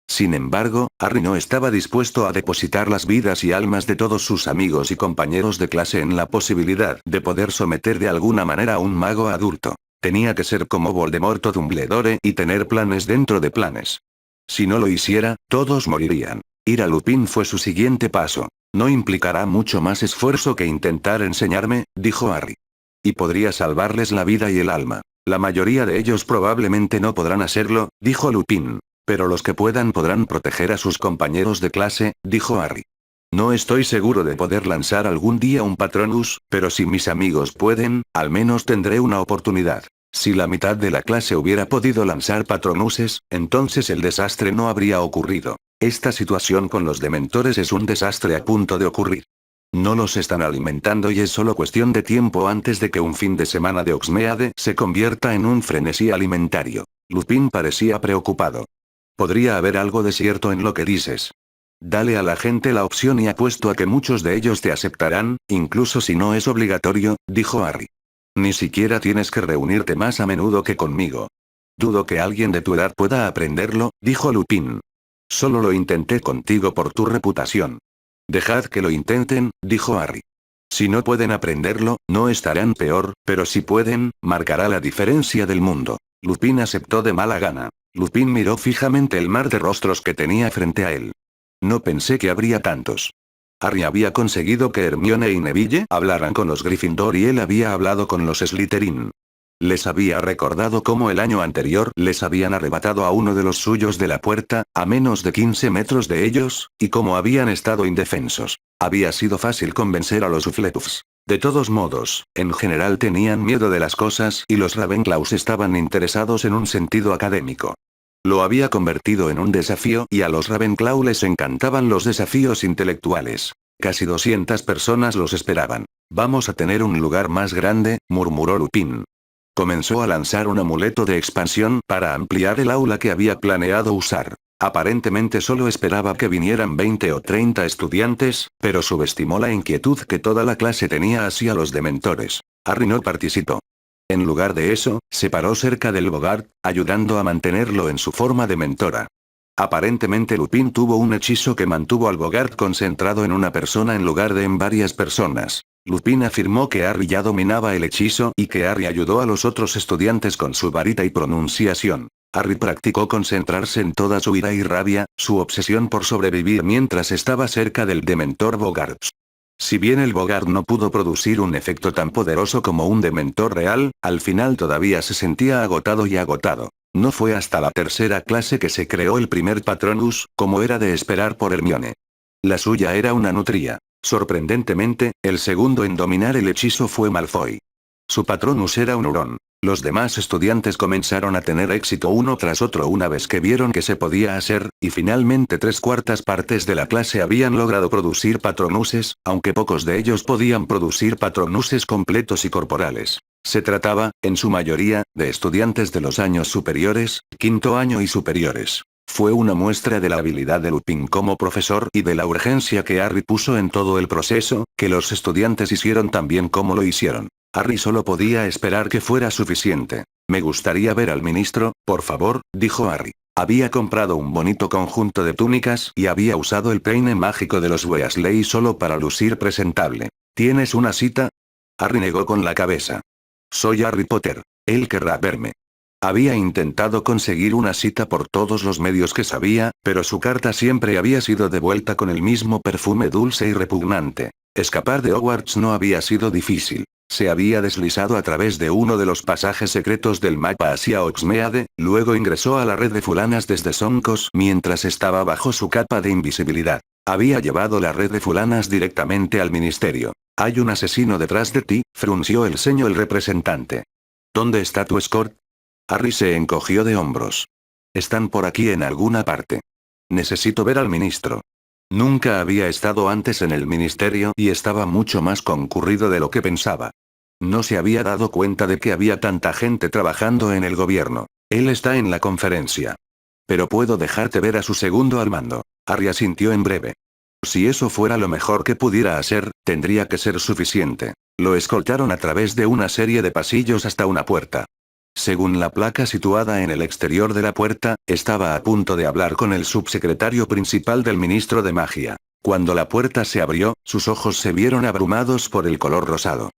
Sin embargo, Harry no estaba dispuesto a depositar las vidas y almas de todos sus amigos y compañeros de clase en la posibilidad de poder someter de alguna manera a un mago adulto. Tenía que ser como Voldemort o Dumbledore y tener planes dentro de planes. Si no lo hiciera, todos morirían. Ir a Lupin fue su siguiente paso. No implicará mucho más esfuerzo que intentar enseñarme, dijo Harry. Y podría salvarles la vida y el alma. La mayoría de ellos probablemente no podrán hacerlo, dijo Lupin. Pero los que puedan podrán proteger a sus compañeros de clase, dijo Harry. No estoy seguro de poder lanzar algún día un Patronus, pero si mis amigos pueden, al menos tendré una oportunidad. Si la mitad de la clase hubiera podido lanzar Patronuses, entonces el desastre no habría ocurrido. Esta situación con los dementores es un desastre a punto de ocurrir. No los están alimentando y es solo cuestión de tiempo antes de que un fin de semana de Hogsmeade se convierta en un frenesí alimentario. Lupin parecía preocupado. Podría haber algo de cierto en lo que dices. Dale a la gente la opción y apuesto a que muchos de ellos te aceptarán, incluso si no es obligatorio, dijo Harry. Ni siquiera tienes que reunirte más a menudo que conmigo. Dudo que alguien de tu edad pueda aprenderlo, dijo Lupin. Solo lo intenté contigo por tu reputación. Dejad que lo intenten, dijo Harry. Si no pueden aprenderlo, no estarán peor, pero si pueden, marcará la diferencia del mundo. Lupin aceptó de mala gana. Lupin miró fijamente el mar de rostros que tenía frente a él. No pensé que habría tantos. Harry había conseguido que Hermione y Neville hablaran con los Gryffindor y él había hablado con los Slytherin. Les había recordado cómo el año anterior les habían arrebatado a uno de los suyos de la puerta, a menos de 15 metros de ellos, y cómo habían estado indefensos. Había sido fácil convencer a los Hufflepuffs. De todos modos, en general tenían miedo de las cosas y los Ravenclaws estaban interesados en un sentido académico. Lo había convertido en un desafío y a los Ravenclaw les encantaban los desafíos intelectuales. Casi 200 personas los esperaban. Vamos a tener un lugar más grande, murmuró Lupin. Comenzó a lanzar un amuleto de expansión para ampliar el aula que había planeado usar. Aparentemente solo esperaba que vinieran 20 o 30 estudiantes, pero subestimó la inquietud que toda la clase tenía hacia los dementores. Harry no participó. En lugar de eso, se paró cerca del Bogart, ayudando a mantenerlo en su forma de mentora. Aparentemente Lupin tuvo un hechizo que mantuvo al Bogart concentrado en una persona en lugar de en varias personas. Lupin afirmó que Harry ya dominaba el hechizo y que Harry ayudó a los otros estudiantes con su varita y pronunciación. Harry practicó concentrarse en toda su ira y rabia, su obsesión por sobrevivir mientras estaba cerca del Dementor Bogart. Si bien el Bogart no pudo producir un efecto tan poderoso como un Dementor real, al final todavía se sentía agotado y agotado. No fue hasta la tercera clase que se creó el primer Patronus, como era de esperar por Hermione. La suya era una nutria. Sorprendentemente, el segundo en dominar el hechizo fue Malfoy. Su Patronus era un hurón. Los demás estudiantes comenzaron a tener éxito uno tras otro una vez que vieron que se podía hacer, y finalmente 3/4 partes de la clase habían logrado producir Patronuses, aunque pocos de ellos podían producir Patronuses completos y corporales. Se trataba, en su mayoría, de estudiantes de los años superiores, quinto año y superiores. Fue una muestra de la habilidad de Lupin como profesor y de la urgencia que Harry puso en todo el proceso, que los estudiantes hicieron tan bien como lo hicieron. Harry solo podía esperar que fuera suficiente. Me gustaría ver al ministro, por favor, dijo Harry. Había comprado un bonito conjunto de túnicas y había usado el peine mágico de los Weasley solo para lucir presentable. ¿Tienes una cita? Harry negó con la cabeza. Soy Harry Potter. Él querrá verme. Había intentado conseguir una cita por todos los medios que sabía, pero su carta siempre había sido devuelta con el mismo perfume dulce y repugnante. Escapar de Hogwarts no había sido difícil. Se había deslizado a través de uno de los pasajes secretos del mapa hacia Hogsmeade, luego ingresó a la red de fulanas desde Soncos mientras estaba bajo su capa de invisibilidad. Había llevado la red de fulanas directamente al ministerio. Hay un asesino detrás de ti, frunció el ceño el representante. ¿Dónde está tu escort? Harry se encogió de hombros. Están por aquí en alguna parte. Necesito ver al ministro. Nunca había estado antes en el ministerio y estaba mucho más concurrido de lo que pensaba. No se había dado cuenta de que había tanta gente trabajando en el gobierno. Él está en la conferencia. Pero puedo dejarte ver a su segundo al mando. Harry asintió en breve. Si eso fuera lo mejor que pudiera hacer, tendría que ser suficiente. Lo escoltaron a través de una serie de pasillos hasta una puerta. Según la placa situada en el exterior de la puerta, estaba a punto de hablar con el subsecretario principal del ministro de magia. Cuando la puerta se abrió, sus ojos se vieron abrumados por el color rosado.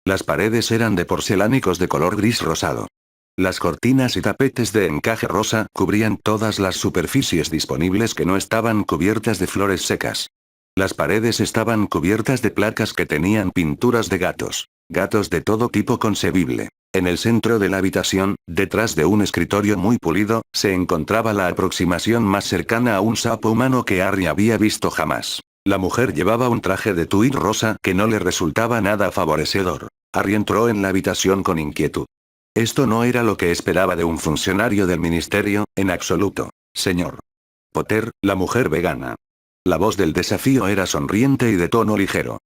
Las paredes eran de porcelánicos de color gris rosado. Las cortinas y tapetes de encaje rosa cubrían todas las superficies disponibles que no estaban cubiertas de flores secas. Las paredes estaban cubiertas de placas que tenían pinturas de gatos. Gatos de todo tipo concebible. En el centro de la habitación, detrás de un escritorio muy pulido, se encontraba la aproximación más cercana a un sapo humano que Harry había visto jamás. La mujer llevaba un traje de tuit rosa que no le resultaba nada favorecedor. Harry entró en la habitación con inquietud. Esto no era lo que esperaba de un funcionario del ministerio, en absoluto. Señor Potter, la mujer vegana. La voz del desafío era sonriente y de tono ligero.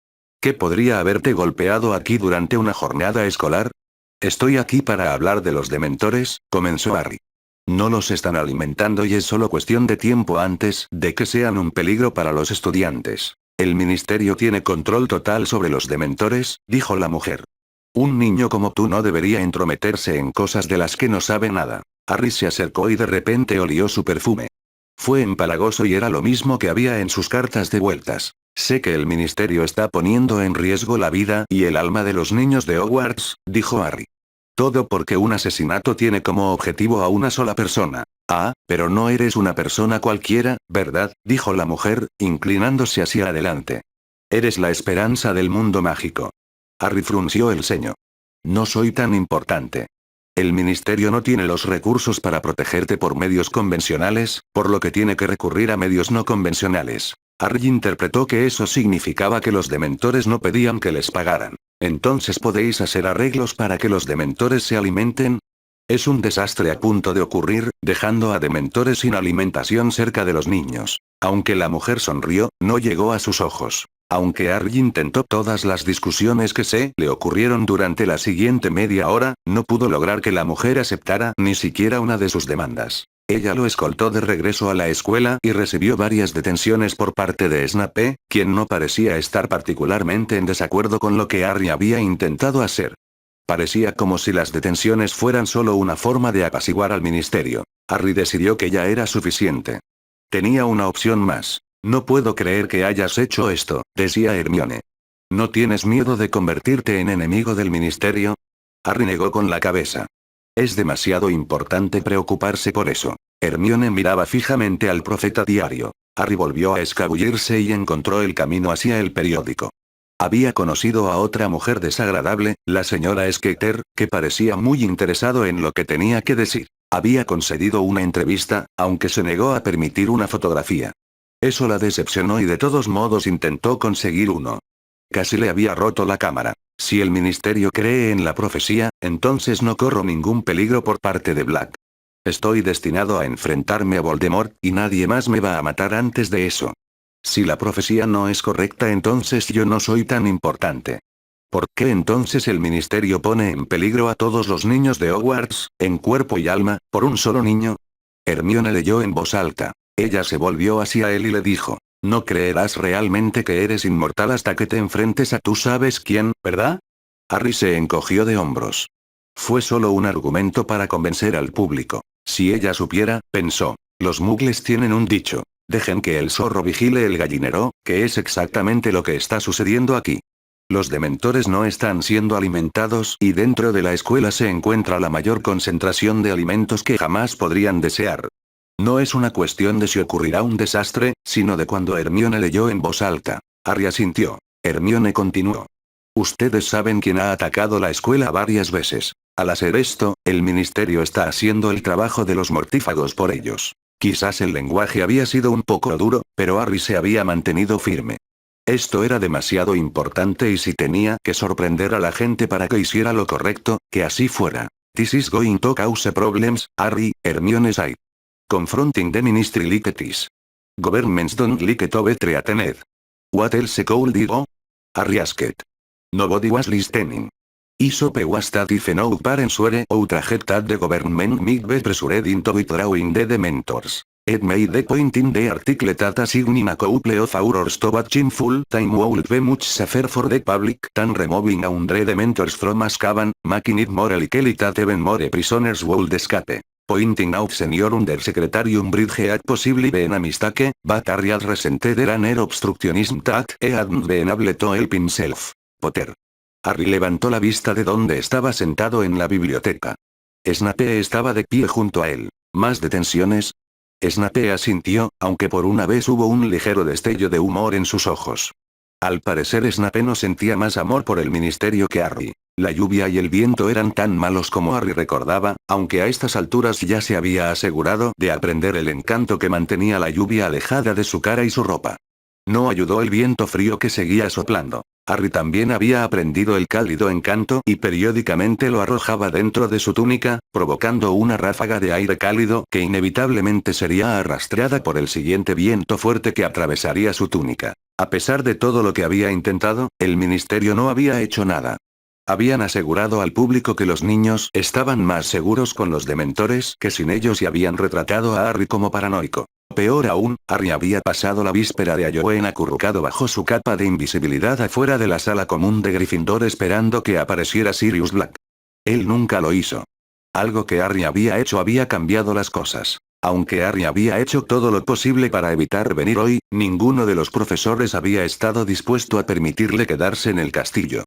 ¿Qué podría haberte golpeado aquí durante una jornada escolar? Estoy aquí para hablar de los dementores, comenzó Harry. No los están alimentando y es solo cuestión de tiempo antes de que sean un peligro para los estudiantes. El ministerio tiene control total sobre los dementores, dijo la mujer. Un niño como tú no debería entrometerse en cosas de las que no sabe nada. Harry se acercó y de repente olió su perfume. Fue empalagoso y era lo mismo que había en sus cartas de vueltas. Sé que el ministerio está poniendo en riesgo la vida y el alma de los niños de Hogwarts, dijo Harry. Todo porque un asesinato tiene como objetivo a una sola persona. Ah, pero no eres una persona cualquiera, ¿verdad?, dijo la mujer, inclinándose hacia adelante. Eres la esperanza del mundo mágico. Harry frunció el ceño. No soy tan importante. El ministerio no tiene los recursos para protegerte por medios convencionales, por lo que tiene que recurrir a medios no convencionales. Harry interpretó que eso significaba que los dementores no pedían que les pagaran. Entonces podéis hacer arreglos para que los dementores se alimenten. Es un desastre a punto de ocurrir, dejando a dementores sin alimentación cerca de los niños. Aunque la mujer sonrió, no llegó a sus ojos. Aunque Harry intentó todas las discusiones que se le ocurrieron durante la siguiente media hora, no pudo lograr que la mujer aceptara ni siquiera una de sus demandas. Ella lo escoltó de regreso a la escuela y recibió varias detenciones por parte de Snape, quien no parecía estar particularmente en desacuerdo con lo que Harry había intentado hacer. Parecía como si las detenciones fueran solo una forma de apaciguar al ministerio. Harry decidió que ya era suficiente. Tenía una opción más. No puedo creer que hayas hecho esto, decía Hermione. ¿No tienes miedo de convertirte en enemigo del ministerio? Harry negó con la cabeza. Es demasiado importante preocuparse por eso. Hermione miraba fijamente al profeta diario. Harry volvió a escabullirse y encontró el camino hacia el periódico. Había conocido a otra mujer desagradable, la señora Skeeter, que parecía muy interesado en lo que tenía que decir. Había concedido una entrevista, aunque se negó a permitir una fotografía. Eso la decepcionó y de todos modos intentó conseguir uno. Casi le había roto la cámara. Si el ministerio cree en la profecía, entonces no corro ningún peligro por parte de Black. Estoy destinado a enfrentarme a Voldemort, y nadie más me va a matar antes de eso. Si la profecía no es correcta, entonces yo no soy tan importante. ¿Por qué entonces el ministerio pone en peligro a todos los niños de Hogwarts, en cuerpo y alma, por un solo niño? Hermione leyó en voz alta. Ella se volvió hacia él y le dijo. No creerás realmente que eres inmortal hasta que te enfrentes a tú sabes quién, ¿verdad? Harry se encogió de hombros. Fue solo un argumento para convencer al público. Si ella supiera, pensó. Los muggles tienen un dicho. Dejen que el zorro vigile el gallinero, que es exactamente lo que está sucediendo aquí. Los dementores no están siendo alimentados y dentro de la escuela se encuentra la mayor concentración de alimentos que jamás podrían desear. No es una cuestión de si ocurrirá un desastre, sino de cuando Hermione leyó en voz alta. Harry asintió. Hermione continuó. Ustedes saben quién ha atacado la escuela varias veces. Al hacer esto, el ministerio está haciendo el trabajo de los mortífagos por ellos. Quizás el lenguaje había sido un poco duro, pero Harry se había mantenido firme. Esto era demasiado importante y si tenía que sorprender a la gente para que hiciera lo correcto, que así fuera. This is going to cause problems, Harry, Hermione said. Confronting the ministry like this. Governments don't like to be threatened. What else could I do? Harry asked. Nobody was listening. Isope was that if no parents were outraged that the government might be pressured into withdrawing the Dementors. It made the point in the article that assigning a couple of hours to watching full time would be much safer for the public than removing 100 Dementors from Azkaban, making it more likely that even more prisoners would escape. Pointing out Senior Undersecretary Umbridge had possibly been a mistake, but Harry had resented an air obstructionism that he hadn't been able to help himself. Potter. Harry levantó la vista de donde estaba sentado en la biblioteca. Snape estaba de pie junto a él. ¿Más detenciones? Snape asintió, aunque por una vez hubo un ligero destello de humor en sus ojos. Al parecer Snape no sentía más amor por el ministerio que Harry. La lluvia y el viento eran tan malos como Harry recordaba, aunque a estas alturas ya se había asegurado de aprender el encanto que mantenía la lluvia alejada de su cara y su ropa. No ayudó el viento frío que seguía soplando. Harry también había aprendido el cálido encanto y periódicamente lo arrojaba dentro de su túnica, provocando una ráfaga de aire cálido que inevitablemente sería arrastrada por el siguiente viento fuerte que atravesaría su túnica. A pesar de todo lo que había intentado, el ministerio no había hecho nada. Habían asegurado al público que los niños estaban más seguros con los dementores que sin ellos y habían retratado a Harry como paranoico. Peor aún, Harry había pasado la víspera de Halloween acurrucado bajo su capa de invisibilidad afuera de la sala común de Gryffindor esperando que apareciera Sirius Black. Él nunca lo hizo. Algo que Harry había hecho había cambiado las cosas. Aunque Harry había hecho todo lo posible para evitar venir hoy, ninguno de los profesores había estado dispuesto a permitirle quedarse en el castillo.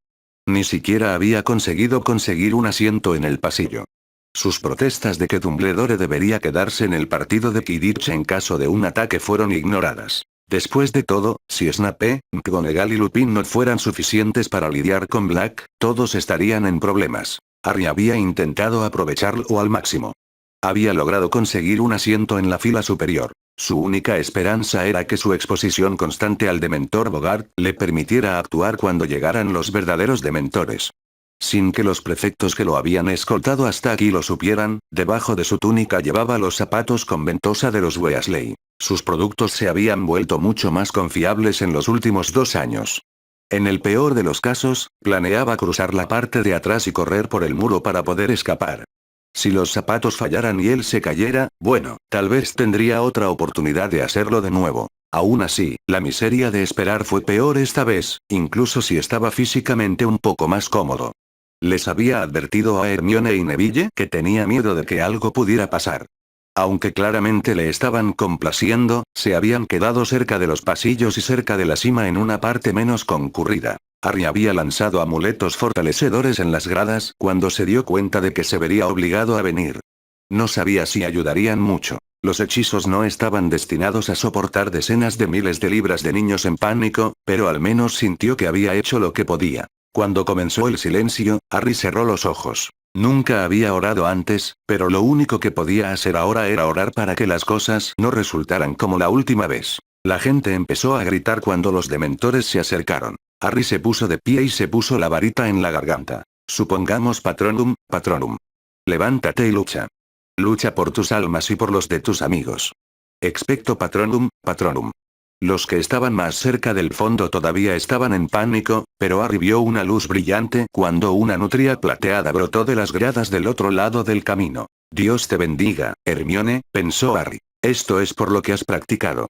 Ni siquiera había conseguido conseguir un asiento en el pasillo. Sus protestas de que Dumbledore debería quedarse en el partido de Quidditch en caso de un ataque fueron ignoradas. Después de todo, si Snape, McGonagall y Lupin no fueran suficientes para lidiar con Black, todos estarían en problemas. Harry había intentado aprovecharlo al máximo. Había logrado conseguir un asiento en la fila superior. Su única esperanza era que su exposición constante al Dementor Bogart le permitiera actuar cuando llegaran los verdaderos Dementores. Sin que los prefectos que lo habían escoltado hasta aquí lo supieran, debajo de su túnica llevaba los zapatos con ventosa de los Weasley. Sus productos se habían vuelto mucho más confiables en los últimos 2 años. En el peor de los casos, planeaba cruzar la parte de atrás y correr por el muro para poder escapar. Si los zapatos fallaran y él se cayera, bueno, tal vez tendría otra oportunidad de hacerlo de nuevo. Aún así, la miseria de esperar fue peor esta vez, incluso si estaba físicamente un poco más cómodo. Les había advertido a Hermione y Neville que tenía miedo de que algo pudiera pasar. Aunque claramente le estaban complaciendo, se habían quedado cerca de los pasillos y cerca de la cima en una parte menos concurrida. Harry había lanzado amuletos fortalecedores en las gradas cuando se dio cuenta de que se vería obligado a venir. No sabía si ayudarían mucho. Los hechizos no estaban destinados a soportar decenas de miles de libras de niños en pánico, pero al menos sintió que había hecho lo que podía. Cuando comenzó el silencio, Harry cerró los ojos. Nunca había orado antes, pero lo único que podía hacer ahora era orar para que las cosas no resultaran como la última vez. La gente empezó a gritar cuando los dementores se acercaron. Harry se puso de pie y se puso la varita en la garganta. Supongamos Patronum, Patronum. Levántate y lucha. Lucha por tus almas y por los de tus amigos. Expecto Patronum, Patronum. Los que estaban más cerca del fondo todavía estaban en pánico, pero Harry vio una luz brillante cuando una nutria plateada brotó de las gradas del otro lado del camino. Dios te bendiga, Hermione, pensó Harry. Esto es por lo que has practicado.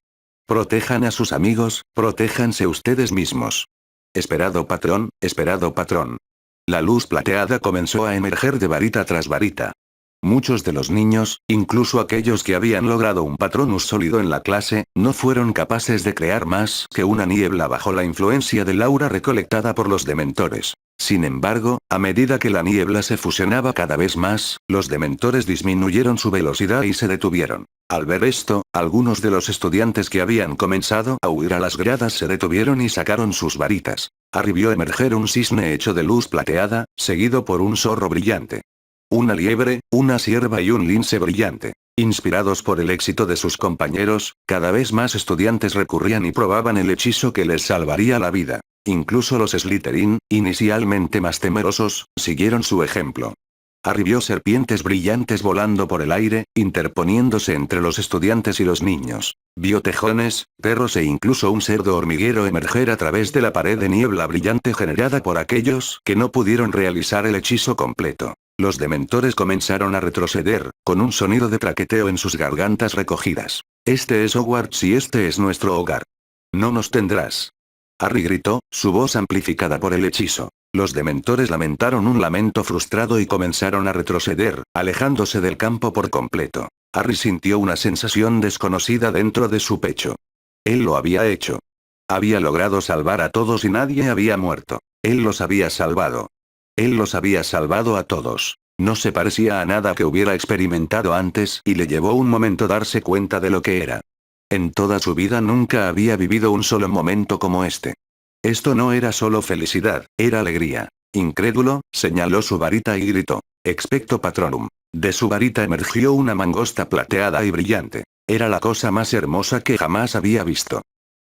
Protejan a sus amigos, protéjanse ustedes mismos. Esperado patrón, esperado patrón. La luz plateada comenzó a emerger de varita tras varita. Muchos de los niños, incluso aquellos que habían logrado un Patronus sólido en la clase, no fueron capaces de crear más que una niebla bajo la influencia del aura recolectada por los dementores. Sin embargo, a medida que la niebla se fusionaba cada vez más, los dementores disminuyeron su velocidad y se detuvieron. Al ver esto, algunos de los estudiantes que habían comenzado a huir a las gradas se detuvieron y sacaron sus varitas. Harry vio emerger un cisne hecho de luz plateada, seguido por un zorro brillante. Una liebre, una cierva y un lince brillante. Inspirados por el éxito de sus compañeros, cada vez más estudiantes recurrían y probaban el hechizo que les salvaría la vida. Incluso los Slytherin, inicialmente más temerosos, siguieron su ejemplo. Harry vio serpientes brillantes volando por el aire, interponiéndose entre los estudiantes y los niños. Vio tejones, perros e incluso un cerdo hormiguero emerger a través de la pared de niebla brillante generada por aquellos que no pudieron realizar el hechizo completo. Los dementores comenzaron a retroceder, con un sonido de traqueteo en sus gargantas recogidas. Este es Hogwarts y este es nuestro hogar. No nos tendrás. Harry gritó, su voz amplificada por el hechizo. Los dementores lamentaron un lamento frustrado y comenzaron a retroceder, alejándose del campo por completo. Harry sintió una sensación desconocida dentro de su pecho. Él lo había hecho. Había logrado salvar a todos y nadie había muerto. Él los había salvado. Él los había salvado a todos. No se parecía a nada que hubiera experimentado antes y le llevó un momento darse cuenta de lo que era. En toda su vida nunca había vivido un solo momento como este. Esto no era solo felicidad, era alegría. Incrédulo, señaló su varita y gritó: Expecto Patronum. De su varita emergió una mangosta plateada y brillante. Era la cosa más hermosa que jamás había visto.